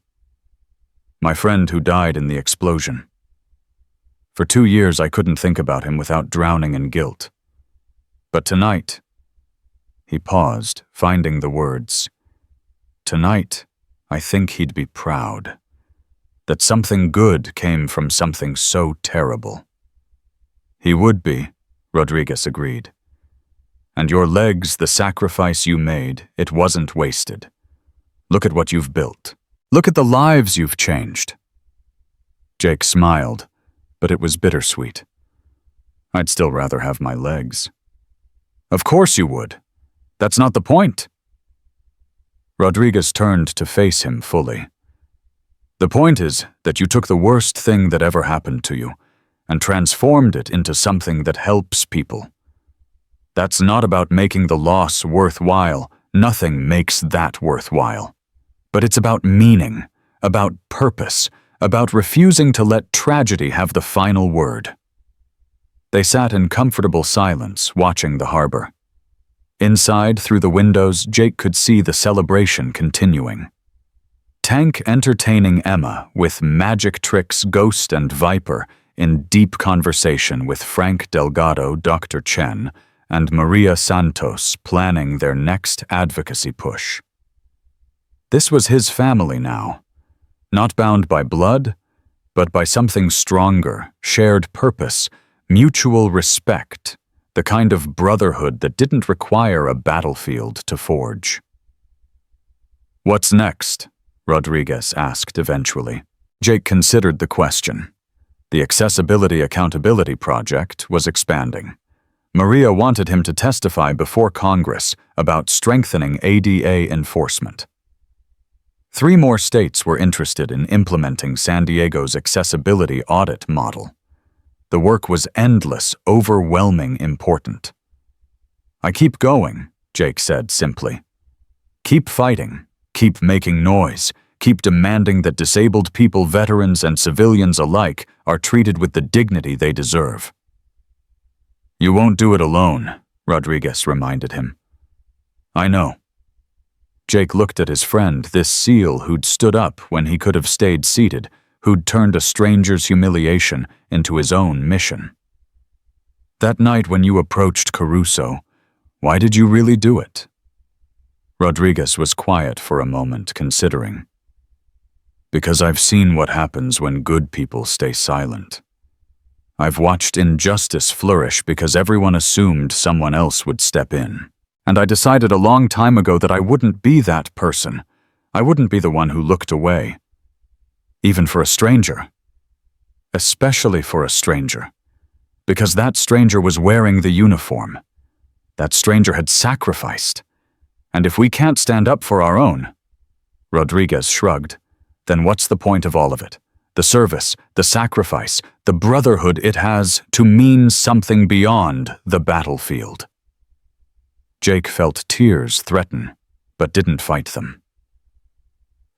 "My friend who died in the explosion. For 2 years I couldn't think about him without drowning in guilt. But tonight," he paused, finding the words, "tonight, I think he'd be proud. That something good came from something so terrible." "He would be," Rodriguez agreed. "And your legs, the sacrifice you made, it wasn't wasted. Look at what you've built. Look at the lives you've changed." Jake smiled, but it was bittersweet. "I'd still rather have my legs." "Of course you would. That's not the point." Rodriguez turned to face him fully. "The point is that you took the worst thing that ever happened to you and transformed it into something that helps people. That's not about making the loss worthwhile. Nothing makes that worthwhile. But it's about meaning, about purpose, about refusing to let tragedy have the final word." They sat in comfortable silence, watching the harbor. Inside, through the windows, Jake could see the celebration continuing. Tank entertaining Emma with magic tricks, Ghost and Viper in deep conversation with Frank Delgado, Dr. Chen, and Maria Santos planning their next advocacy push. This was his family now. Not bound by blood, but by something stronger, shared purpose, mutual respect, the kind of brotherhood that didn't require a battlefield to forge. "What's next?" Rodriguez asked eventually. Jake considered the question. The Accessibility Accountability Project was expanding. Maria wanted him to testify before Congress about strengthening ADA enforcement. 3 more states were interested in implementing San Diego's accessibility audit model. The work was endless, overwhelming important. "I keep going," Jake said simply. "Keep fighting, keep making noise, keep demanding that disabled people, veterans, and civilians alike are treated with the dignity they deserve." "You won't do it alone," Rodriguez reminded him. "I know." Jake looked at his friend, this SEAL who'd stood up when he could have stayed seated, who'd turned a stranger's humiliation into his own mission. "That night when you approached Caruso, why did you really do it?" Rodriguez was quiet for a moment, considering. "Because I've seen what happens when good people stay silent. I've watched injustice flourish because everyone assumed someone else would step in. And I decided a long time ago that I wouldn't be that person. I wouldn't be the one who looked away. Even for a stranger. Especially for a stranger. Because that stranger was wearing the uniform. That stranger had sacrificed. And if we can't stand up for our own," Rodriguez shrugged, "then what's the point of all of it? The service, the sacrifice, the brotherhood it has to mean something beyond the battlefield." Jake felt tears threaten, but didn't fight them.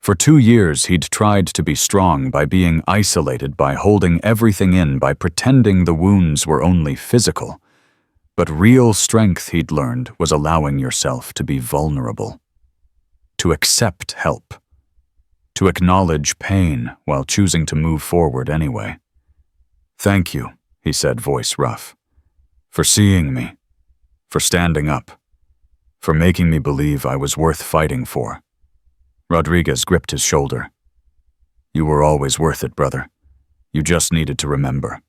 For 2 years he'd tried to be strong by being isolated, by holding everything in, by pretending the wounds were only physical. But real strength, he'd learned, was allowing yourself to be vulnerable. To accept help. To acknowledge pain while choosing to move forward anyway. "Thank you," he said, voice rough. "For seeing me. For standing up. For making me believe I was worth fighting for." Rodriguez gripped his shoulder. "You were always worth it, brother. You just needed to remember."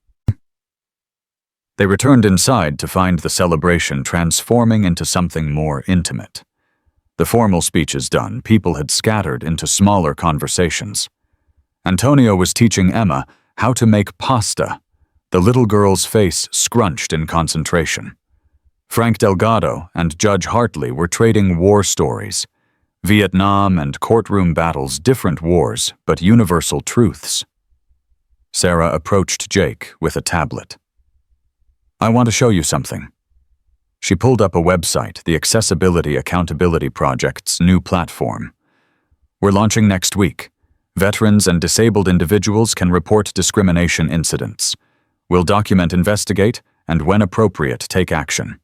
They returned inside to find the celebration transforming into something more intimate. The formal speeches done, people had scattered into smaller conversations. Antonio was teaching Emma how to make pasta, the little girl's face scrunched in concentration. Frank Delgado and Judge Hartley were trading war stories. Vietnam and courtroom battles, different wars, but universal truths. Sarah approached Jake with a tablet. "I want to show you something." She pulled up a website, the Accessibility Accountability Project's new platform. "We're launching next week. Veterans and disabled individuals can report discrimination incidents. We'll document, investigate, and when appropriate, take action.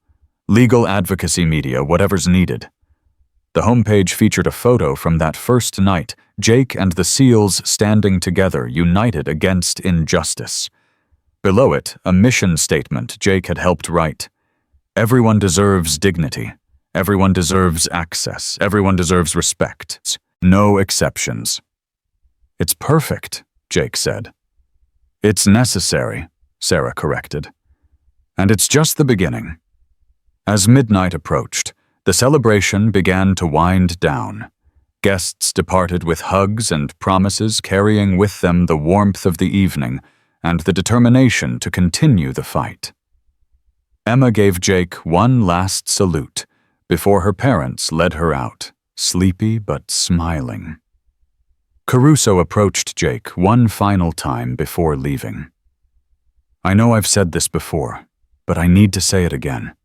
Legal advocacy media, whatever's needed." The homepage featured a photo from that first night, Jake and the SEALs standing together, united against injustice. Below it, a mission statement Jake had helped write. "Everyone deserves dignity. Everyone deserves access. Everyone deserves respect. No exceptions." "It's perfect," Jake said. "It's necessary," Sarah corrected. "And it's just the beginning." As midnight approached, the celebration began to wind down. Guests departed with hugs and promises, carrying with them the warmth of the evening and the determination to continue the fight. Emma gave Jake one last salute before her parents led her out, sleepy but smiling. Caruso approached Jake one final time before leaving. "I know I've said this before, but I need to say it again.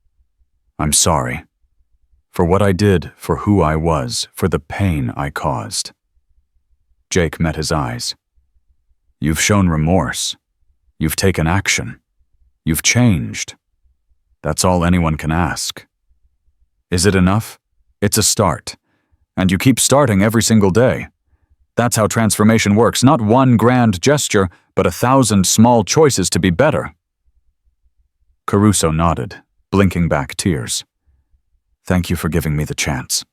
I'm sorry. For what I did, for who I was, for the pain I caused." Jake met his eyes. "You've shown remorse. You've taken action. You've changed. That's all anyone can ask. Is it enough? It's a start. And you keep starting every single day. That's how transformation works, not one grand gesture, but 1,000 small choices to be better." Caruso nodded, blinking back tears. "Thank you for giving me the chance."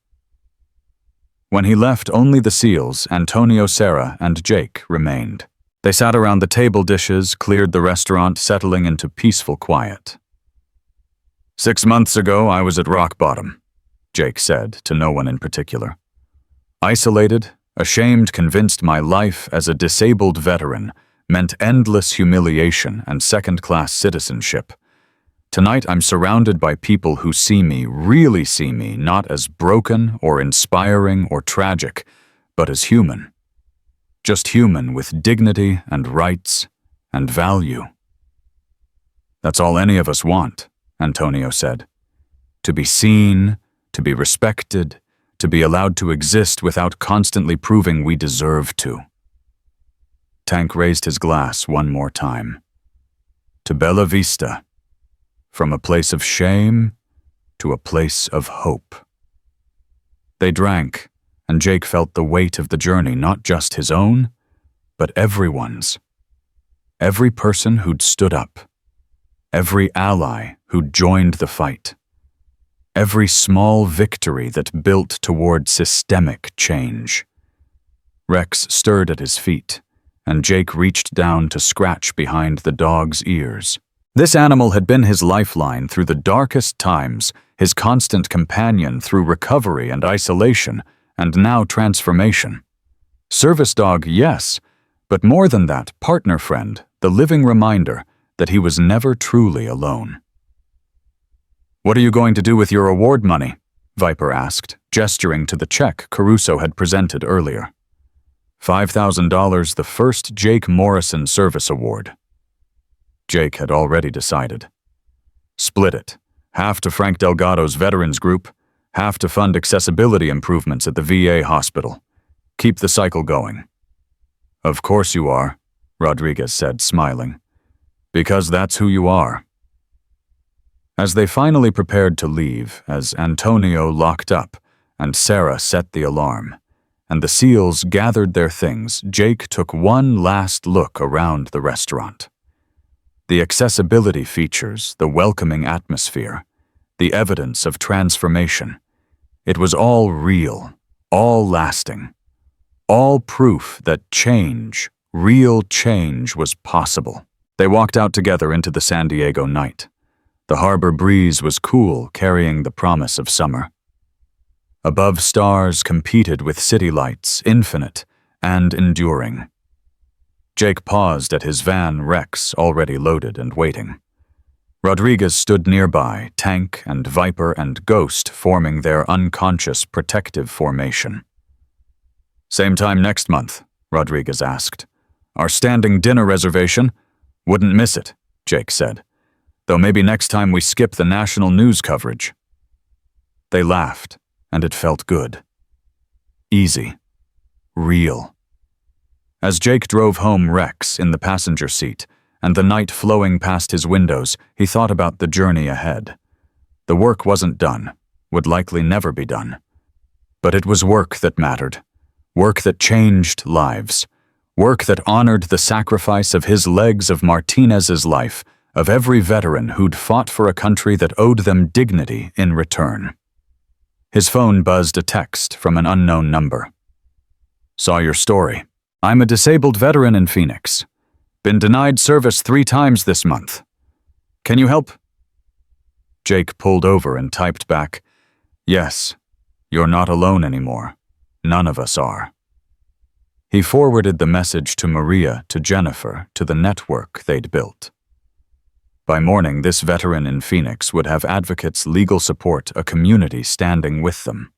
When he left, only the SEALs, Antonio, Sarah, and Jake remained. They sat around the table dishes, cleared the restaurant, settling into peaceful quiet. 6 months ago, I was at rock bottom, Jake said, to no one in particular. Isolated, ashamed, convinced my life as a disabled veteran meant endless humiliation and second-class citizenship. Tonight, I'm surrounded by people who see me, really see me, not as broken or inspiring or tragic, but as human. Just human with dignity and rights and value. That's all any of us want, Antonio said. To be seen, to be respected, to be allowed to exist without constantly proving we deserve to. Tank raised his glass one more time. To Bella Vista. From a place of shame to a place of hope. They drank, and Jake felt the weight of the journey, not just his own, but everyone's. Every person who'd stood up. Every ally who'd joined the fight. Every small victory that built toward systemic change. Rex stirred at his feet, and Jake reached down to scratch behind the dog's ears. This animal had been his lifeline through the darkest times, his constant companion through recovery and isolation, and now transformation. Service dog, yes, but more than that, partner friend, the living reminder that he was never truly alone. "What are you going to do with your award money?" Viper asked, gesturing to the check Caruso had presented earlier. $5,000, the first Jake Morrison Service Award. Jake had already decided. Split it. Half to Frank Delgado's Veterans Group, half to fund accessibility improvements at the VA hospital. Keep the cycle going. "Of course you are," Rodriguez said, smiling. "Because that's who you are." As they finally prepared to leave, as Antonio locked up and Sarah set the alarm, and the SEALs gathered their things, Jake took one last look around the restaurant. The accessibility features, the welcoming atmosphere, the evidence of transformation. It was all real, all lasting, all proof that change, real change, was possible. They walked out together into the San Diego night. The harbor breeze was cool, carrying the promise of summer. Above stars competed with city lights, infinite and enduring. Jake paused at his van Rex, already loaded and waiting. Rodriguez stood nearby, Tank and Viper and Ghost forming their unconscious protective formation. "Same time next month?" Rodriguez asked. "Our standing dinner reservation? Wouldn't miss it," Jake said. "Though maybe next time we skip the national news coverage." They laughed, and it felt good. Easy. Real. As Jake drove home Rex in the passenger seat, and the night flowing past his windows, he thought about the journey ahead. The work wasn't done, would likely never be done. But it was work that mattered, work that changed lives, work that honored the sacrifice of his legs, of Martinez's life, of every veteran who'd fought for a country that owed them dignity in return. His phone buzzed a text from an unknown number. "Saw your story. I'm a disabled veteran in Phoenix. Been denied service 3 times this month. Can you help?" Jake pulled over and typed back, "Yes, you're not alone anymore. None of us are." He forwarded the message to Maria, to Jennifer, to the network they'd built. By morning, this veteran in Phoenix would have advocates, legal support, a community standing with them.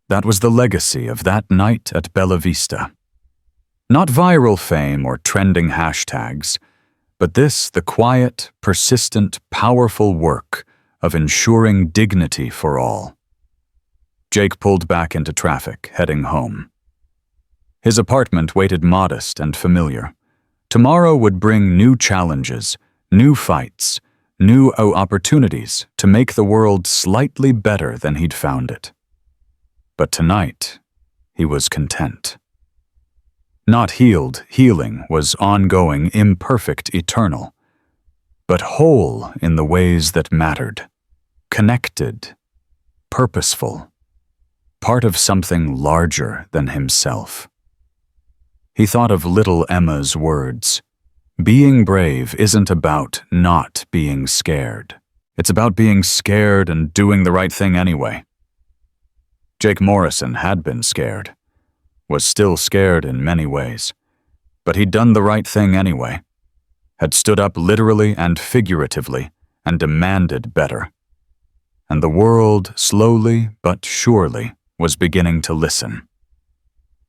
That was the legacy of that night at Bella Vista. Not viral fame or trending hashtags, but this, the quiet, persistent, powerful work of ensuring dignity for all. Jake pulled back into traffic, heading home. His apartment waited modest and familiar. Tomorrow would bring new challenges, new fights, new opportunities to make the world slightly better than he'd found it. But tonight, he was content. Not healed, healing was ongoing, imperfect, eternal, but whole in the ways that mattered, connected, purposeful, part of something larger than himself. He thought of little Emma's words. Being brave isn't about not being scared. It's about being scared and doing the right thing anyway. Jake Morrison had been scared, was still scared in many ways, but he'd done the right thing anyway, had stood up literally and figuratively and demanded better. And the world, slowly but surely, was beginning to listen.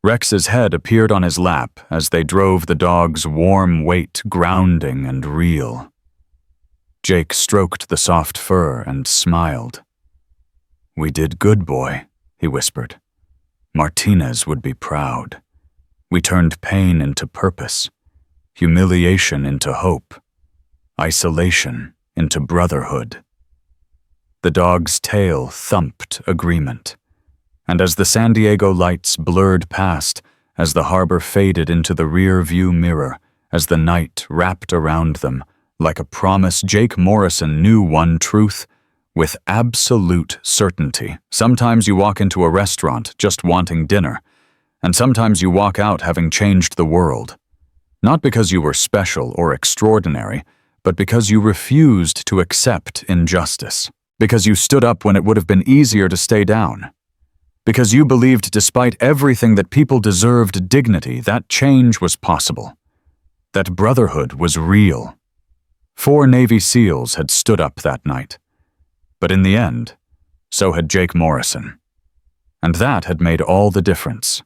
Rex's head appeared on his lap as they drove the dog's warm weight grounding and real. Jake stroked the soft fur and smiled. "We did good, boy," he whispered. "Martinez would be proud. We turned pain into purpose, humiliation into hope, isolation into brotherhood." The dog's tail thumped agreement, and as the San Diego lights blurred past, as the harbor faded into the rear-view mirror, as the night wrapped around them, like a promise, Jake Morrison knew one truth with absolute certainty. Sometimes you walk into a restaurant just wanting dinner, and sometimes you walk out having changed the world. Not because you were special or extraordinary, but because you refused to accept injustice. Because you stood up when it would have been easier to stay down. Because you believed despite everything that people deserved dignity, that change was possible. That brotherhood was real. 4 Navy SEALs had stood up that night. But in the end, so had Jake Morrison. And that had made all the difference.